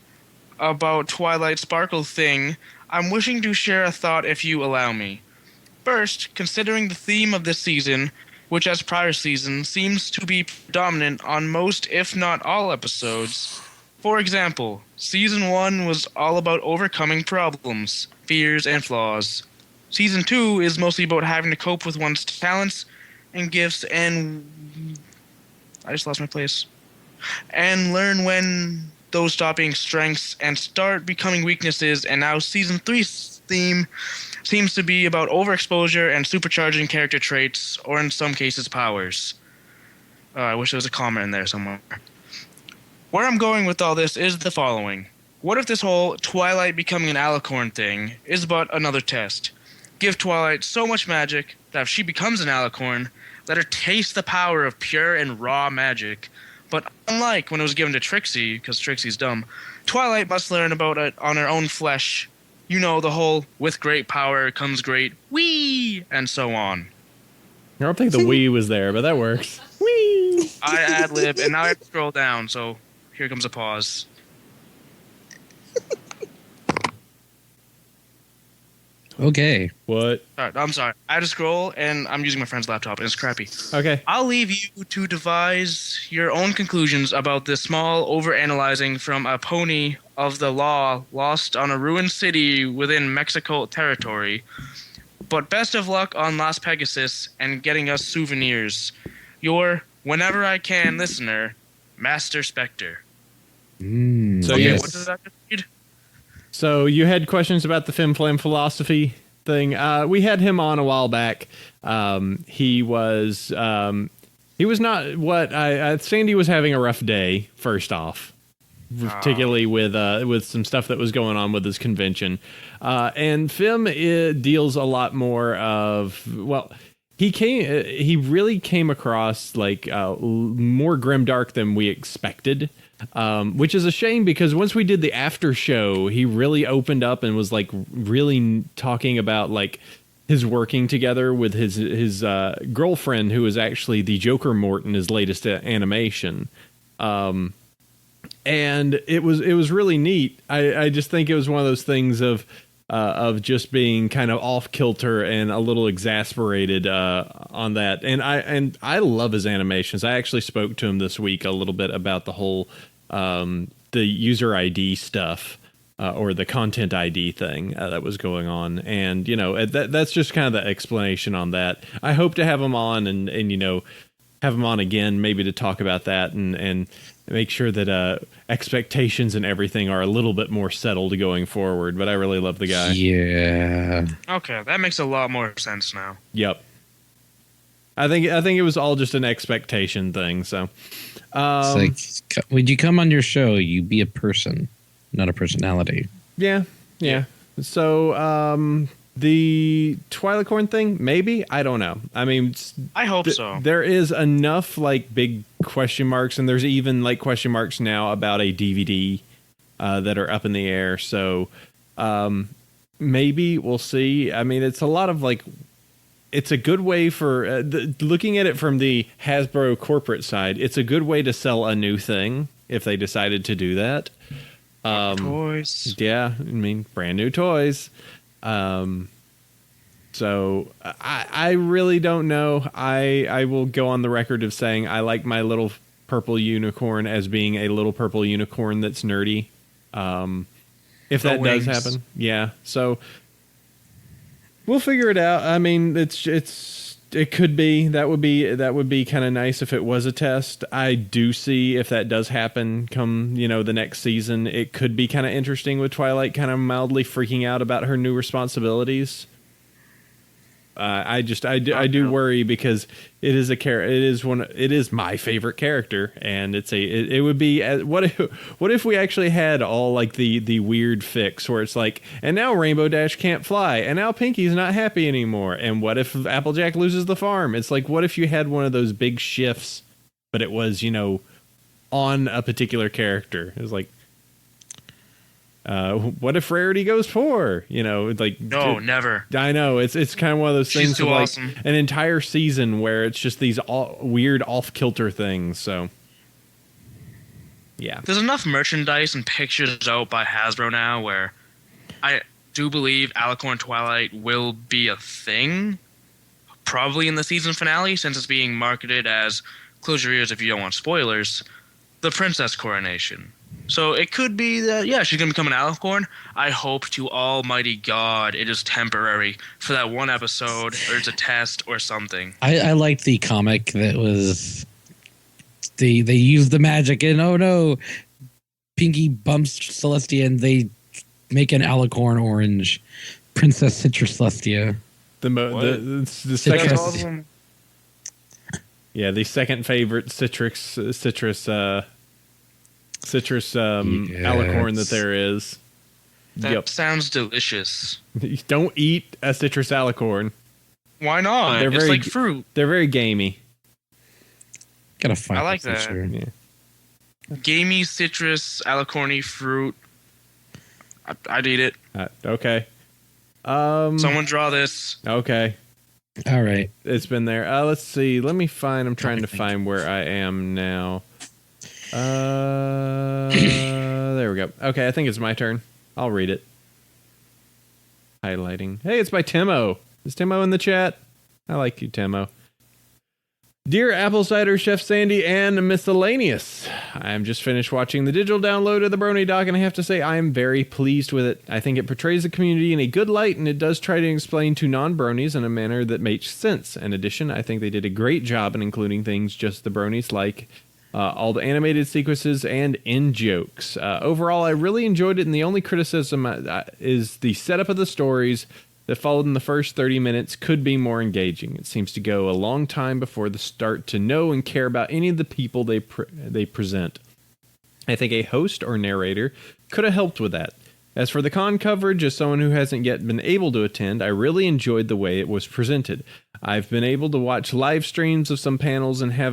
C: about Twilight Sparkle thing, I'm wishing to share a thought if you allow me. First, considering the theme of this season, which as prior seasons seems to be predominant on most if not all episodes. For example, Season 1 was all about overcoming problems, fears, and flaws. Season 2 is mostly about having to cope with one's talents and gifts and... I just lost my place. And learn when those stop being strengths and start becoming weaknesses, and now Season 3's theme seems to be about overexposure and supercharging character traits, or in some cases, powers. I wish there was a comment in there somewhere. Where I'm going with all this is the following. What if this whole Twilight becoming an alicorn thing is but another test? Give Twilight so much magic that if she becomes an alicorn, let her taste the power of pure and raw magic. But unlike when it was given to Trixie, because Trixie's dumb, Twilight must learn about it on her own flesh. You know, the whole, with great power comes great wee, and so on.
A: I don't think the wee was there, but that works. Wee!
C: I ad-lib, and now I have to scroll down, so here comes a pause.
B: Okay.
A: What?
C: I'm sorry. I had to scroll, and I'm using my friend's laptop, and it's crappy.
A: Okay.
C: I'll leave you to devise your own conclusions about this small overanalyzing from a pony of the law lost on a ruined city within Mexico territory. But best of luck on Las Pegasus and getting us souvenirs. Your whenever I can listener, Master Spectre.
A: So
C: Okay,
A: yes.
C: what does that read?
A: So you had questions about the Fim Flam philosophy? thing. We had him on a while back. He was not what Sandy was having a rough day. First off, particularly with some stuff that was going on with his convention, and Fim deals a lot more of he really came across like more grimdark than we expected. Which is a shame because once we did the after show, he really opened up and was like really talking about like his working together with his girlfriend, who is actually the Joker Mort in his latest animation. And it was really neat. I just think it was one of those things of just being kind of off kilter and a little exasperated on that. And I love his animations. I actually spoke to him this week a little bit about the whole the user ID stuff or the content ID thing that was going on. And, you know, that's just kind of the explanation on that. I hope to have him on and you know, have him on again, maybe to talk about that and make sure that expectations and everything are a little bit more settled going forward. But I really love the guy.
B: Yeah.
C: Okay, that makes a lot more sense now.
A: Yep. I think it was all just an expectation thing. So,
B: it's like, would you come on your show? You be a person, not a personality.
A: Yeah. So, the Twilicorn thing, maybe, I don't know. I mean,
C: I hope so.
A: There is enough like big question marks, and there's even like question marks now about a DVD that are up in the air. So, maybe we'll see. I mean, it's a lot of like. It's a good way for looking at it from the Hasbro corporate side. It's a good way to sell a new thing if they decided to do that.
C: Toys.
A: Yeah, I mean, brand new toys. So I really don't know. I will go on the record of saying I like my little purple unicorn as being a little purple unicorn that's nerdy. If that does happen, yeah. So. We'll figure it out. I mean, it could be that would be kind of nice if it was a test. I do see if that does happen come, you know, the next season, it could be kind of interesting with Twilight kind of mildly freaking out about her new responsibilities. I do worry because it is my favorite character, and it would be what if we actually had all like the weird fix where it's like, and now Rainbow Dash can't fly, and now Pinky's not happy anymore, and what if Applejack loses the farm? It's like, what if you had one of those big shifts, but it was, you know, on a particular character? It was like, what if Rarity goes poor? You know, like
C: never.
A: I know it's kind of one of those things.
C: She's too awesome.
A: Like an entire season where it's just these weird off kilter things. So, yeah,
C: there's enough merchandise and pictures out by Hasbro now where I do believe Alicorn Twilight will be a thing, probably in the season finale, since it's being marketed as, close your ears if you don't want spoilers, the princess coronation. So it could be that, yeah, she's going to become an Alicorn. I hope to almighty God it is temporary for that one episode, or it's a test or something.
B: I liked the comic that was... They used the magic, and oh no, Pinky bumps Celestia, and they make an Alicorn orange Princess Citrus Celestia.
A: The second... Yeah, the second favorite citrus alicorn that there is.
C: That sounds delicious.
A: Don't eat a citrus alicorn.
C: Why not? It's like fruit.
A: They're very gamey.
B: Gotta find.
C: I like that.
B: Sure.
A: Yeah.
C: Gamey citrus alicorny fruit. I'd eat it.
A: Okay.
C: Someone draw this.
A: Okay.
B: All right.
A: It's been there. Let's see. Let me find. I'm trying to find where I am now. There we go. Okay, I think it's my turn. I'll read it. Highlighting. Hey, it's by Timo. Is Timo in the chat? I like you, Timo. Dear Apple Cider Chef Sandy and Miscellaneous, I am just finished watching the digital download of the Brony doc, and I have to say I am very pleased with it. I think it portrays the community in a good light, and it does try to explain to non-Bronies in a manner that makes sense. In addition, I think they did a great job in including things just the Bronies like. All the animated sequences and in-jokes. Overall, I really enjoyed it, and the only criticism is the setup of the stories that followed in the first 30 minutes could be more engaging. It seems to go a long time before they start to know and care about any of the people they present. I think a host or narrator could have helped with that. As for the con coverage, as someone who hasn't yet been able to attend, I really enjoyed the way it was presented. I've been able to watch live streams of some panels and have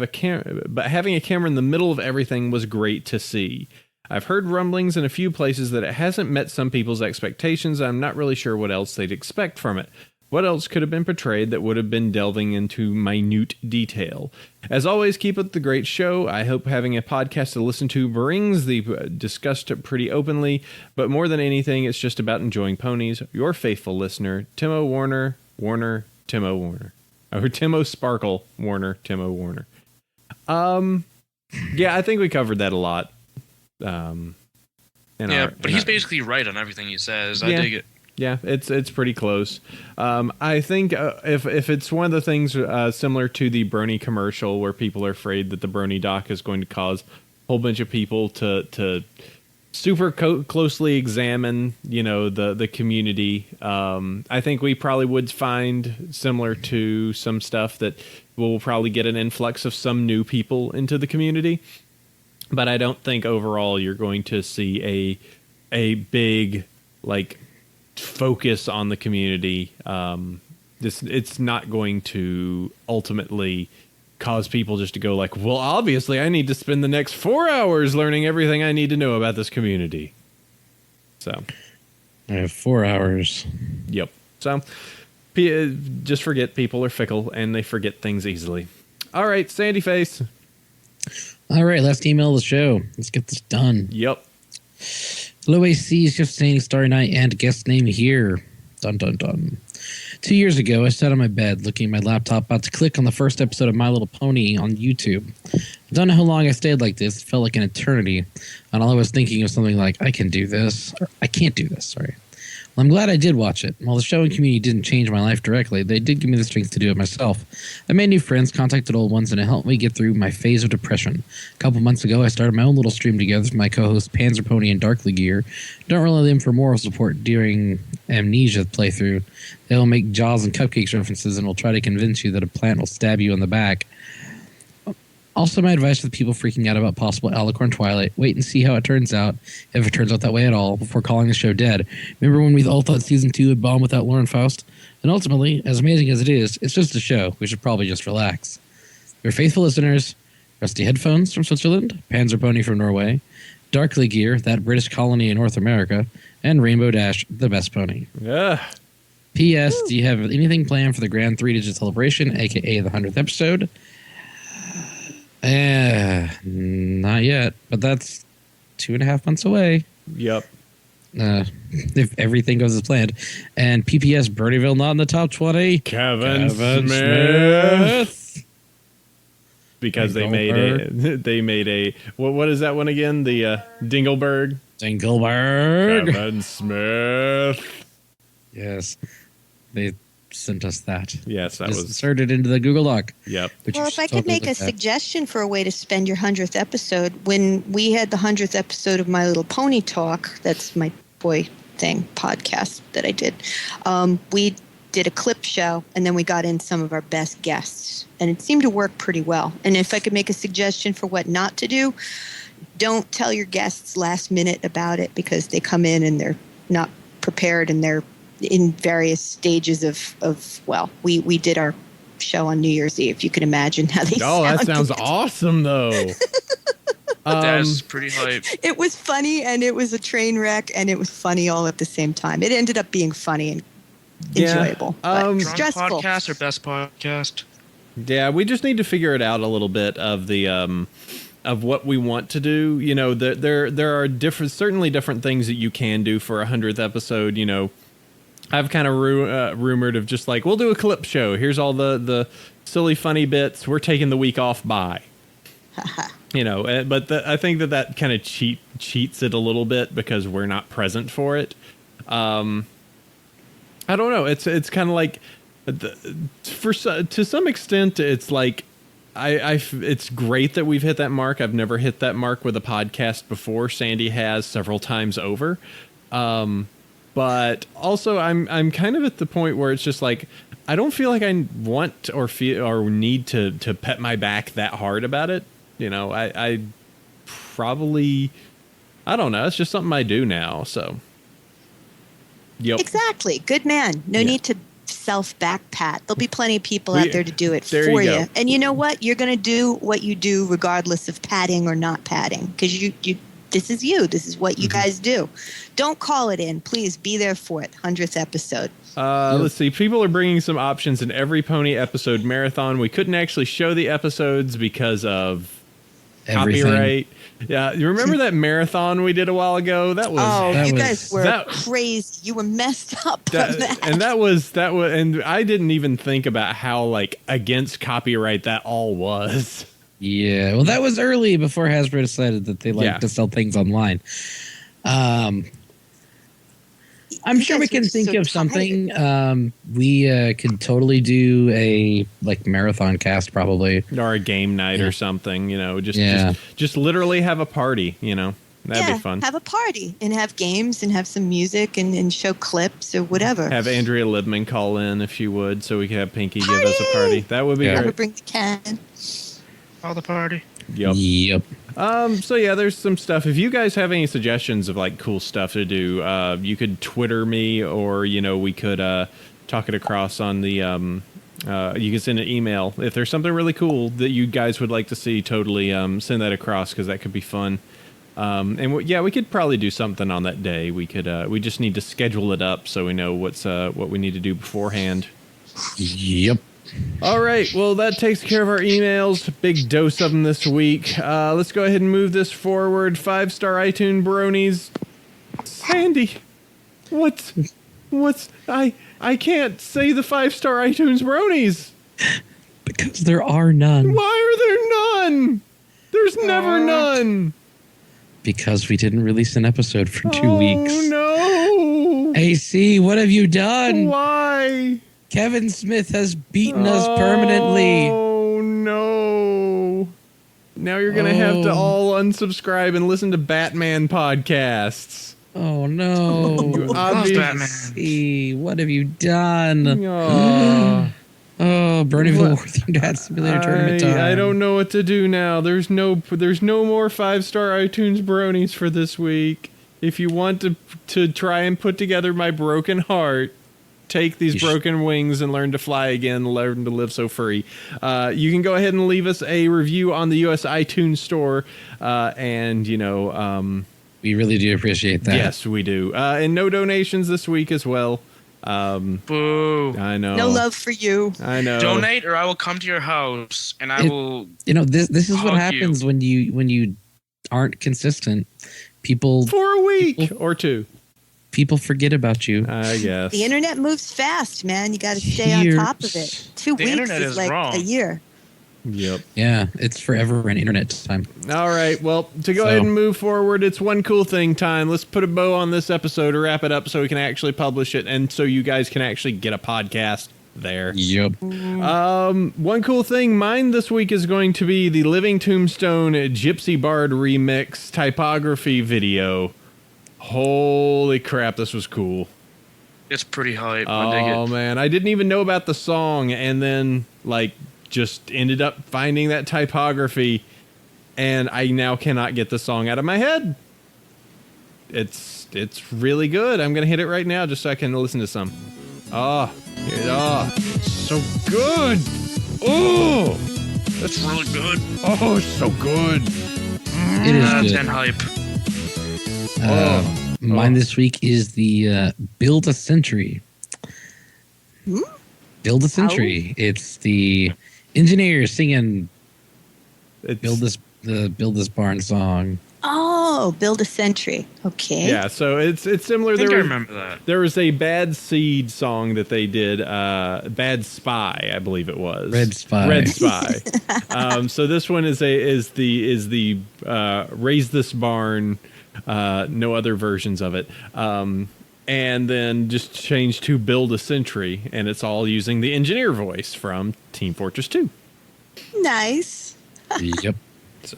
A: but having a camera in the middle of everything was great to see. I've heard rumblings in a few places that it hasn't met some people's expectations. I'm not really sure what else they'd expect from it. What else could have been portrayed that would have been delving into minute detail? As always, keep up the great show. I hope having a podcast to listen to brings the discussed pretty openly, but more than anything, it's just about enjoying ponies. Your faithful listener, Timo Warner, Timo Warner. Or Timo Sparkle, Timo Warner. Yeah, I think we covered that a lot.
C: But he's basically right on everything he says. I dig it.
A: Yeah, it's pretty close. I think if it's one of the things similar to the Brony commercial where people are afraid that the Brony doc is going to cause a whole bunch of people to super closely examine, the community. I think we probably would find similar to some stuff that we'll probably get an influx of some new people into the community. But I don't think overall you're going to see a big focus on the community. It's not going to ultimately cause people just to go well, obviously I need to spend the next 4 hours learning everything I need to know about this community. So
B: I have 4 hours.
A: Yep. So just forget, people are fickle and they forget things easily. All right, Sandy Face.
B: All right, last email of the show. Let's get this done.
A: Yep.
B: Hello, AC, Shift Sandy, Starry Night, and guest name here. Dun, dun, dun. 2 years ago, I sat on my bed looking at my laptop about to click on the first episode of My Little Pony on YouTube. I don't know how long I stayed like this. It felt like an eternity. And all I was thinking was something like, I can do this. Or, I can't do this, sorry. Well, I'm glad I did watch it. While the show and community didn't change my life directly, they did give me the strength to do it myself. I made new friends, contacted old ones, and it helped me get through my phase of depression. A couple months ago, I started my own little stream together with my co-hosts Panzer Pony and Darkly Gear. Don't rely on them for moral support during Amnesia playthrough. They'll make Jaws and Cupcakes references and will try to convince you that a plant will stab you in the back. Also, my advice to the people freaking out about possible Alicorn Twilight: wait and see how it turns out, if it turns out that way at all, before calling the show dead. Remember when we all thought Season 2 would bomb without Lauren Faust? And ultimately, as amazing as it is, it's just a show. We should probably just relax. Your faithful listeners, Rusty Headphones from Switzerland, Panzer Pony from Norway, Darkly Gear, that British colony in North America, and Rainbow Dash, the best pony.
A: Yeah.
B: P.S. Do you have anything planned for the Grand 3-Digit Celebration, a.k.a. the 100th episode? Not yet, but that's 2.5 months away.
A: Yep.
B: If everything goes as planned. And PPS Bronyville not in the top 20.
A: Kevin Smith. Because they made a what is that one again? The Dingleberg. Kevin Smith.
B: Yes. They sent us that.
A: Yes, that
B: just
A: was
B: inserted into the Google Doc.
A: Yep.
D: Well, if I could make a suggestion for a way to spend your 100th episode, when we had the 100th episode of My Little Pony Talk, that's my boy thing podcast that I did, we did a clip show, and then we got in some of our best guests, and it seemed to work pretty well. And if I could make a suggestion for what not to do, don't tell your guests last minute about it, because they come in and they're not prepared, and they're in various stages of we did our show on New Year's Eve. You can imagine how they sounded.
A: That sounds awesome, though.
C: That's pretty hype.
D: It was funny, and it was a train wreck, and it was funny all at the same time. It ended up being funny and enjoyable. But stressful.
C: Podcast or best podcast?
A: Yeah, we just need to figure it out a little bit of the of what we want to do. There are certainly different things that you can do for a 100th episode. I've kind of rumored of just we'll do a clip show. Here's all the silly, funny bits. We're taking the week off by. But I think that kind of cheats it a little bit because we're not present for it. I don't know. It's kind of to some extent, it's it's great that we've hit that mark. I've never hit that mark with a podcast before. Sandy has several times over. But also, I'm kind of at the point where it's just like I don't feel like I want or feel or need to pet my back that hard about it. You know, I probably I don't know. It's just something I do now. So, yep,
D: Exactly. Good man. No
A: Yeah.
D: need to self back pat. There'll be plenty of people out there to do it
A: There
D: for
A: you
D: you.
A: go.
D: And you know what? You're going to do what you do regardless of patting or not patting, because you this is you. This is what you guys do. Don't call it in. Please be there for it. 100th episode.
A: Let's see. People are bringing some options in every Pony episode marathon. We couldn't actually show the episodes because of
B: Everything.
A: copyright. Yeah, you remember that marathon we did a while ago? That was
B: That
D: you
B: was-
D: guys were
A: that-
D: crazy. You were messed up on that.
A: and that was, and I didn't even think about how like against copyright that all was.
B: Yeah, well, that was early before Hasbro decided that they like
A: Yeah.
B: to sell things online. I'm
D: You
B: sure we
D: guys
B: can
D: were
B: think
D: so
B: of something. We could totally do a like marathon cast, probably.
A: Or a game night
B: Yeah.
A: or something, you know,
B: Yeah.
A: just literally have a party, you know. That'd be fun.
D: Have a party and have games and have some music and show clips or whatever.
A: Have Andrea Libman call in if she would, so we could have Pinky give us a party. That would be
B: Yeah.
D: I would
A: great.
D: bring the can.
C: All the party.
A: Yep.
B: Yep.
A: So yeah, there's some stuff. If you guys have any suggestions of like cool stuff to do, you could Twitter me, or you know, we could talk it across on the. You can send an email if there's something really cool that you guys would like to see. Totally send that across because that could be fun. And we could probably do something on that day. We could. We just need to schedule it up so we know what we need to do beforehand.
B: Yep.
A: All right, well, that takes care of our emails. Big dose of them this week. Let's go ahead and move this forward. 5-star iTunes bronies. Sandy, what's I can't say the 5-star iTunes bronies.
B: Because there are none.
A: Why are there none? There's never none.
B: Because we didn't release an episode for 2 weeks.
A: Oh, no.
B: AC, what have you done?
A: Why?
B: Kevin Smith has beaten us permanently.
A: Oh, no. Now you're going to have to
B: Oh.
A: all unsubscribe and listen to Batman podcasts.
B: Oh no.
A: You obvious-
C: Batman.
B: AC, what have you done?
A: Aw.
B: Oh, Bronyville
A: What?
B: War Dad Simulator Tournament time.
A: I don't know what to do now. There's no more 5-star iTunes bronies for this week. If you want to try and put together my broken heart, take these
B: You
A: broken wings and learn to fly again, learn to live so free. You can go ahead and leave us a review on the US iTunes store, and you know,
B: We really do appreciate that.
A: yes, we do. And no donations this week as well.
C: Boo.
A: I know.
D: No love for you.
A: I know.
C: Donate or I will come to your house and I
B: It-
C: will.
B: You know, this is what
C: Hug
B: happens when you aren't consistent. People
A: For a week or two,
B: people forget about you.
A: I guess.
D: The internet moves fast, man. You got to stay on top of it.
B: Years.
D: 2
C: The
D: weeks
C: internet
D: is
C: is
D: like
C: wrong.
D: a year.
A: Yep.
B: Yeah, it's forever an internet time.
A: All right. Well, to go
B: So-
A: ahead and move forward, it's one cool thing time. Let's put a bow on this episode to wrap it up so we can actually publish it and so you guys can actually get a podcast there.
B: Yep.
A: One cool thing, mine this week is going to be the Living Tombstone Gypsy Bard remix typography video. Holy crap, this was cool.
C: It's pretty hype. I dig
A: Oh
C: it.
A: man, I didn't even know about the song and then like just ended up finding that typography and I now cannot get the song out of my head. It's really good. I'm going to hit it right now just so I can listen to some. So good. Oh,
C: That's really good.
A: oh, it's so good.
B: It is
C: 10
B: good.
C: hype.
B: Mine this week is the Build a Century. Build a Century. It's the engineers singing
A: It's,
B: Build This Barn song.
D: Oh, build a sentry. Okay.
A: yeah, so it's similar.
C: I think I
A: was-
C: remember that.
A: There was a Bad Seed song that they did, Bad Spy, I believe it was.
B: Red Spy.
A: Red Spy. So this one is the Raise This Barn, no other versions of it. And then just changed to Build a Century, and it's all using the engineer voice from Team Fortress 2.
D: Nice.
B: Yep.
A: So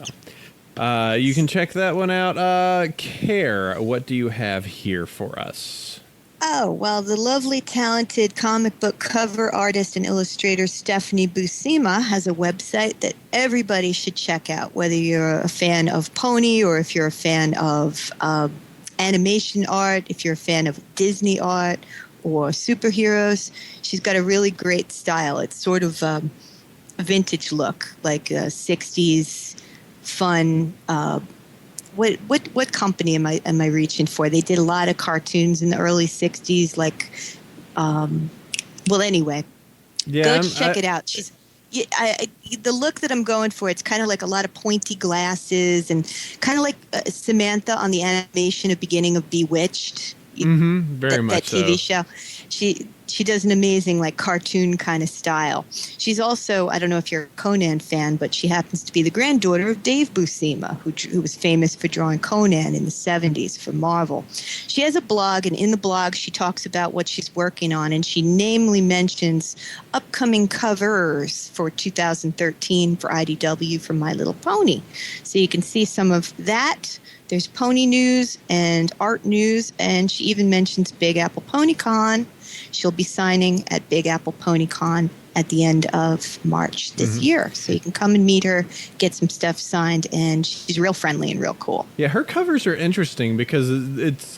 A: you can check that one out. Care, what do you have here for us?
D: Oh, well, the lovely, talented comic book cover artist and illustrator Stephanie Buscema has a website that everybody should check out, whether you're a fan of Pony or if you're a fan of animation art, if you're a fan of Disney art or superheroes. She's got a really great style. It's sort of a vintage look, like a 60s fun. What company am I reaching for? They did a lot of cartoons in the early 60s, like anyway, go check it out. She's the look that I'm going for, it's kind of like a lot of pointy glasses and kind of like Samantha on the animation of beginning of Bewitched.
A: Very much
D: that TV show. She does an amazing like cartoon kind of style. She's also, I don't know if you're a Conan fan, but she happens to be the granddaughter of Dave Buscema, who was famous for drawing Conan in the 70s for Marvel. She has a blog, and in the blog she talks about what she's working on, and she namely mentions upcoming covers for 2013 for IDW for My Little Pony. So you can see some of that. There's pony news and art news, and she even mentions Big Apple Ponycon. She'll be signing at Big Apple Ponycon at the end of March this year. So you can come and meet her, get some stuff signed, and she's real friendly and real cool.
A: Yeah, her covers are interesting because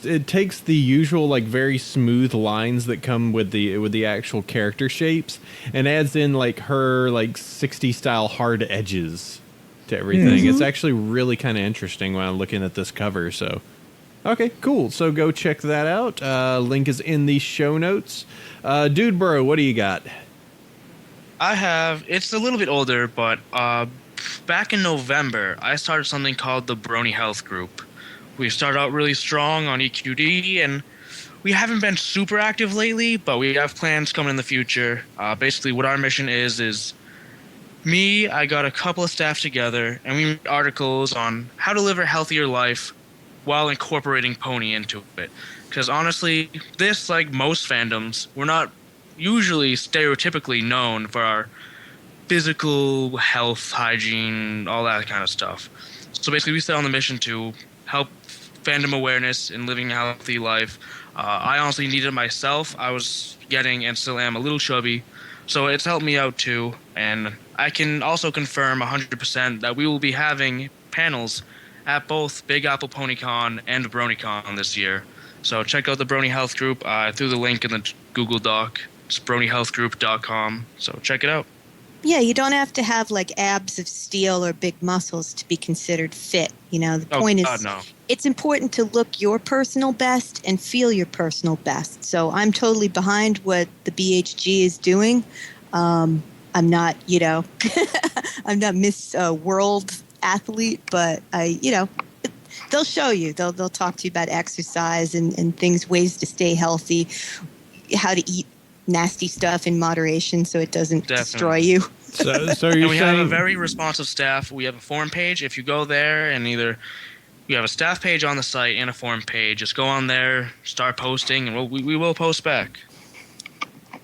A: it takes the usual like very smooth lines that come with the actual character shapes and adds in like her like 60s style hard edges to everything. It's actually really kind of interesting when I'm looking at this cover. So, okay, cool. So go check that out. Link is in the show notes. Dude, bro, what do you got?
C: It's a little bit older, but back in November, I started something called the Brony Health Group. We started out really strong on EQD, and we haven't been super active lately, but we have plans coming in the future. Basically, what our mission is me, I got a couple of staff together, and we made articles on how to live a healthier life while incorporating Pony into it. Because honestly, this, like most fandoms, we're not usually stereotypically known for our physical health, hygiene, all that kind of stuff. So basically, we set on the mission to help fandom awareness in living a healthy life. I honestly needed it myself. I was getting, and still am, a little chubby. So it's helped me out too, and I can also confirm 100% that we will be having panels at both Big Apple Ponycon and BronyCon this year. So check out the Brony Health Group. I threw the link in the Google Doc. It's bronyhealthgroup.com. So check it out.
D: Yeah, you don't have to have like abs of steel or big muscles to be considered fit. You know, the point is,
C: no. It's
D: important to look your personal best and feel your personal best. So I'm totally behind what the BHG is doing. I'm not, I'm not Miss World athlete, but they'll show you. They'll talk to you about exercise and things, ways to stay healthy, how to eat nasty stuff in moderation so it doesn't destroy you.
A: So you're
C: and we
A: saying
C: have a very responsive staff. We have a forum page. If you go there and either we have a staff page on the site and a forum page, just go on there, start posting, and we will post back.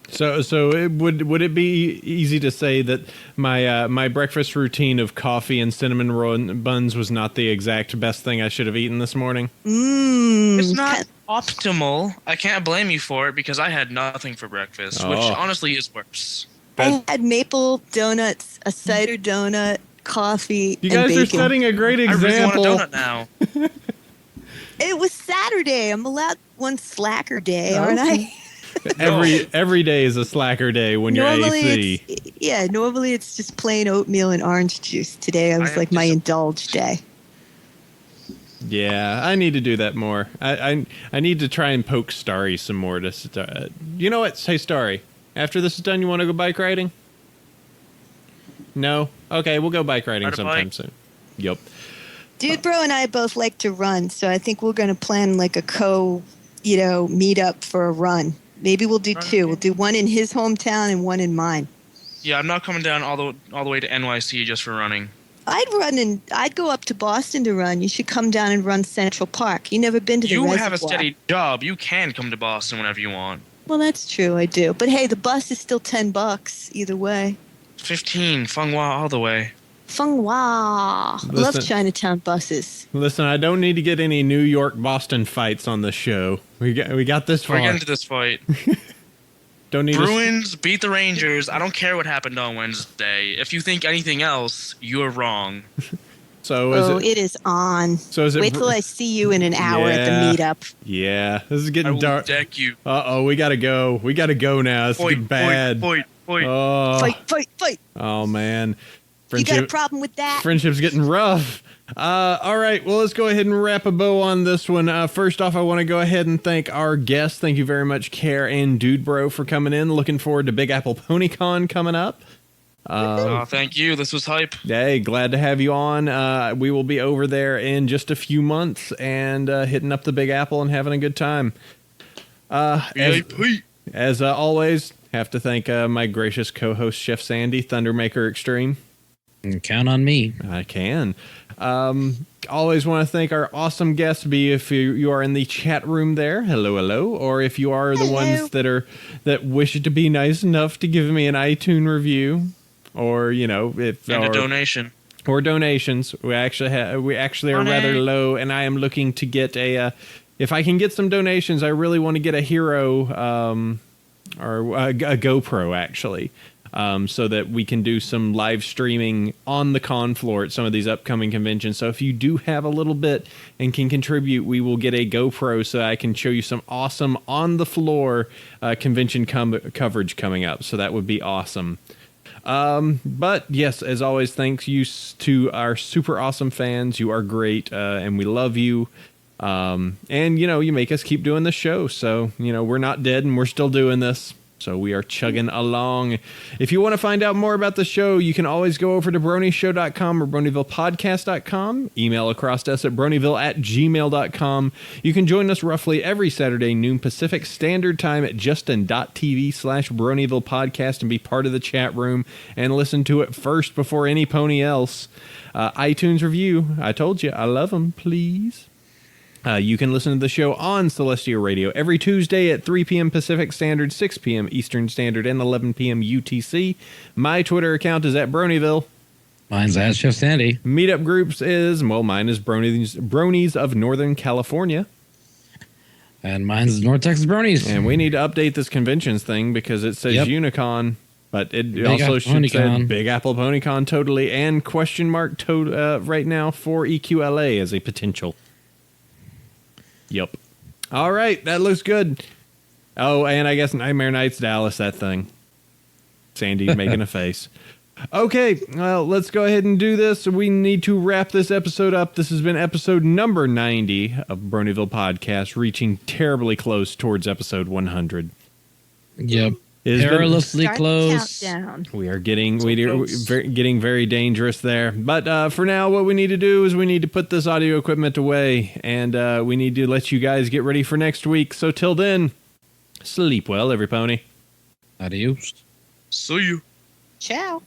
A: So would it be easy to say that my breakfast routine of coffee and cinnamon roll buns was not the exact best thing I should have eaten this morning?
C: It's not optimal. I can't blame you for it because I had nothing for breakfast, which honestly is worse.
D: I had maple donuts, a cider donut, coffee,
A: you guys
D: and bacon.
A: are setting a great example.
C: I really want a donut now.
D: It was Saturday. I'm allowed one slacker day, aren't I?
A: Every day is a slacker day when you're AC.
D: Normally it's just plain oatmeal and orange juice. Today I was like my indulge day.
A: Yeah, I need to do that more. I need to try and poke Starry some more. You know what? Hey, Starry, after this is done, you want to go bike riding? No? Okay, we'll go bike riding sometime soon. Yep.
D: Dude, bro, and I both like to run, so I think we're going to plan like a meet up for a run. Maybe we'll do two. We'll do one in his hometown and one in mine.
C: Yeah, I'm not coming down all the way to NYC just for running.
D: I'd go up to Boston to run. You should come down and run Central Park. You never been to the reservoir.
C: You have a steady job. You can come to Boston whenever you want.
D: Well, that's true. I do. But hey, the bus is still $10 either way.
C: 15, Fenghua all the way.
D: Feng Hua. Love
A: Listen.
D: Chinatown buses.
A: Listen, I don't need to get any New York Boston fights on the show. We got this far.
C: We're getting to this fight.
A: Don't need
C: Bruins beat the Rangers. I don't care what happened on Wednesday. If you think anything else, you're wrong.
A: So
D: It is on.
A: So is it
D: Wait till I see you in an hour at the meetup.
A: Yeah, this is
C: I
A: getting
C: will
A: dark.
C: deck you.
A: We gotta go. We gotta go now. It's getting bad.
C: Fight.
A: Oh,
D: Fight.
A: oh man,
D: You got a problem with that?
A: friendship's getting rough. All right, well, let's go ahead and wrap a bow on this one. First off, I want to go ahead and thank our guests. Thank you very much, Kar and Dudebro, for coming in. Looking forward to Big Apple Ponycon coming up.
C: Thank you. This was hype.
A: Hey, glad to have you on. We will be over there in just a few months and hitting up the Big Apple and having a good time. As always, have to thank my gracious co-host, Chef Sandy, Thundermaker Extreme.
B: Count on me.
A: I can. Always want to thank our awesome guests, be if you are in the chat room there, hello, or if you are the ones that wish to be nice enough to give me an iTunes review, or a
C: donation.
A: Or donations. We actually are rather low, and I am looking to get if I can get some donations, I really want to get a hero or a GoPro actually. So that we can do some live streaming on the con floor at some of these upcoming conventions. So if you do have a little bit and can contribute, we will get a GoPro so I can show you some awesome on the floor convention coverage coming up. So that would be awesome. But yes, as always, thanks you to our super awesome fans. You are great, and we love you. And you make us keep doing this show. So, we're not dead and we're still doing this. So we are chugging along. If you want to find out more about the show, you can always go over to BronyShow.com or BronyvillePodcast.com. Email across to us at Bronyville@gmail.com. You can join us roughly every Saturday, noon Pacific Standard Time at Justin.tv/Bronyville Podcast and be part of the chat room and listen to it first before any pony else. iTunes review. I told you, I love them, please. You can listen to the show on Celestia Radio every Tuesday at 3 p.m. Pacific Standard, 6 p.m. Eastern Standard, and 11 p.m. UTC. My Twitter account is at Bronyville.
B: Mine's at Chef Sandy.
A: Meetup groups mine is Bronies of Northern California.
B: And mine's North Texas Bronies.
A: And we need to update this conventions thing because it says Unicon, but it also should say Big Apple Ponycon totally, and question mark right now for EQLA as a potential. Yep. All right, that looks good. Oh, and I guess Nightmare Nights Dallas, that thing. Sandy making a face. Okay, well, let's go ahead and do this. We need to wrap this episode up. This has been episode number 90 of Bronyville Podcast, reaching terribly close towards episode 100.
B: Yep. Perilously close.
D: Countdown.
A: We are getting getting very dangerous there. But for now, what we need to do is we need to put this audio equipment away, and we need to let you guys get ready for next week. So till then, sleep well, every pony.
B: Adios.
C: See you.
D: Ciao.